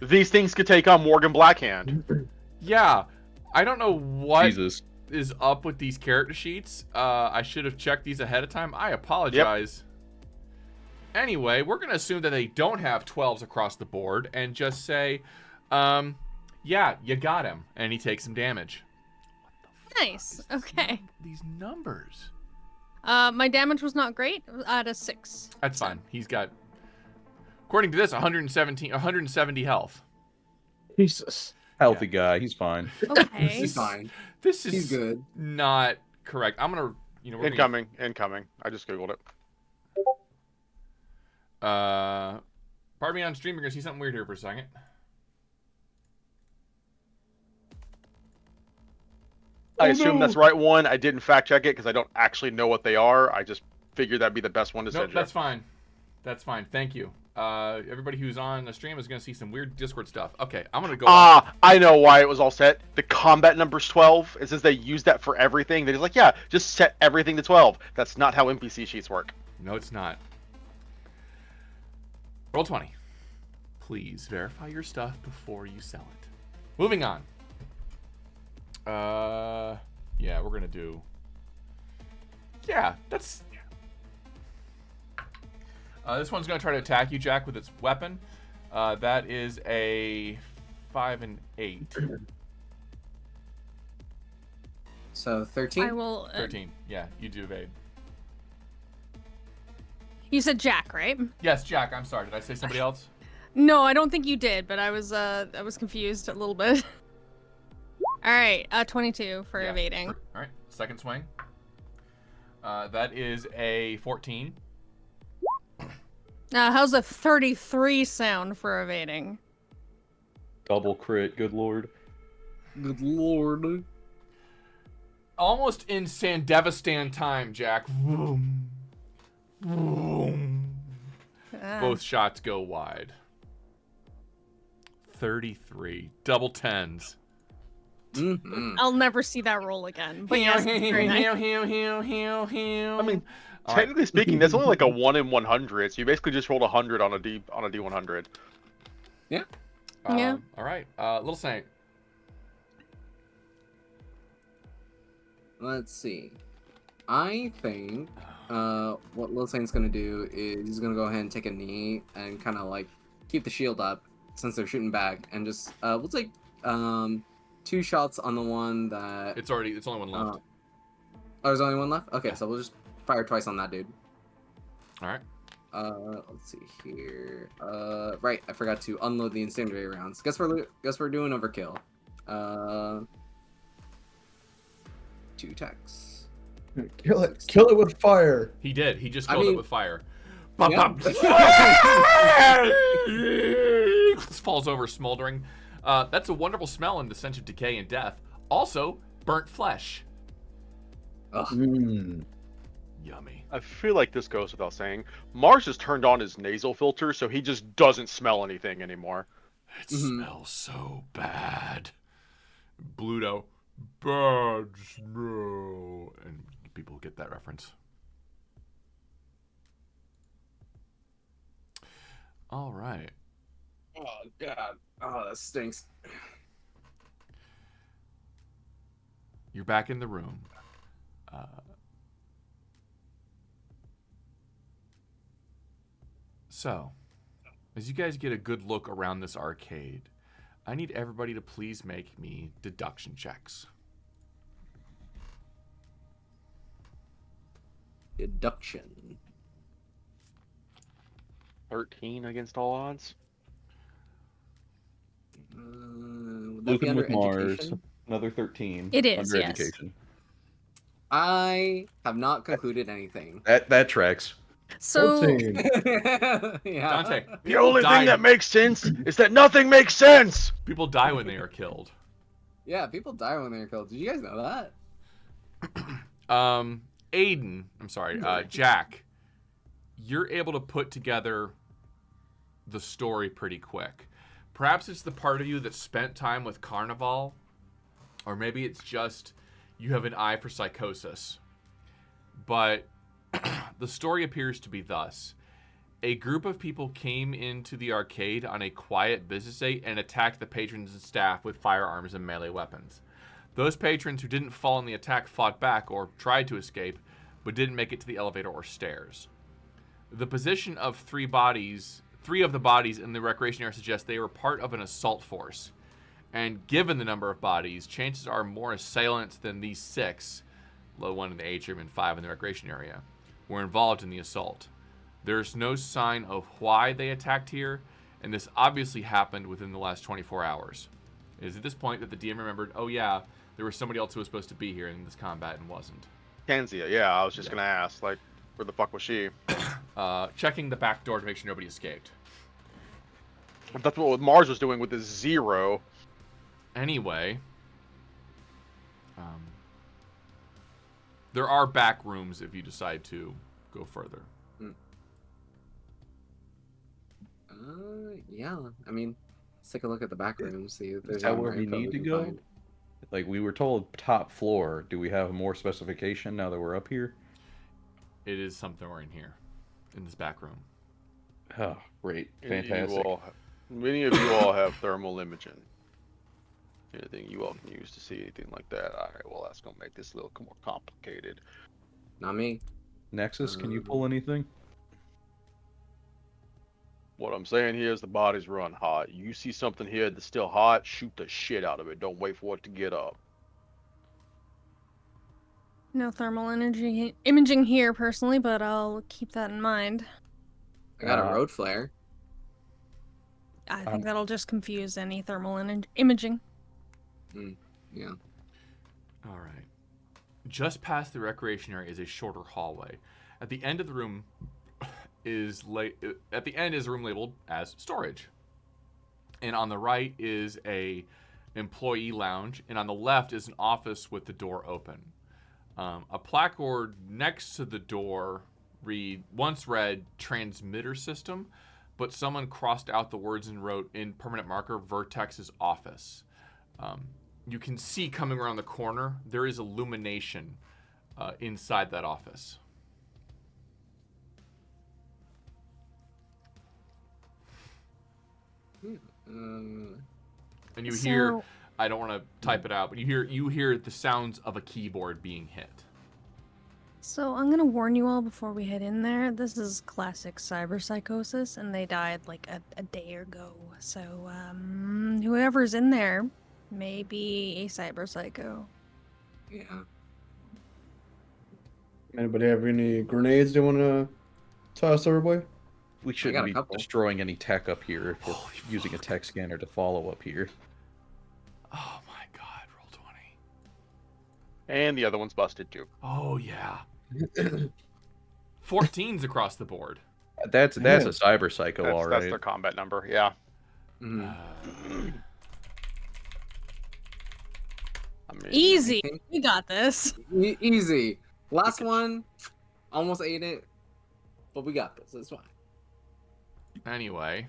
These things could take on Morgan Blackhand. Yeah. I don't know what Jesus. is up with these character sheets. I should have checked these ahead of time. I apologize. Yep. Anyway, we're going to assume that they don't have 12s across the board and just say, yeah, you got him. And he takes some damage. nice. Okay. These numbers. My damage was not great. At a 6. That's fine. He's got, according to this, 170 health. Jesus. Healthy guy. He's fine. Okay. He's fine. This is He's good. not correct. I'm gonna, we're Incoming. I just googled it. pardon me on stream. You're gonna see something weird here for a second. I assume that's the right one. I didn't fact check it because I don't actually know what they are. I just figured that'd be the best one to Nope, send you. that's fine. That's fine. Thank you. Everybody who's on the stream is gonna see some weird Discord stuff. Okay, I'm gonna go. I know why it was all set. The combat number's 12. It says they use that for everything. They're just like, yeah, just set everything to 12. That's not how NPC sheets work. No, it's not. Roll 20. Please verify your stuff before you sell it. Moving on. Yeah, we're gonna do. Yeah, that's. This one's gonna try to attack you, Jack, with its weapon. That is a 5 and 8. So 13. I will. 13. Yeah, you do evade. You said Jack, right? Yes, Jack. I'm sorry. Did I say somebody else? No, I don't think you did, but I was confused a little bit. All right, 22 for Yeah. evading. All right, second swing. That is a 14. How's a 33 sound for evading? Double crit. Good lord. Good lord. Almost in Sandevistan time, Jack. Vroom. Vroom. Both shots go wide. 33. Double tens. Mm-hmm. I'll never see that roll again. But yes, very nice. I mean, technically speaking, that's only like a 1 in 100. So you basically just rolled 100 on a D100. Yeah. Yeah. All right. Little Saint. Let's see. I think what Little Saint's gonna do is he's gonna go ahead and take a knee and kind of like keep the shield up since they're shooting back, and just we'll take 2 shots on the one that. It's only one left. Oh, there's only one left. Okay, Yeah. so we'll just fire twice on that dude. All right. Let's see here. Right, I forgot to unload the incendiary rounds. Guess we're doing overkill. 2 attacks. Kill it with fire. He did. He just I killed it mean- with fire. Yeah. Falls over smoldering. That's a wonderful smell in the stench of decay and death. Also, burnt flesh. Ugh. Yummy. I feel like this goes without saying. Mars has turned on his nasal filter, so he just doesn't smell anything anymore. It smells so bad. Bluto, bad smell. And people get that reference. All right. Oh god. Oh, that stinks. You're back in the room. So, as you guys get a good look around this arcade, I need everybody to please make me deduction checks. Deduction. 13 against all odds. Would that be Looking under with Mars. education? Another 13. It is, Under yes. education. I have not concluded anything. That tracks. So 14. Yeah. Dantae, The people only die, thing that makes sense is that nothing makes sense. people die when they are killed. Yeah, people die when they're killed. Did you guys know that? Aidyn, I'm sorry, Jack, you're able to put together the story pretty quick. Perhaps it's the part of you that spent time with Carnival, or maybe it's just you have an eye for psychosis. But the story appears to be thus. A group of people came into the arcade on a quiet business day and attacked the patrons and staff with firearms and melee weapons. Those patrons who didn't fall in the attack fought back or tried to escape, but didn't make it to the elevator or stairs. The position of three of the bodies in the recreation area suggests they were part of an assault force. And given the number of bodies, chances are more assailants than these 6, low 1 in the atrium and 5 in the recreation area, were involved in the assault. There's no sign of why they attacked here, and this obviously happened within the last 24 hours. It is at this point that the DM remembered, oh yeah, there was somebody else who was supposed to be here in this combat and wasn't. Kanzia, yeah, I was just gonna ask, like, where the fuck was she? Checking the back door to make sure nobody escaped. That's what Mars was doing with his 0. Anyway, there are back rooms if you decide to go further. Yeah. I mean, let's take a look at the back room, see if there's Is that any where more we info need to can go? find. Like, we were told top floor. Do we have more specification now that we're up here? It is somewhere in here, in this back room. Oh, great. Many Fantastic. Many of you all have thermal imaging. Anything you all can use to see anything like that? All right, well, that's gonna make this a little more complicated. Not me. Nexus, can you pull anything? What I'm saying here is the bodies run hot. You see something here that's still hot, shoot the shit out of it. Don't wait for it to get up. no thermal energy imaging here personally, but I'll keep that in mind. I got a road flare. I think that'll just confuse any thermal imaging. Yeah. All right. Just past the recreation area is a shorter hallway. At the end of the room is a room labeled as storage. And on the right is a employee lounge, and on the left is an office with the door open. A placard next to the door once read transmitter system, but someone crossed out the words and wrote in permanent marker Vertex's office. You can see coming around the corner, there is illumination inside that office. And you hear, I don't want to type it out, but you hear the sounds of a keyboard being hit. So I'm gonna warn you all before we head in there. This is classic cyberpsychosis, and they died like a day ago. So whoever's in there may be a cyberpsycho. Yeah. Anybody have any grenades they want to toss over, boy? We got shouldn't a be couple. destroying any tech up here if we're using a tech scanner to follow up here. Oh my god, roll 20. And the other one's busted too. Oh yeah. 14's across the board. That's a cyber psycho, all That's right. their combat number, yeah. Mhm. I mean, Easy. We got this. Easy. Last one. Almost ate it, but we got this. It's fine. Anyway,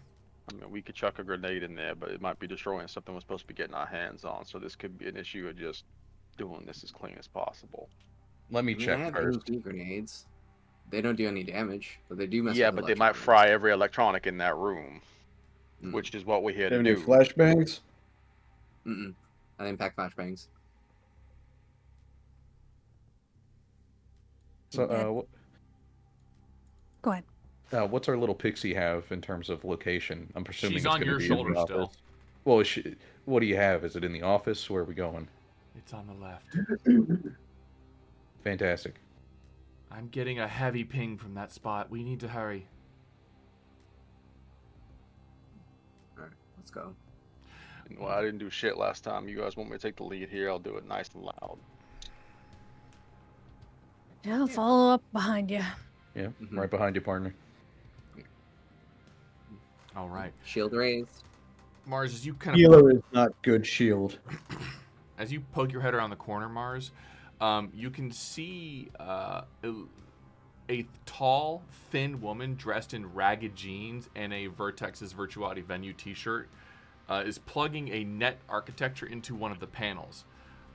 I mean, we could chuck a grenade in there, but it might be destroying something we're supposed to be getting our hands on. So this could be an issue of just doing this as clean as possible. Let me I mean, I check have first. NG grenades. They don't do any damage, but they do mess Yeah, with but they might electric fry every electronic in that room, Mm. which is what we're here Have to any do. flashbangs? grenades. I didn't pack flashbangs. So, Go ahead. what's our little pixie have in terms of location? I'm presuming she's it's on gonna your be in the shoulder still. office. Well, what do you have? Is it in the office? Where are we going? It's on the left. Fantastic. I'm getting a heavy ping from that spot. We need to hurry. All right, let's go. Well, I didn't do shit last time. You guys want me to take the lead here? I'll do it nice and loud. Yeah, I'll follow up behind you. Yeah, Mhm. right behind you, partner. All right, Shield raised. Mars, as you kind of Healer is not good shield. as you poke your head around the corner, Mars, you can see a tall, thin woman dressed in ragged jeans and a Vertex's Virtuality Venue t-shirt is plugging a net architecture into one of the panels.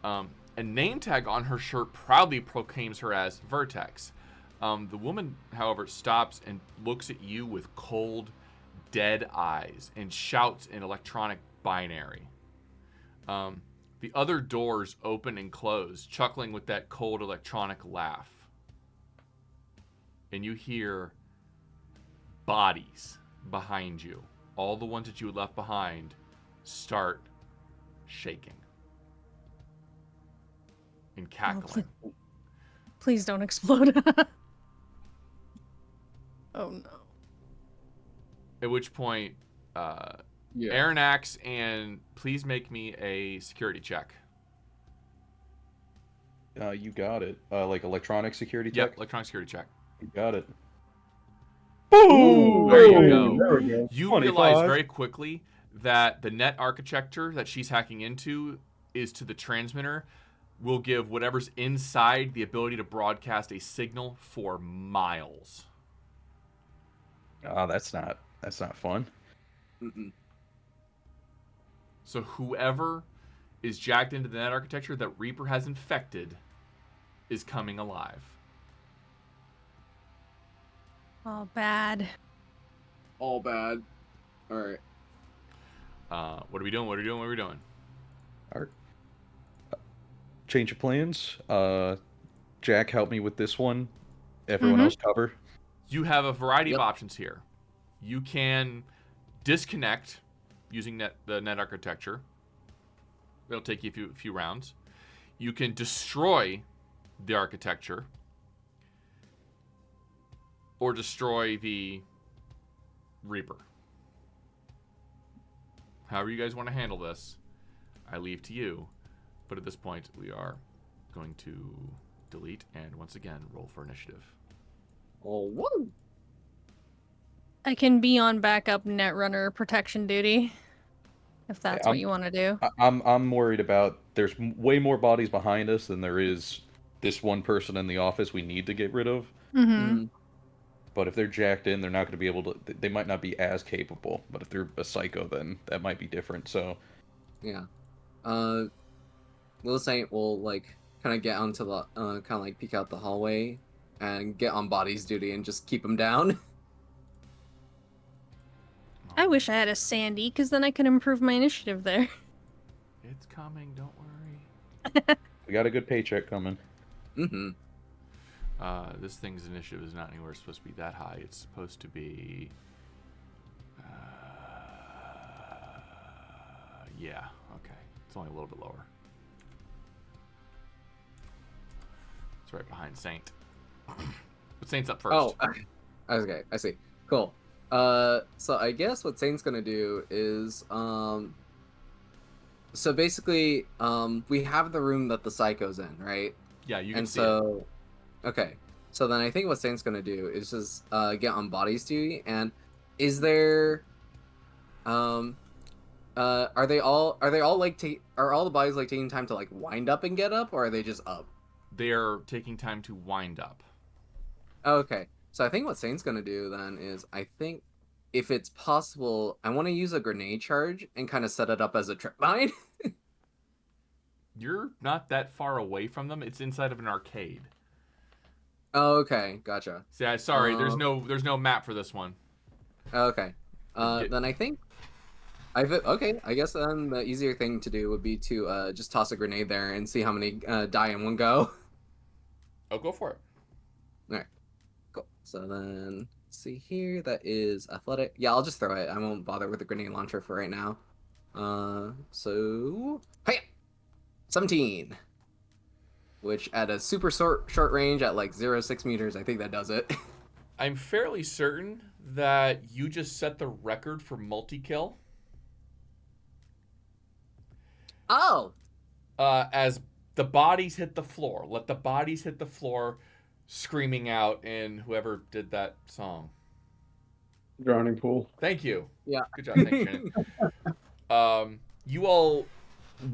A name tag on her shirt proudly proclaims her as Vertex. The woman, however, stops and looks at you with cold, dead eyes and shouts in electronic binary. The other doors open and close, chuckling with that cold electronic laugh. And you hear bodies behind you, all the ones that you had left behind, start shaking and cackling. Please don't explode. Oh no. At which point, Yeah. Arronax, and please make me a security check. You got it. Like electronic security Yep, tech? electronic security check. You got it. Boom! There you go. There we go. You 25. realize very quickly that the net architecture that she's hacking into is to the transmitter will give whatever's inside the ability to broadcast a signal for miles. Oh, that's not fun. Mm-mm. So whoever is jacked into the net architecture that Reaper has infected is coming alive. Oh, bad. All bad. All right. What are we doing? What are we doing? What are we doing? All right. Change of plans. Jack, help me with this one. Everyone else cover. You have a variety of Yep. options here. You can disconnect using the net architecture. It'll take you a few rounds. You can destroy the architecture or destroy the Reaper. However you guys want to handle this, I leave to you. But at this point, we are going to delete and once again roll for initiative. Oh, whoa. I can be on backup netrunner protection duty. If that's what you want to do. I'm worried about there's way more bodies behind us than there is this one person in the office we need to get rid of. Mm-hmm. But if they're jacked in, they're not going to be able to. They might not be as capable. But if they're a psycho, then that might be different. So Yeah. Lil Saint will like kind of get onto the kind of like peek out the hallway and get on bodies duty and just keep him down. I wish I had a Sandy, because then I could improve my initiative there. It's coming, don't worry. we got a good paycheck coming. Mm-hmm. This thing's initiative is not anywhere supposed to be that high. It's supposed to be... yeah, okay. It's only a little bit lower. It's right behind Saint. But Saint's up first. Oh, okay. I see. Cool. So I guess what Saint's gonna do is, so basically, we have the room that the psycho's in, right? Yeah, you can And see so, okay. So then I think what Saint's gonna do is just get on bodies duty. And is there, are they all like are all the bodies like taking time to like wind up and get up, or are they just up? They're taking time to wind up. Okay. So I think what Saint's gonna do then is I think if it's possible, I want to use a grenade charge and kind of set it up as a trip mine. You're not that far away from them. It's inside of an arcade. Oh, okay, gotcha. Yeah, sorry, there's no map for this one. Okay. Then I think okay. I guess then the easier thing to do would be to just toss a grenade there and see how many die in one go. Oh, go for it. All right, cool. So then let's see here. That is athletic. Yeah, I'll just throw it. I won't bother with the grenade launcher for right now. So hey, 17, which at a super short range at like 0.6 meters, I think that does it. I'm fairly certain that you just set the record for multi-kill. Oh. As the bodies hit the floor. Let the bodies hit the floor, screaming out in whoever did that song. Drowning pool. Thank you. Yeah. Good job. Thanks, Shannon. You all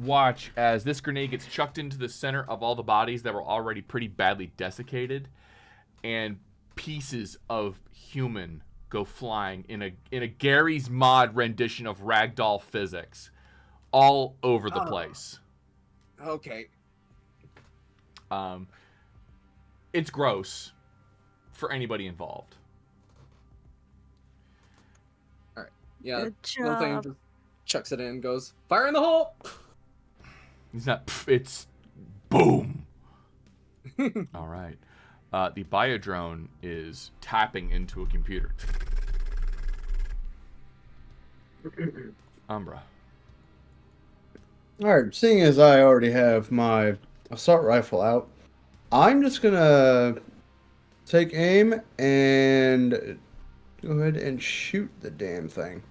watch as this grenade gets chucked into the center of all the bodies that were already pretty badly desiccated, and pieces of human go flying in a Gary's Mod rendition of ragdoll physics all over the place. Okay. It's gross for anybody involved. All right. Yeah. Good Little thing job. just chucks it in and goes, fire in the hole. It's not. It's boom. All right. The biodrone is tapping into a computer. Umbra. Alright, seeing as I already have my assault rifle out, I'm just gonna take aim and go ahead and shoot the damn thing.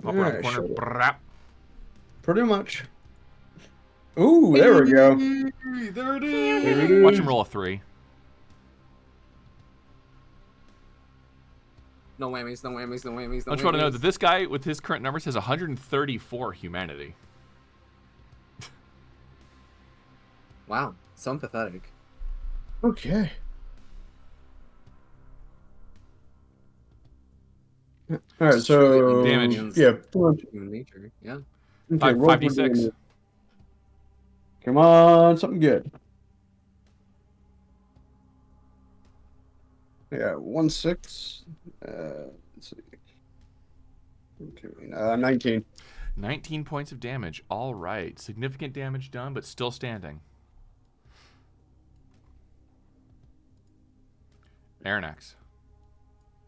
Pop around the Alright, corner. shut it. Brap. Pretty much. Ooh, there we go. There it There it is. Watch is. him roll a 3. No whammies, no whammies, no whammies, no I just want to know whammies. that this guy, with his current numbers, has 134 humanity. Wow, so pathetic. Okay. Alright, Just truly so damage. yeah, Human nature, yeah. okay, roll for 5d6. damage. Come on, something good. Yeah, 1-6. Let's see. 19. 19 points of damage. All right. Significant damage done, but still standing. Arronax.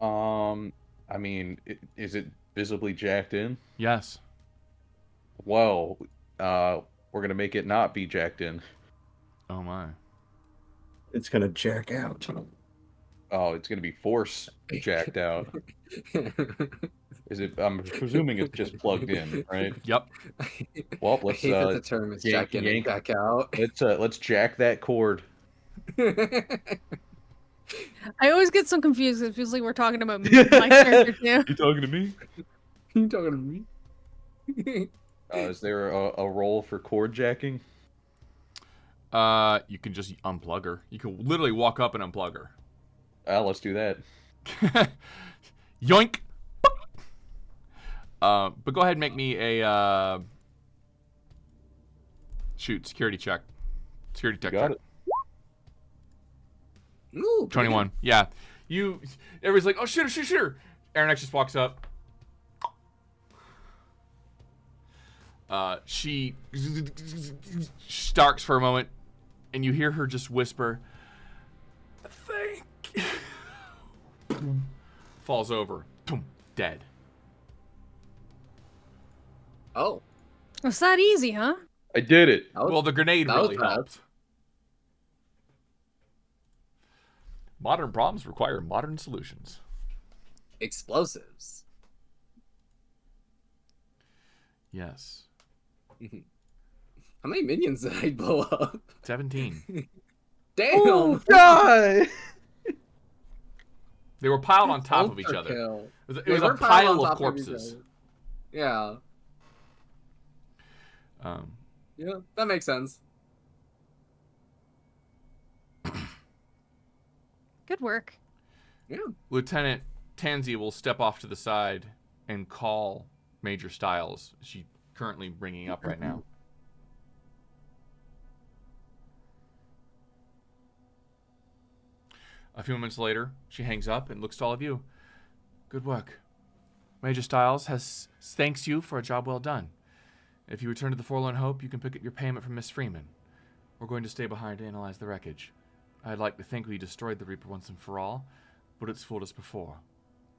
I mean, is it visibly jacked in? Yes. Well, we're gonna make it not be jacked in. Oh my. It's gonna jack out. Oh, it's gonna be force jacked out. Is it? I'm presuming it's just plugged in, right? Yep. Well, I let's hate that the term is jack in and yank. back out. Let's jack that cord. I always get so confused. It feels like we're talking about my character too. You talking to me? You talking to me? Is there a role for cord jacking? You can just unplug her. You can literally walk up and unplug her. Let's do that. Yoink. But go ahead and make me a security check. Security check. Got it. Ooh, 21. Yeah. Everybody's like, oh, shoot her. Arronax just walks up. She starks for a moment, and you hear her just whisper, "Thank you." Falls over. Boom. Dead. Oh, It's that easy, huh? I did it. Well, the grenade that was really bad. helped. Modern problems require modern solutions. explosives. Yes. How many minions did I blow up? 17. Damn! Die! They were piled on top of each other. Overkill. It was They a were piled pile on of top each corpses. other. Yeah. Yeah, that makes sense. Good work. Yeah. Lieutenant Tansy will step off to the side and call Major Styles. She's currently ringing up right now. A few moments later, she hangs up and looks to all of you. Good work. Major Styles thanks you for a job well done. If you return to the Forlorn Hope, you can pick up your payment from Miss Freeman. We're going to stay behind to analyze the wreckage. I'd like to think we destroyed the Reaper once and for all, but it's fooled us before.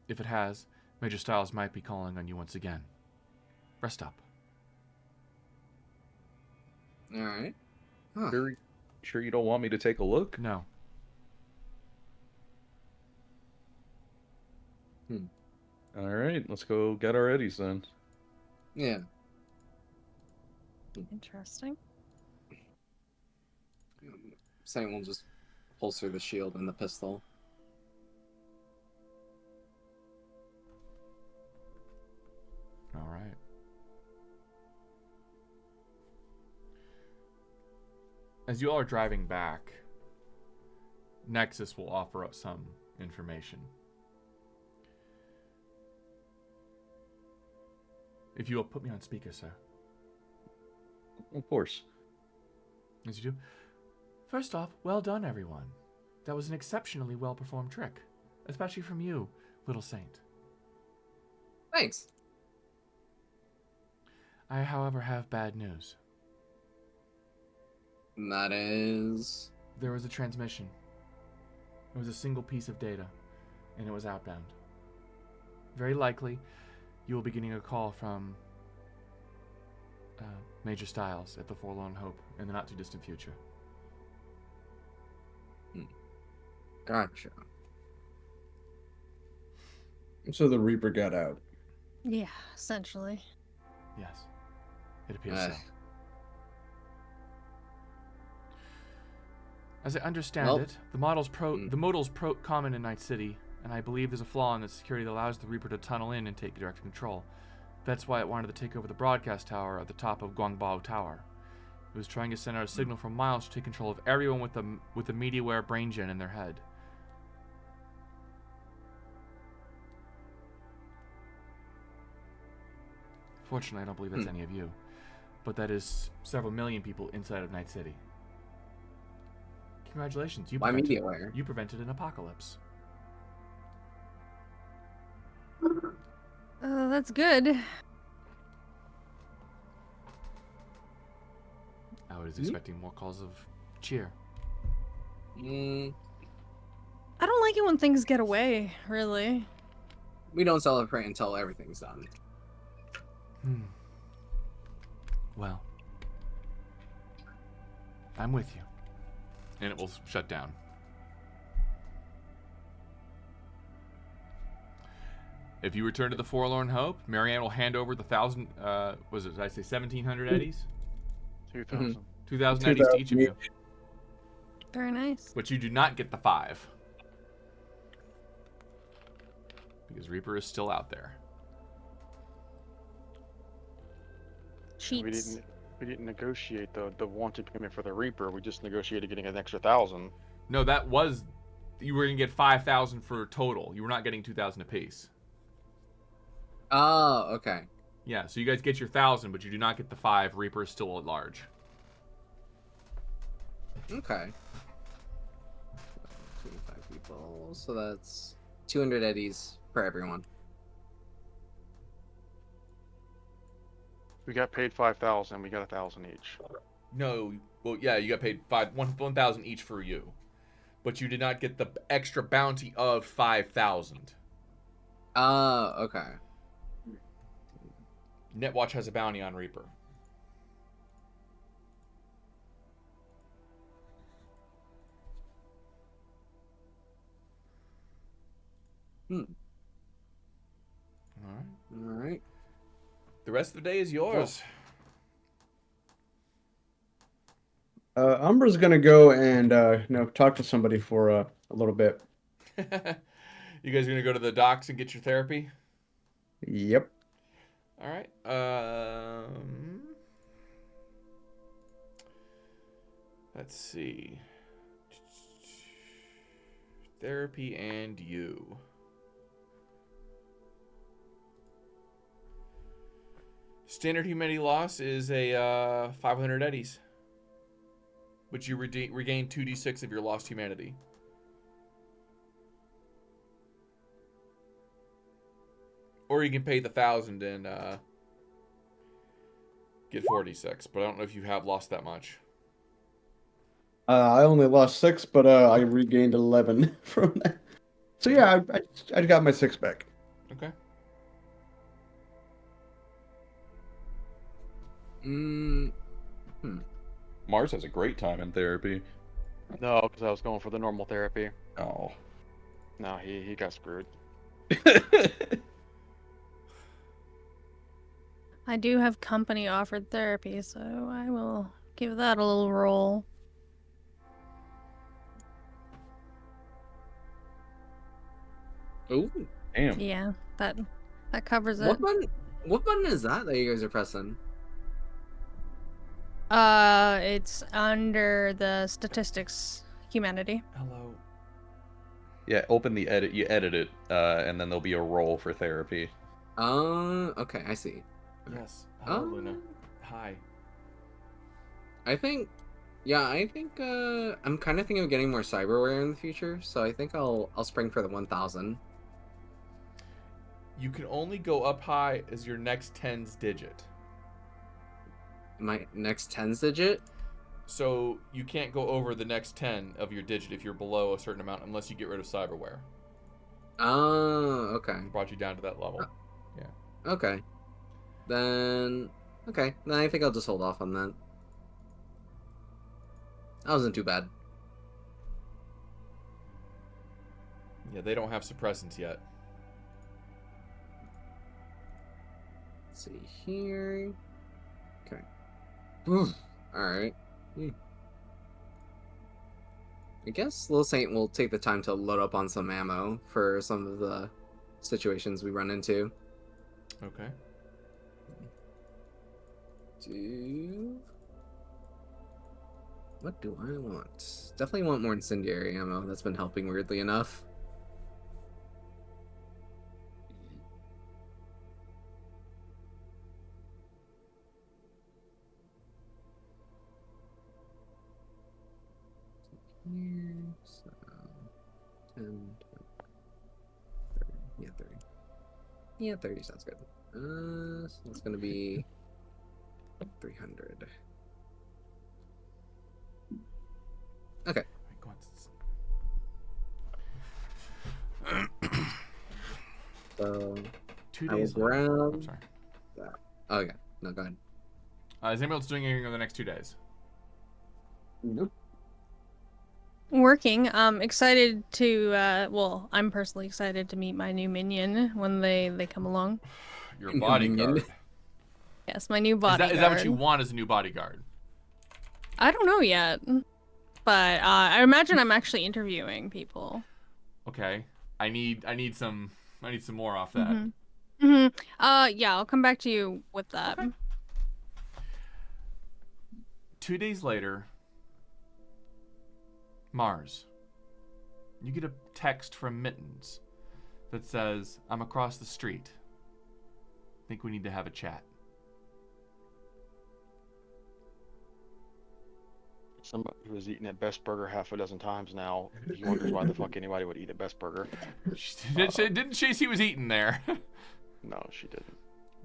If it has, Major Styles might be calling on you once again. Rest up. All right. Huh. Sure you don't want me to take a look? No. All right, let's go get our eddies then. Yeah. Interesting. Saint will just holster the shield and the pistol. All right. As you all are driving back, Nexus will offer up some information. If you will put me on speaker, sir. Of course. As you do. First off, well done, everyone. That was an exceptionally well-performed trick. Especially from you, little saint. Thanks. I, however, have bad news. And that is... There was a transmission. It was a single piece of data, and it was outbound. Very likely, you will be getting a call from Major Styles at the Forlorn Hope in the not-too-distant future. Gotcha. So the Reaper got out. Yeah, essentially. Yes, it appears so. As I understand it, the modal's common in Night City, and I believe there's a flaw in its security that allows the Reaper to tunnel in and take direct control. That's why it wanted to take over the broadcast tower at the top of Guangbao Tower. It was trying to send out a signal from Miles to take control of everyone with the MediaWare brain gen in their head. Fortunately, I don't believe that's any of you, but that is several million people inside of Night City. Congratulations, you prevented an apocalypse. That's good. I was expecting more calls of cheer. I don't like it when things get away, really. We don't celebrate until everything's done. Well, I'm with you. And it will shut down. If you return to the Forlorn Hope, Marianne will hand over the 1,000, did I say 1,700 eddies? 2,000. 2,000 eddies to each of you. Very nice. But you do not get the 5. Because Reaper is still out there. Cheats. We didn't negotiate the wanted payment for the Reaper. We just negotiated getting an extra 1,000. No, that was... You were going to get 5,000 for total. You were not getting 2,000 apiece. Oh, okay. Yeah, so you guys get your 1,000, but you do not get the 5. Reaper is still at large. Okay. 25 people, so that's 200 eddies for everyone. We got paid 5,000. We got 1,000 each. No, well, yeah, you got paid 1,000 each for you. But you did not get the extra bounty of 5,000. Okay. Netwatch has a bounty on Reaper. All right. The rest of the day is yours. Umbra's gonna go and talk to somebody for a little bit. You guys gonna go to the docks and get your therapy? Yep. All right. Let's see. Therapy and you. Standard humanity loss is a 500 eddies, which you regain 2d6 of your lost humanity. Or you can pay the 1,000 and get 46. But I don't know if you have lost that much. I only lost 6, but I regained 11 from that. So yeah, I got my 6 back. Okay. Mars has a great time in therapy. No, because I was going for the normal therapy. Oh. No, he got screwed. I do have company offered therapy, so I will give that a little roll. Ooh. Damn. Yeah, that covers it. What button is that you guys are pressing? It's under the statistics humanity. Hello. Yeah, open the edit. You edit it, and then there'll be a roll for therapy. Okay, I see. Yes. Hello, Luna. Hi. I think I'm kind of thinking of getting more cyberware in the future, so I think I'll spring for the 1,000. You can only go up high as your next tens digit. My next tens digit? So you can't go over the next 10 of your digit if you're below a certain amount unless you get rid of cyberware. Oh, okay. Brought you down to that level. Yeah. Okay. Then I think I'll just hold off on that. That wasn't too bad. Yeah, they don't have suppressants yet. Let's see here. Okay. Alright. I guess Little Saint will take the time to load up on some ammo for some of the situations we run into. Okay. What do I want? Definitely want more incendiary ammo. That's been helping weirdly enough. Here, so 10, 20, 30. Yeah, 30. Yeah, 30 sounds good. So it's gonna be 300. Okay. So 2 I will days. grab I'm sorry. that. Oh yeah. No, go ahead. Is anybody else doing anything over the next 2 days? Nope. Working. Excited to well, I'm personally excited to meet my new minion when they come along. Your New bodyguard. minion. Yes, my new bodyguard. Is that what you want as a new bodyguard? I don't know yet, but I imagine I'm actually interviewing people. Okay. I need some more off that. Yeah, I'll come back to you with that. Okay. 2 days later, Mars, you get a text from Mittens that says, "I'm across the street. Think we need to have a chat." Somebody who has eaten at Best Burger half a dozen times now, he wonders why the fuck anybody would eat at Best Burger. She didn't say he was eating there. No, she didn't.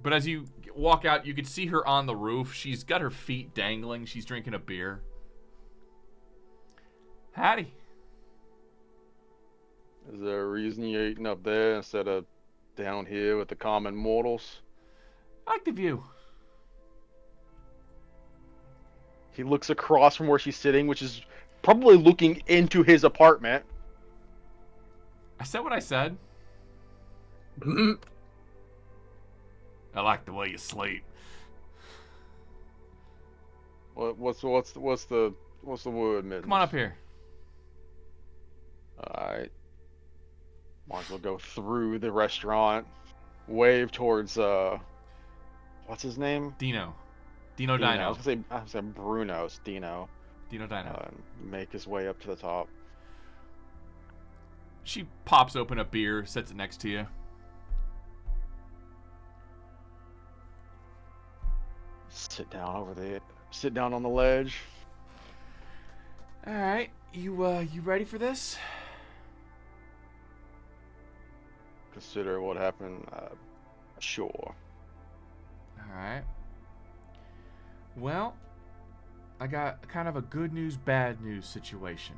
But as you walk out, you can see her on the roof. She's got her feet dangling. She's drinking a beer. Hattie. Is there a reason you're eating up there instead of down here with the common mortals? I like the view. He looks across from where she's sitting, which is probably looking into his apartment. I said what I said. I like the way you sleep. What's the word, Mittens? Come on up here. Alright. Might as well go through the restaurant. Wave towards what's his name? Dino I Dino. was gonna say Bruno. It's Dino. Dino Dino. Make his way up to the top. She pops open a beer, sets it next to you. Sit down over there. Sit down on the ledge. All right, you ready for this? Consider what happened. Sure. All right. Well, I got kind of a good news, bad news situation.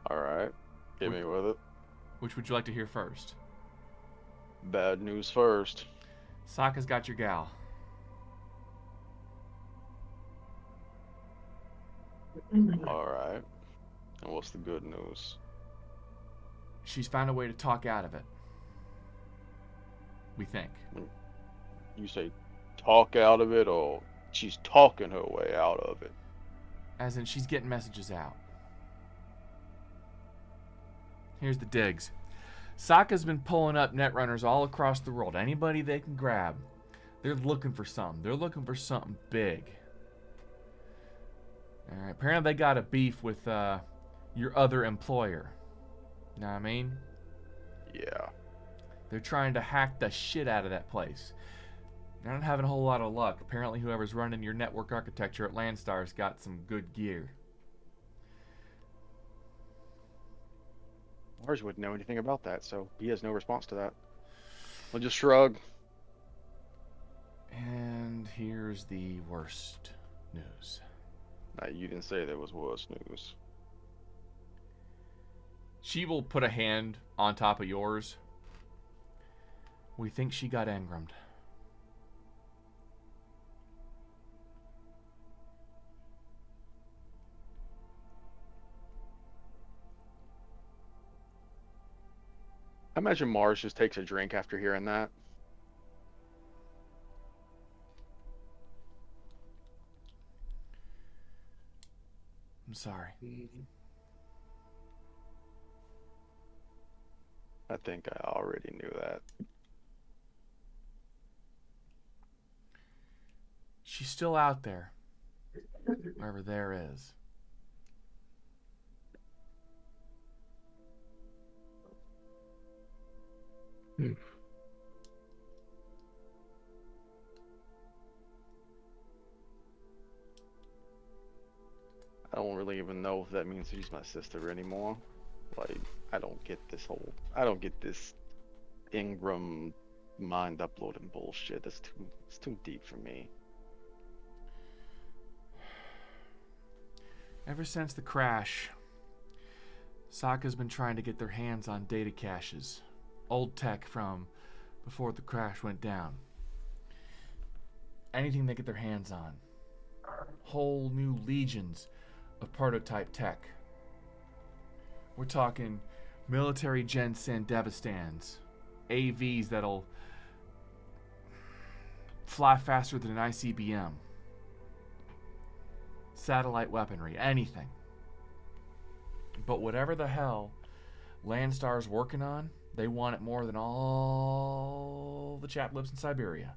All right. Hit me with it. Which would you like to hear first? Bad news first. Sokka's got your gal. All right. And what's the good news? She's found a way to talk out of it. We think. You say talk out of it, or she's talking her way out of it? As in, she's getting messages out. Here's the digs. Sokka's been pulling up netrunners all across the world. Anybody they can grab. They're looking for something. They're looking for something big. Alright, apparently they got a beef with your other employer. Know what I mean? Yeah. They're trying to hack the shit out of that place. They're not having a whole lot of luck. Apparently whoever's running your network architecture at Landstar's got some good gear. Mars wouldn't know anything about that, so he has no response to that. We'll just shrug. And here's the worst news. You didn't say there was worse news. She will put a hand on top of yours. We think she got engrammed. I imagine Mars just takes a drink after hearing that. I'm sorry. I think I already knew that. She's still out there. Wherever there is. I don't really even know if that means she's my sister anymore. Like, I don't get this Ingram mind uploading bullshit. It's too deep for me. Ever since the crash, Sokka's been trying to get their hands on data caches. Old tech from before the crash went down. Anything they get their hands on. Whole new legions of prototype tech. We're talking military Gen Sandevastans, AVs that'll fly faster than an ICBM, satellite weaponry, anything. But whatever the hell Landstar's working on, they want it more than all the chaplips in Siberia.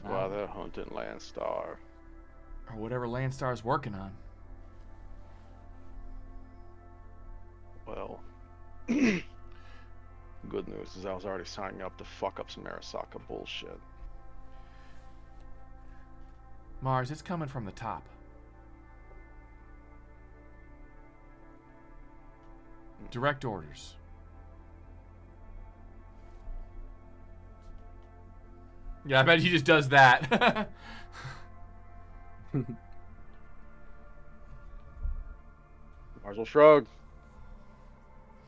While they're hunting Landstar. Or whatever Landstar's working on. Well, good news is I was already signing up to fuck up some Arasaka bullshit. Mars, it's coming from the top. Direct orders. Yeah, I bet he just does that. Mars will shrug.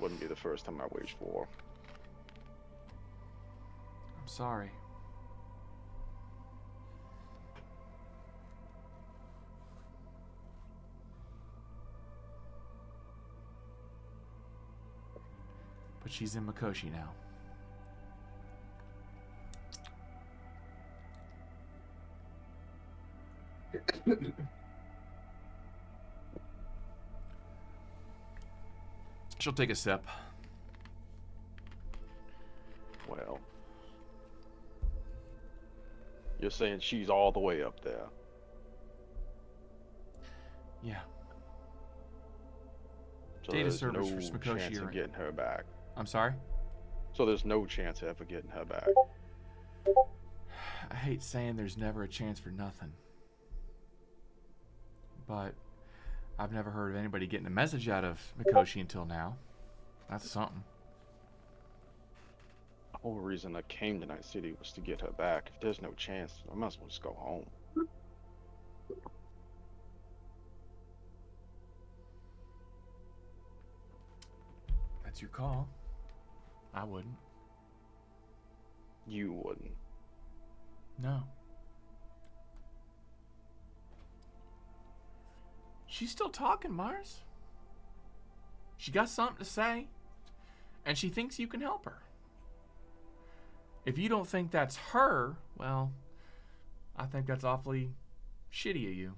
Wouldn't be the first time I waged war. I'm sorry. But she's in Mikoshi now. She'll take a sip. Well, You're saying she's all the way up there. Yeah. So Data there's servers no for Smikoshi chance are of in. getting her back. I'm sorry? So there's no chance of ever getting her back. I hate saying there's never a chance for nothing. But I've never heard of anybody getting a message out of Mikoshi until now. That's something. The whole reason I came to Night City was to get her back. If there's no chance, I might as well just go home. That's your call. I wouldn't. You wouldn't. No. She's still talking, Mars. She got something to say, and she thinks you can help her. If you don't think that's her, well, I think that's awfully shitty of you.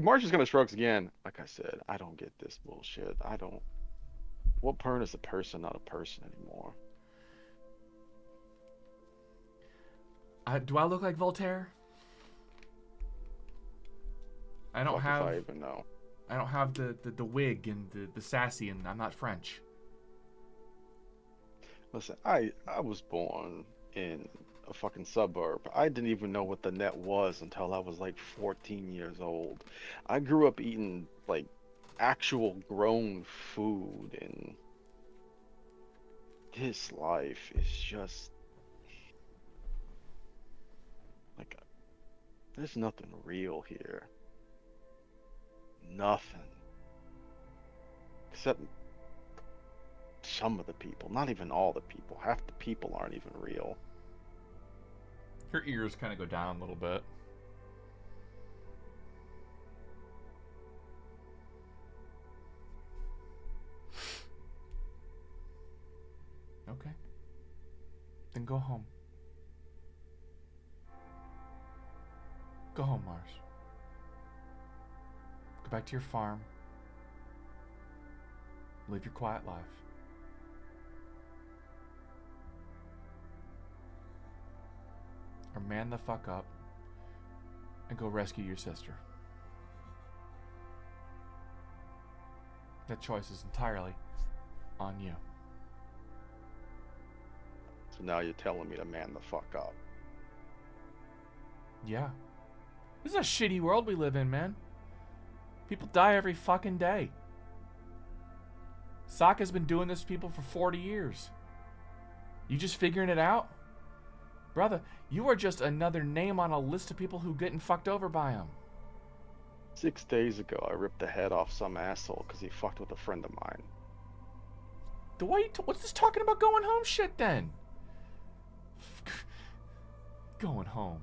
March is gonna shrugs again. Like I said, I don't get this bullshit. I don't. What point is a person not a person anymore? Do I look like Voltaire? I don't Fuck have. if I even know. I don't have the wig and the sassy, and I'm not French. Listen, I was born in a fucking suburb. I didn't even know what the net was until I was like 14 years old. I grew up eating like actual grown food, and this life is just like there's nothing real here. Nothing. Except some of the people, not even all the people. Half the people aren't even real. Her ears kind of go down a little bit. Okay. Then go home. Go home, Mars. Go back to your farm. Live your quiet life. Or man the fuck up and go rescue your sister. That choice is entirely on you. So now you're telling me to man the fuck up. Yeah. This is a shitty world we live in, man. People die every fucking day. Sokka's been doing this to people for 40 years. You just figuring it out? Brother, you are just another name on a list of people who getting fucked over by him. 6 days ago, I ripped the head off some asshole because he fucked with a friend of mine. What's this talking about going home shit then? Going home.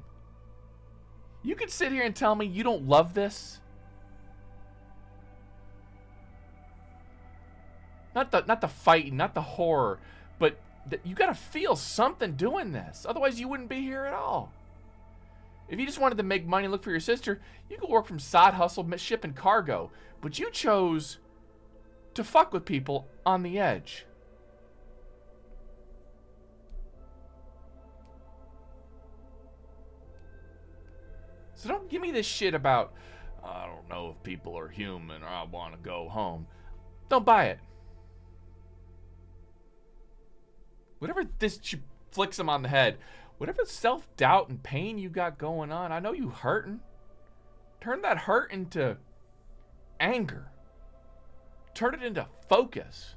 You can sit here and tell me you don't love this? Not the fighting, not the horror, but you gotta feel something doing this. Otherwise, you wouldn't be here at all. If you just wanted to make money and look for your sister, you could work from side hustle, shipping cargo. But you chose to fuck with people on the edge. So don't give me this shit about, I don't know if people are human or I want to go home. Don't buy it. Whatever this flicks him on the head, whatever self-doubt and pain you got going on, I know you hurting. Turn that hurt into anger. Turn it into focus.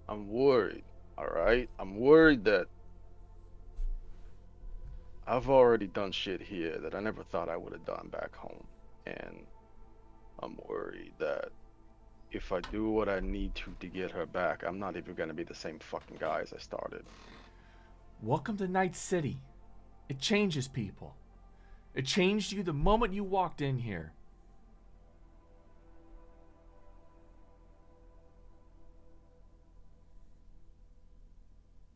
I'm worried, alright? I'm worried that I've already done shit here that I never thought I would have done back home. And I'm worried that if I do what I need to get her back, I'm not even going to be the same fucking guy as I started. Welcome to Night City. It changes people. It changed you the moment you walked in here.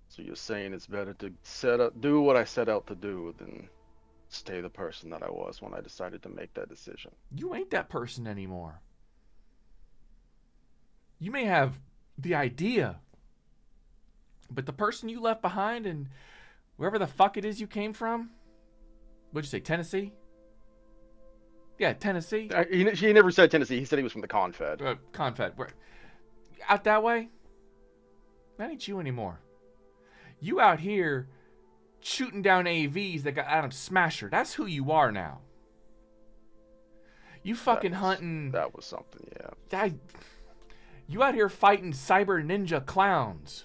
So you're saying it's better to do what I set out to do than stay the person that I was when I decided to make that decision. You ain't that person anymore. You may have the idea, but the person you left behind and wherever the fuck it is you came from, what'd you say, Tennessee? Yeah, Tennessee. He never said Tennessee. He said he was from the Confed. Confed. Out that way? That ain't you anymore. You out here shooting down AVs that got Adam Smasher. That's who you are now. You fucking hunting. That was something, yeah. You out here fighting cyber ninja clowns.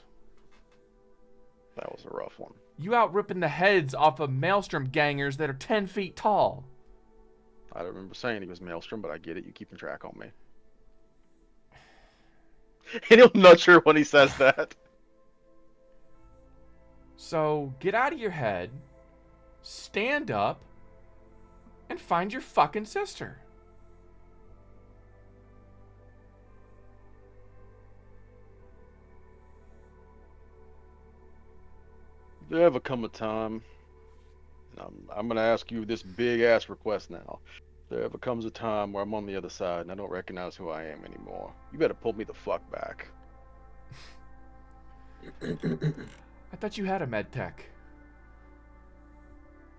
That was a rough one. You out ripping the heads off of Maelstrom gangers that are 10 feet tall. I don't remember saying he was Maelstrom, but I get it. You keeping track on me. And he'll nudge her when he says that. So get out of your head, stand up, and find your fucking sister. There ever come a time, I'm going to ask you this big-ass request now. There ever comes a time where I'm on the other side and I don't recognize who I am anymore. You better pull me the fuck back. I thought you had a med tech.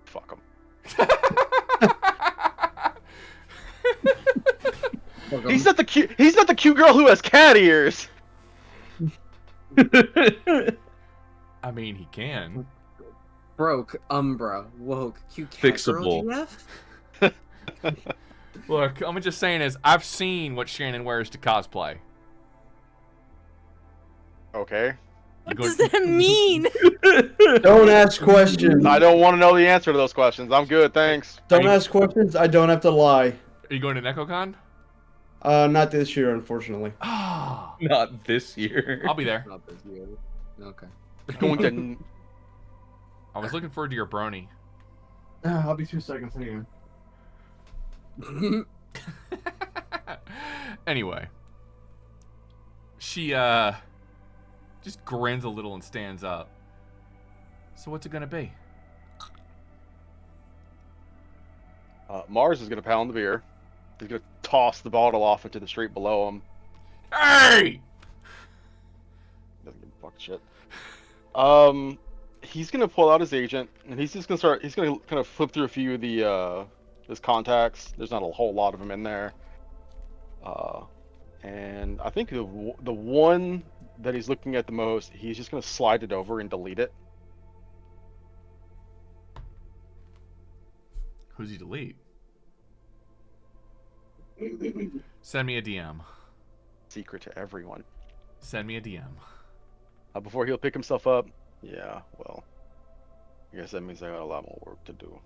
Fuck him. He's not the cute girl who has cat ears. I mean, he can. Broke, Umbra, woke, cute cat Fixable. girl GF? Look, I'm just saying is I've seen what Shannon wears to cosplay. Okay. What does that mean? Don't ask questions. I don't want to know the answer to those questions. I'm good, thanks. Don't ask questions. I don't have to lie. Are you going to NecoCon? Not this year, unfortunately. Ah, Not this year. I'll be there. Not this year. Okay. Going to... I was looking forward to your brony. I'll be 2 seconds anyway. Anyway, she just grins a little and stands up. So what's it gonna be? Mars is going to pound the beer. He's going to toss the bottle off into the street below him. Hey! Doesn't give a fuck shit. He's going to pull out his agent, and he's just going to start... He's going to kind of flip through a few of the his contacts. There's not a whole lot of them in there. And I think the one that he's looking at the most, he's just going to slide it over and delete it. Who's he delete? Send me a DM. Secret to everyone. Send me a DM. Before he'll pick himself up. Yeah, well, I guess that means I got a lot more work to do.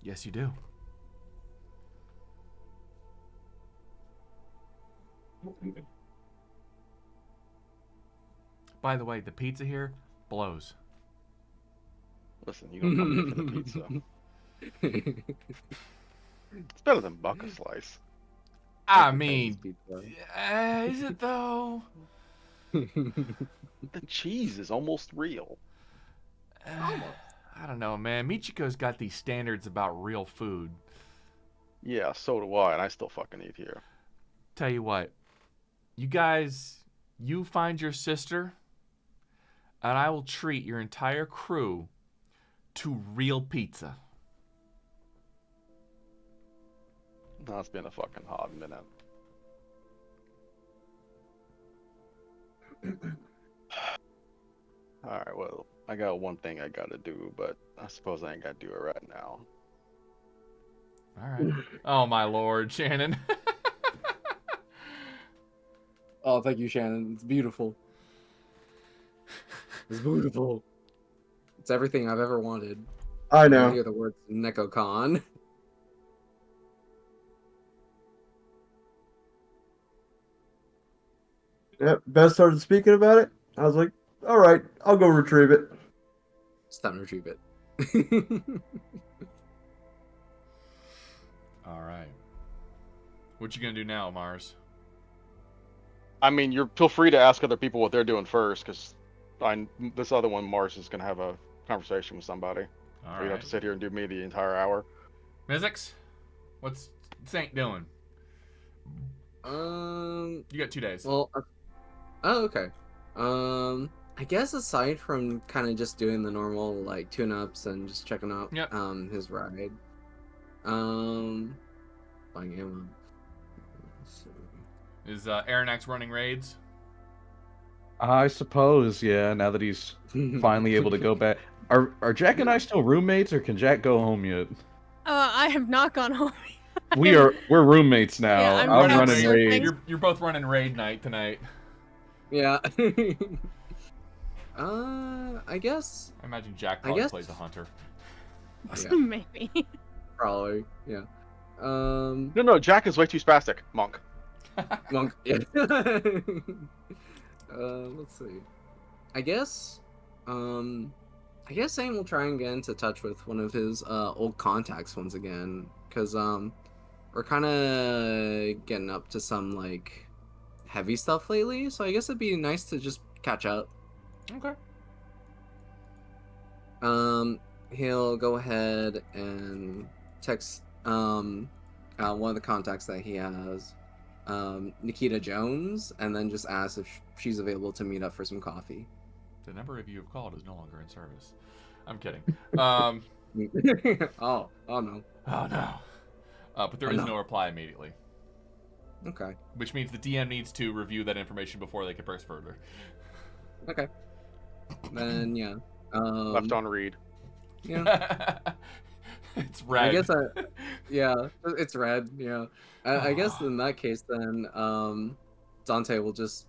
Yes, you do. By the way, the pizza here blows. Listen, you don't come here for the pizza. It's better than Bucka Slice. I mean, is it though? The cheese is almost real. I don't know, man. Michiko's got these standards about real food. Yeah, so do I, and I still fucking eat here. Tell you what, you guys, you find your sister, and I will treat your entire crew to real pizza. No, it's been a fucking hot minute. Alright, well, I got one thing I gotta do, but I suppose I ain't gotta do it right now. All right. Oh, my lord, Shannon. Oh, thank you, Shannon. It's beautiful. It's beautiful. It's everything I've ever wanted. I know. I hear the words NecoCon. Yep, Beth started speaking about it. I was like, all right, I'll go retrieve it. It's time to retrieve it. All right. What you gonna do now, Mars? I mean, feel free to ask other people what they're doing first, because this other one, Mars, is gonna have a conversation with somebody. All So you have right. to sit here and do me the entire hour. Mizzx, what's Saint doing? Um. You got 2 days. Well. Oh, okay. I guess aside from kind of just doing the normal like tune-ups and just checking out Yep. his ride, buying ammo. Let's see. Is Arronax running raids? I suppose, yeah. Now that he's finally able to go back, are Jack and I still roommates, or can Jack go home yet? I have not gone home. We're roommates now. Yeah, I'm I'm couch running surfing. raid. You're both running raid night tonight. Yeah. I guess I imagine Jack probably guess- plays the hunter. yeah, Maybe. probably. Yeah. No, Jack is way too spastic, Monk. Monk. Yeah. Let's see. I guess Sam will try and get into touch with one of his old contacts once again, because we're kind of getting up to some like heavy stuff lately. So I guess it'd be nice to just catch up. Okay. He'll go ahead and text one of the contacts that he has, Nikita Jones, and then just ask if she's available to meet up for some coffee. The number of you have called is no longer in service. I'm kidding. Oh no. Oh no. But there Oh, is no. no reply immediately, Okay. which means the DM needs to review that information before they can press further. Okay. Then yeah. Left on read. Yeah. It's red. I guess yeah, it's red. Yeah. I guess in that case, then Dantae will just,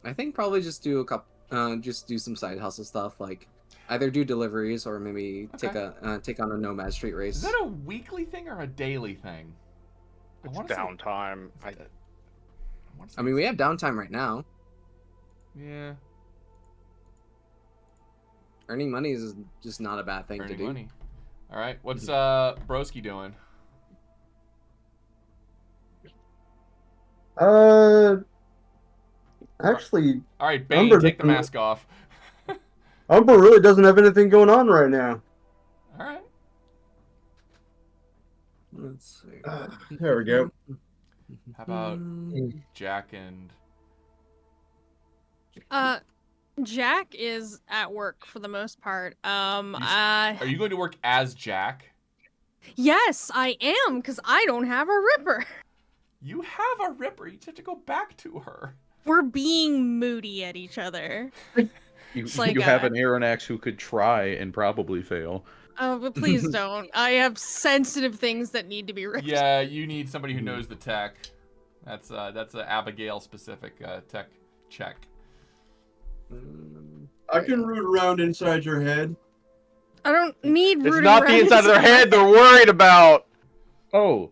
I think probably just do a couple, just do some side hustle stuff, like either do deliveries or maybe take on a Nomad Street race. Is that a weekly thing or a daily thing? It's wanna say- downtime. I mean, we have downtime right now. Yeah, Earning money is just not a bad thing to earning do. money. All right, what's Broski doing? Actually, All right, Bane, Umbra take the doesn't- mask off. Umbra really doesn't have anything going on right now. All right. Let's see. There we go. How about Jack and? Jack is at work for the most part. Are you going to work as Jack? Yes, I am, because I don't have a Ripper. You have a Ripper. You just have to go back to her. We're being moody at each other. You like have a- an Arronax who could try and probably fail. Oh, but please don't. I have sensitive things that need to be ripped. Yeah, you need somebody who knows the tech. That's a Abigail specific tech check. I can root around inside your head. I don't need It's rooting not the around inside of their inside. head they're worried about. Oh,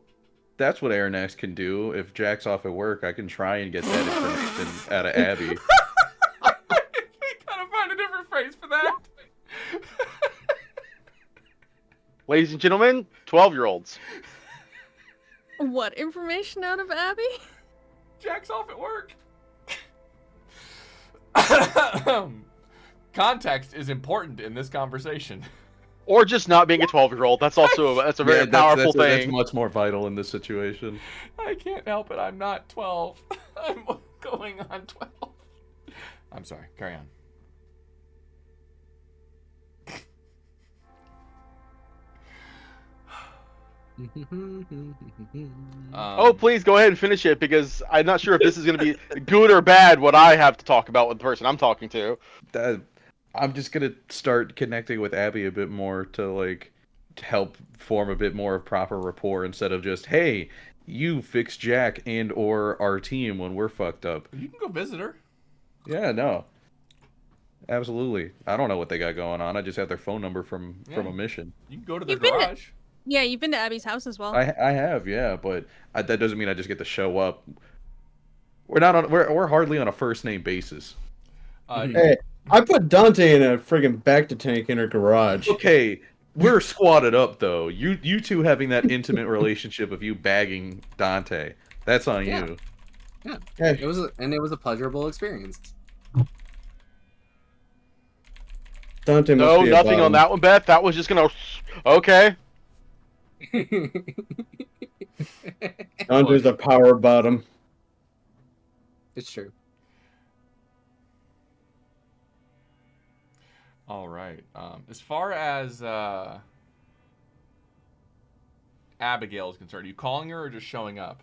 that's what Arronax can do. If Jack's off at work, I can try and get that information out of Abby. I gotta find a different phrase for that. Ladies and gentlemen, 12-year-olds. What information out of Abby? Jack's off at work. Context is important in this conversation. Or just not being a 12-year-old. That's also that's a very Yeah, powerful that's thing. much more vital in this situation. I can't help it. I'm not 12. I'm going on 12. I'm sorry. Carry on. Oh, please go ahead and finish it, because I'm not sure if this is going to be good or bad what I have to talk about with the person I'm talking to. I'm just gonna start connecting with Abby a bit more to like help form a bit more of proper rapport instead of just, hey, you fix Jack and or our team when we're fucked up. You can go visit her. Yeah, no. Absolutely. I don't know what they got going on. I just have their phone number from a mission. You can go to the You've been to- garage. Yeah, you've been to Abby's house as well. I have, yeah, but that doesn't mean I just get to show up. We're hardly on a first name basis. Hey, I put Dantae in a friggin' Bacta tank in her garage. Okay, we're squatted up though. You two having that intimate relationship of you bagging Dantae. That's on Yeah. you. Yeah, Hey. it was a pleasurable experience. Dantae must No, be a nothing on bottom. that one, Beth. That was just gonna. Okay. Dantae's a power bottom. It's true. All right. As far as Abigail is concerned, are you calling her or just showing up?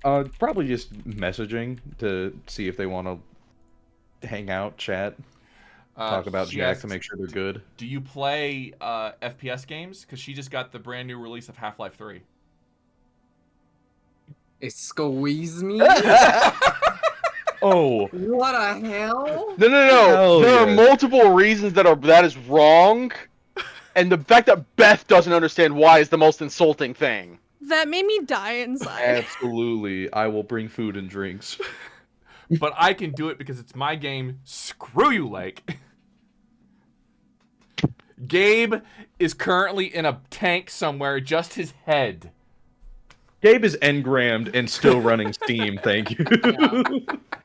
Probably just messaging to see if they want to hang out, chat, talk about she Jack asks, to make sure they're good. Do you play FPS games? Because she just got the brand new release of Half-Life 3. It squeeze me? Oh, What a hell? No. Hell There are yes. multiple reasons that is wrong, and the fact that Beth doesn't understand why is the most insulting thing. That made me die inside. absolutely. I will bring food and drinks. But I can do it because it's my game. Screw you, Lake. Gabe is currently in a tank somewhere, just his head. Gabe is engrammed and still running Steam, thank you.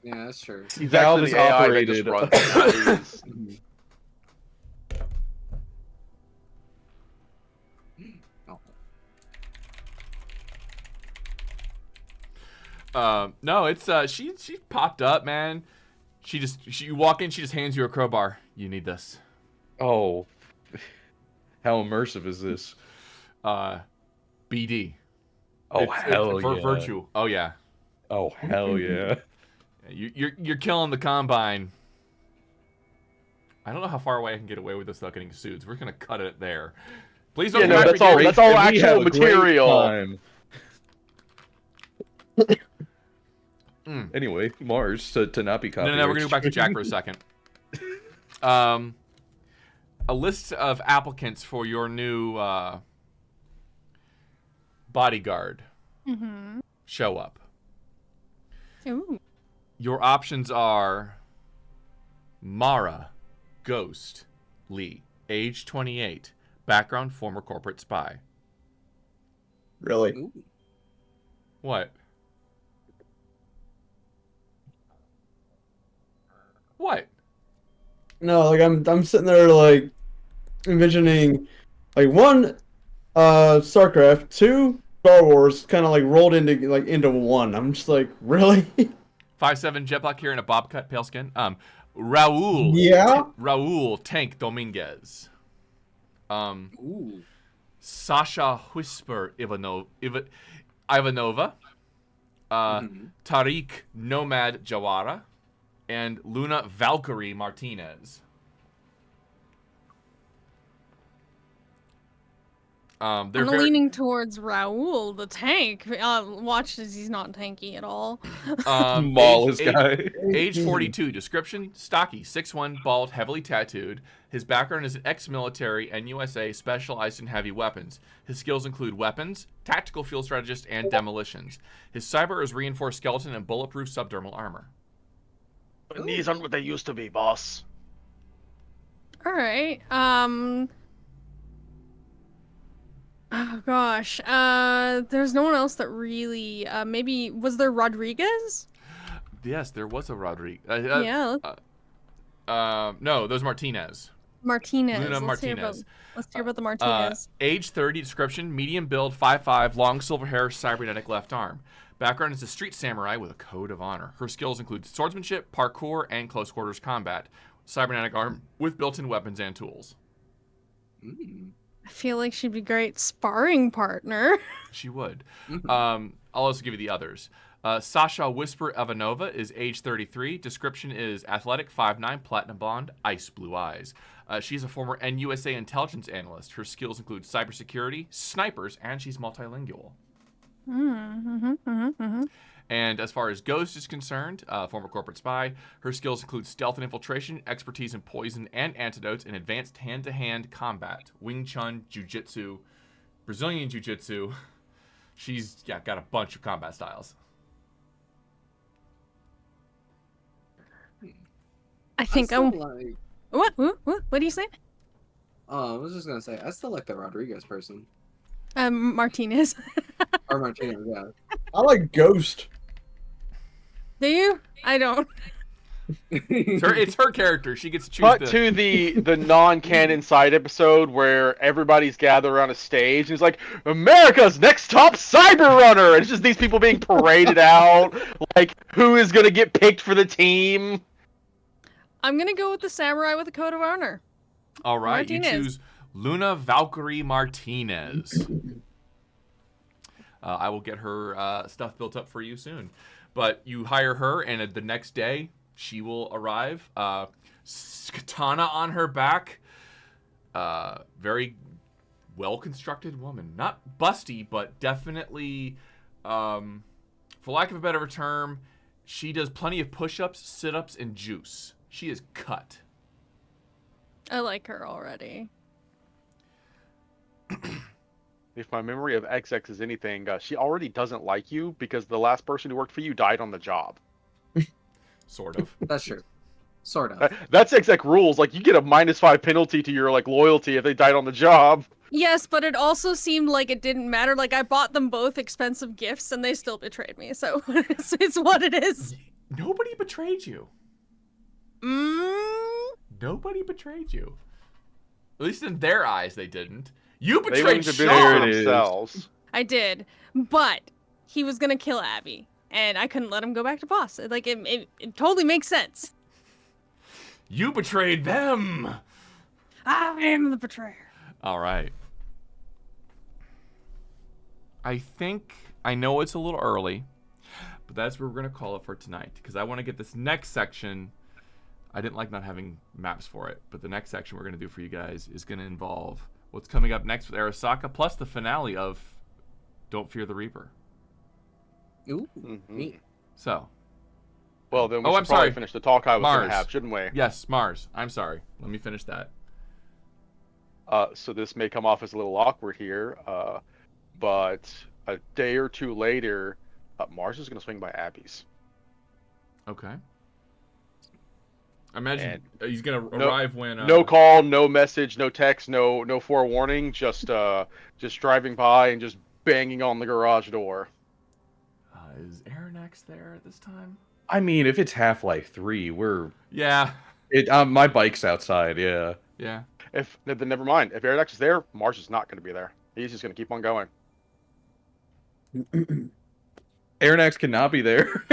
Yeah, that's true. He's Valve actually is the AI that just operated. runs. No, it's she popped up, man. You walk in, she just hands you a crowbar. You need this. Oh, how immersive is this? BD. Oh, It's hell for yeah. Virtue. Oh yeah. Oh, hell yeah. You're killing the Combine. I don't know how far away I can get away with this without getting sued. So we're gonna cut it there. Please don't Yeah, come no, after that's me, all. Gabe. That's all And we have actual a great material. time. Anyway, Mars, to not be copyrighted. No, we're gonna go back to Jack for a second. A list of applicants for your new bodyguard show up. Ooh. Your options are Mara, Ghost, Lee, age 28, background former corporate spy. Really? Ooh. What? What? No, like I'm sitting there like envisioning like one StarCraft, two Star Wars kind of like rolled into one. I'm just like, really? 5'7" jet black hair and a bob cut, pale skin. Raul. Yeah? Raul Tank Dominguez. Ooh. Sasha Whisper Ivanova. Tariq Nomad Jawara. And Luna Valkyrie Martinez. I'm leaning towards Raul, the tank. Watch as he's not tanky at all. Maul this guy. Age 42. Description: stocky, 6'1", bald, heavily tattooed. His background is an ex-military and USA specialized in heavy weapons. His skills include weapons, tactical field strategist, and demolitions. His cyber is reinforced skeleton and bulletproof subdermal armor. But these aren't what they used to be, boss. All right. Oh gosh. There's no one else that really. Maybe was there Rodriguez? Yes, there was a Rodriguez. Yeah. No, those Martinez. Martinez. Luna Let's Martinez. hear about the Martinez. Age 30. Description: medium build, 5'5", long silver hair, cybernetic left arm. Background is a street samurai with a code of honor. Her skills include swordsmanship, parkour, and close quarters combat. Cybernetic arm with built-in weapons and tools. I feel like she'd be great sparring partner. She would. I'll also give you the others. Sasha Whisper Ivanova is age 33. Description is athletic, 5'9", platinum blonde, ice blue eyes. She's a former NUSA intelligence analyst. Her skills include cybersecurity, snipers, and she's multilingual. And as far as Ghost is concerned, former corporate spy, her skills include stealth and infiltration, expertise in poison and antidotes, and advanced hand-to-hand combat, Wing Chun, Jiu-Jitsu, Brazilian Jiu-Jitsu. She's got a bunch of combat styles. I think I I'm. still like. What? What do you say? I was just gonna say I still like the Rodriguez person Martinez. or Martinez. Yeah. I like Ghost. Do you? I don't. It's her character. She gets to choose Cut to the non-canon side episode where everybody's gathered around a stage and it's like, America's next top cyber runner, and it's just these people being paraded out, like who is gonna get picked for the team. I'm gonna go with the samurai with a coat of honor. All right, Martinez. you choose Luna Valkyrie Martinez. I will get her stuff built up for you soon. But you hire her, and the next day she will arrive. Katana on her back. Very well-constructed woman. Not busty, but definitely, for lack of a better term, she does plenty of push-ups, sit-ups, and juice. She is cut. I like her already. If my memory of XX is anything, she already doesn't like you because the last person who worked for you died on the job. Sort of. That's true. Sort of. That's exec rules. Like, you get a -5 penalty to your like loyalty if they died on the job. Yes, but it also seemed like it didn't matter. Like, I bought them both expensive gifts, and they still betrayed me. So it's what it is. Nobody betrayed you. Nobody betrayed you. At least in their eyes, they didn't. You They betrayed wouldn't have been there Sean. themselves. I did, but he was gonna kill Abby, and I couldn't let him go back to boss. Like, it totally makes sense. You betrayed them. I am the betrayer. All right. I think I know it's a little early, but that's where we're gonna call it for tonight because I want to get this next section. I didn't like not having maps for it, but the next section we're gonna do for you guys is gonna involve what's coming up next with Arasaka, plus the finale of Don't Fear the Reaper. Ooh, Mm-hmm. neat. So. Well, then we Oh, should I'm probably sorry. finish the talk I was going Mars. to have, shouldn't we? Yes, Mars. I'm sorry. Let me finish that. So this may come off as a little awkward here, but a day or two later, Mars is going to swing by Abby's. Okay. I imagine And he's gonna arrive when No call, no message, no text, no forewarning. Just driving by and just banging on the garage door. Is Arronax there at this time? I mean, if it's Half-Life 3, we're... Yeah. My bike's outside, yeah. Yeah. Then never mind. If Arronax is there, Mars is not going to be there. He's just going to keep on going. Arronax cannot be there.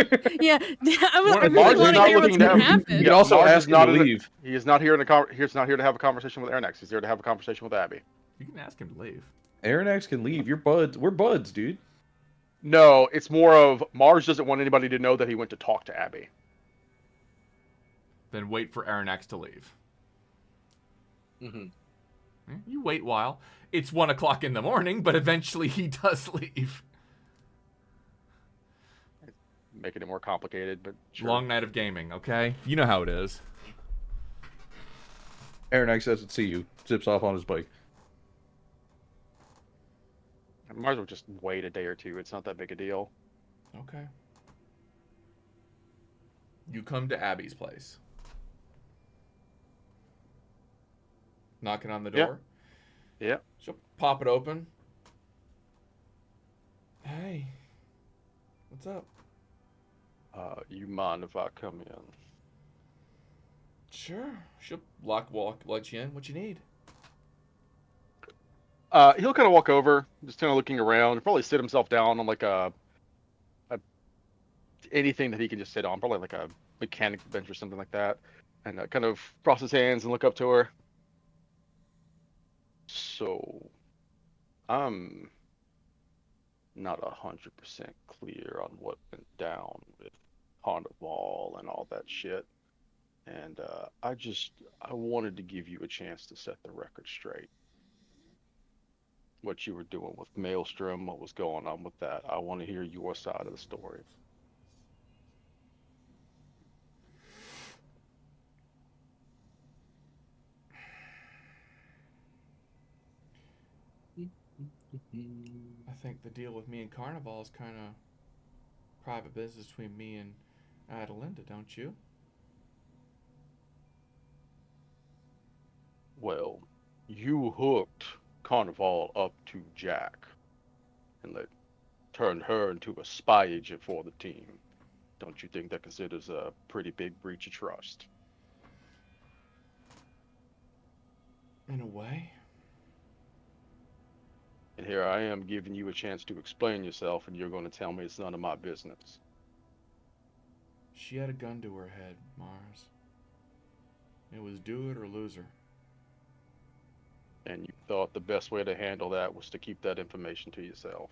Yeah, I Mars really is want to not hear what's looking gonna down. happen. You can also Mars ask is him not to in the- leave. He is not here he's not here to have a conversation with Arronax. He's here to have a conversation with Abby. You can ask him to leave. Arronax can leave. You're buds. We're buds, dude. No, it's more of Mars doesn't want anybody to know that he went to talk to Abby. Then wait for Arronax to leave. Mm-hmm. You wait a while. It's 1 o'clock in the morning, but eventually he does leave. Making it more complicated, but sure. Long night of gaming, okay? You know how it is. Arronax doesn't see you. Zips off on his bike. Mars will just wait a day or two. It's not that big a deal. Okay. You come to Abby's place. Knocking on the Yeah. door. Yeah. She'll pop it open. Hey. What's up? You mind if I come in? Sure. She'll let you in. What you need? He'll kind of walk over, just kind of looking around. Probably sit himself down on like a anything that he can just sit on, probably like a mechanic bench or something like that, and kind of cross his hands and look up to her. So, I'm not 100% clear on what went down with Carnival and all that shit, and I wanted to give you a chance to set the record straight. What you were doing with Maelstrom, what was going on with that. I want to hear your side of the story. I think the deal with me and Carnival is kind of private business between me and Adalinda, don't you? Well, you hooked Carnival up to Jack, and turned her into a spy agent for the team. Don't you think that considers a pretty big breach of trust? In a way. And here I am giving you a chance to explain yourself, and you're going to tell me it's none of my business. She had a gun to her head, Mars. It was do it or lose her. And you thought the best way to handle that was to keep that information to yourself.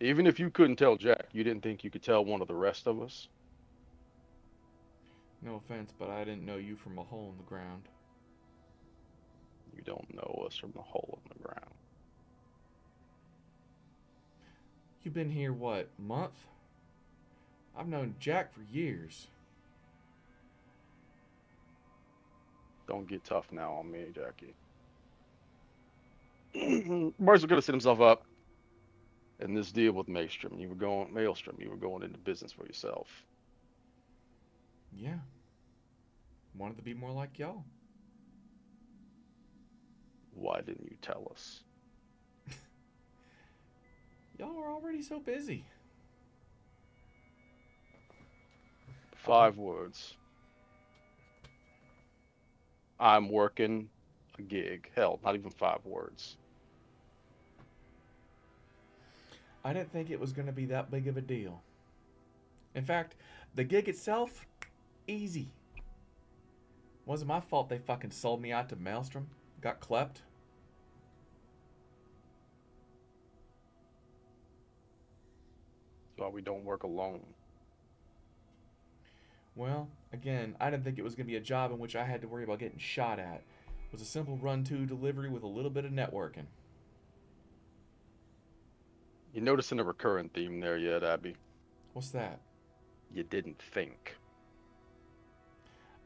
Even if you couldn't tell Jack, you didn't think you could tell one of the rest of us? No offense, but I didn't know you from a hole in the ground. You don't know us from a hole in the ground. You've been here, what, a month? I've known Jack for years. Don't get tough now on me, Jackie. Marston could have set himself up in this deal with Maelstrom. You were going into business for yourself. Yeah. Wanted to be more like y'all. Why didn't you tell us? Y'all were already so busy. 5 words. I'm working a gig. Hell, not even 5 words. I didn't think it was going to be that big of a deal. In fact, the gig itself, easy. Wasn't my fault they fucking sold me out to Maelstrom. Got clept. That's why we don't work alone. Well, again, I didn't think it was going to be a job in which I had to worry about getting shot at. It was a simple run-to delivery with a little bit of networking. You noticing a recurrent theme there yet, Abby? What's that? You didn't think.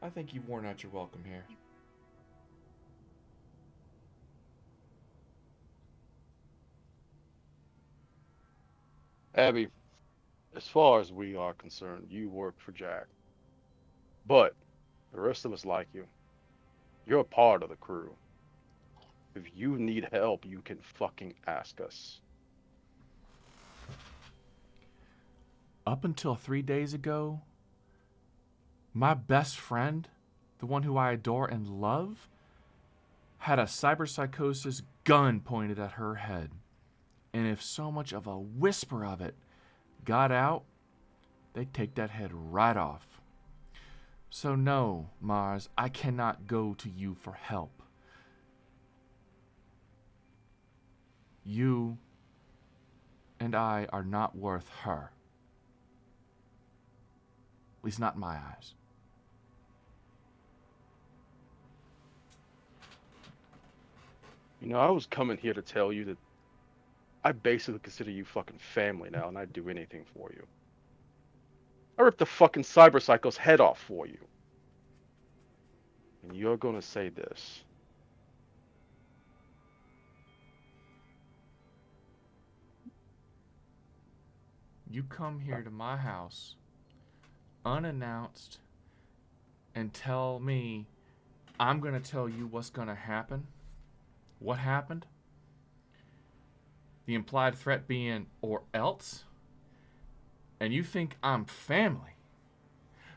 I think you've worn out your welcome here. Abby, as far as we are concerned, you work for Jack. But the rest of us like you. You're a part of the crew. If you need help, you can fucking ask us. Up until 3 days ago, my best friend, the one who I adore and love, had a cyberpsychosis gun pointed at her head. And if so much of a whisper of it got out, they'd take that head right off. So no, Mars, I cannot go to you for help. You and I are not worth her. At least not in my eyes. You know, I was coming here to tell you that I basically consider you fucking family now, and I'd do anything for you. I ripped the fucking cyberpsycho's head off for you. And you're gonna say this. You come here to my house unannounced and tell me I'm going to tell you what's going to happen? What happened? The implied threat being, or else? And you think I'm family?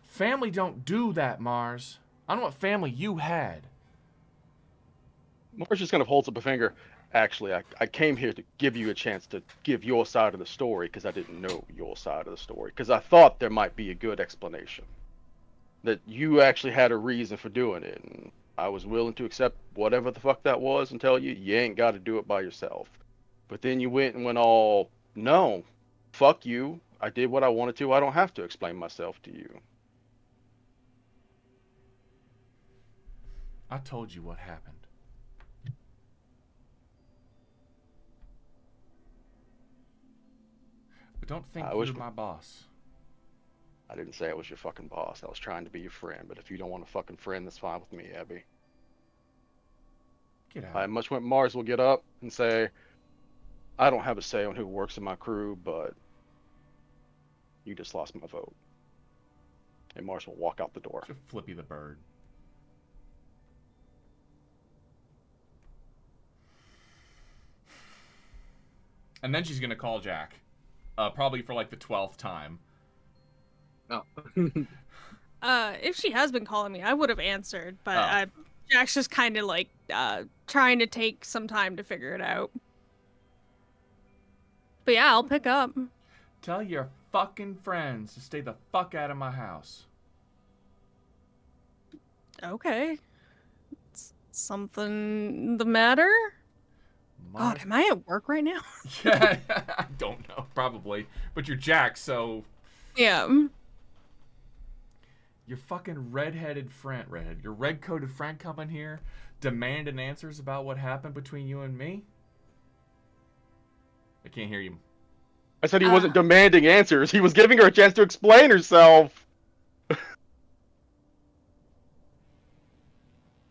Family don't do that, Mars. I don't know what family you had. Mars just kind of holds up a finger. Actually, I came here to give you a chance to give your side of the story because I didn't know your side of the story. Because I thought there might be a good explanation. That you actually had a reason for doing it. And I was willing to accept whatever the fuck that was and tell you, you ain't got to do it by yourself. But then you went and went all, no, fuck you. I did what I wanted to. I don't have to explain myself to you. I told you what happened. But don't think you're my boss. I didn't say I was your fucking boss. I was trying to be your friend. But if you don't want a fucking friend, that's fine with me, Abby. Get out. I much want Mars will get up and say, I don't have a say on who works in my crew, but you just lost my vote. And Mars will walk out the door. Just Flippy the bird. And then she's going to call Jack. Probably for like the 12th time. Oh. If she has been calling me, I would have answered, but Oh. Jack's just kind of like trying to take some time to figure it out. But yeah, I'll pick up. Tell your fucking friends to stay the fuck out of my house. Okay. Something the matter? God, am I at work right now? Yeah, I don't know, probably. But you're Jack, so... Yeah. Your fucking your red-coated friend coming here demanding answers about what happened between you and me? I can't hear you. I said he wasn't demanding answers. He was giving her a chance to explain herself.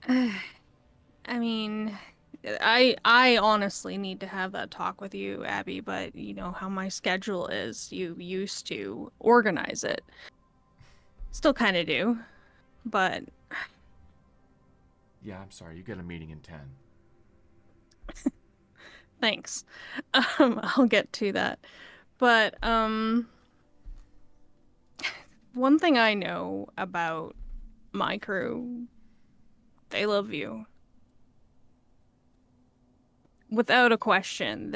I mean, I honestly need to have that talk with you, Abby, but you know how my schedule is. You used to organize it. Still kind of do, but... Yeah, I'm sorry. You got a meeting in 10. Thanks. I'll get to that. But, one thing I know about my crew, they love you. Without a question,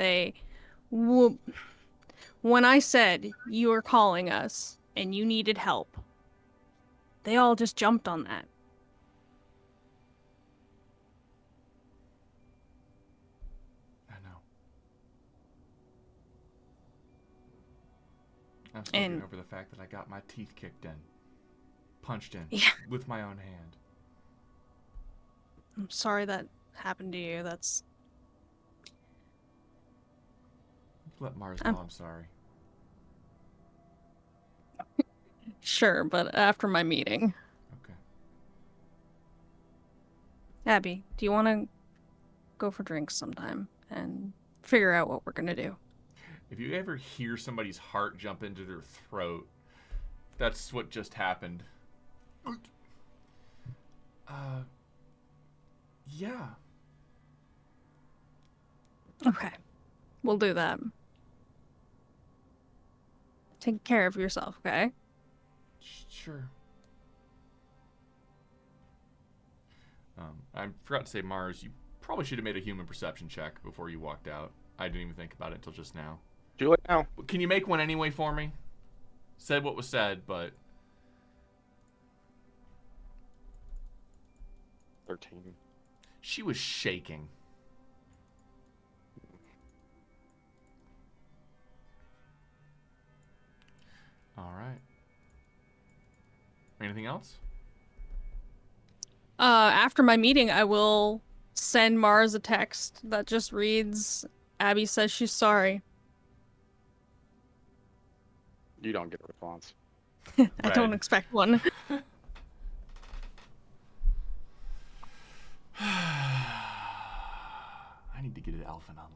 when I said you were calling us and you needed help, they all just jumped on that. I know. I'm still getting over the fact that I got my teeth kicked in. Punched in. Yeah. With my own hand. I'm sorry that happened to you. That's... Let Mars know I'm sorry. Sure, but after my meeting. Okay. Abby, do you want to go for drinks sometime and figure out what we're going to do? If you ever hear somebody's heart jump into their throat, that's what just happened. Yeah. Okay. We'll do that. Take care of yourself, okay? Sure. I forgot to say, Mars, you probably should have made a human perception check before you walked out. I didn't even think about it until just now. Do it now. Can you make one anyway for me? Said what was said, but... 13. She was shaking. All right. Anything else? After my meeting, I will send Mars a text that just reads, Abby says she's sorry. You don't get a response. I don't expect one. I need to get an Alpha online.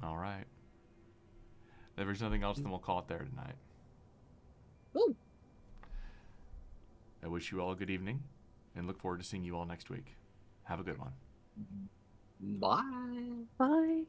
All right. If there's nothing else, then we'll call it there tonight. Woo. I wish you all a good evening and look forward to seeing you all next week. Have a good one. Bye. Bye.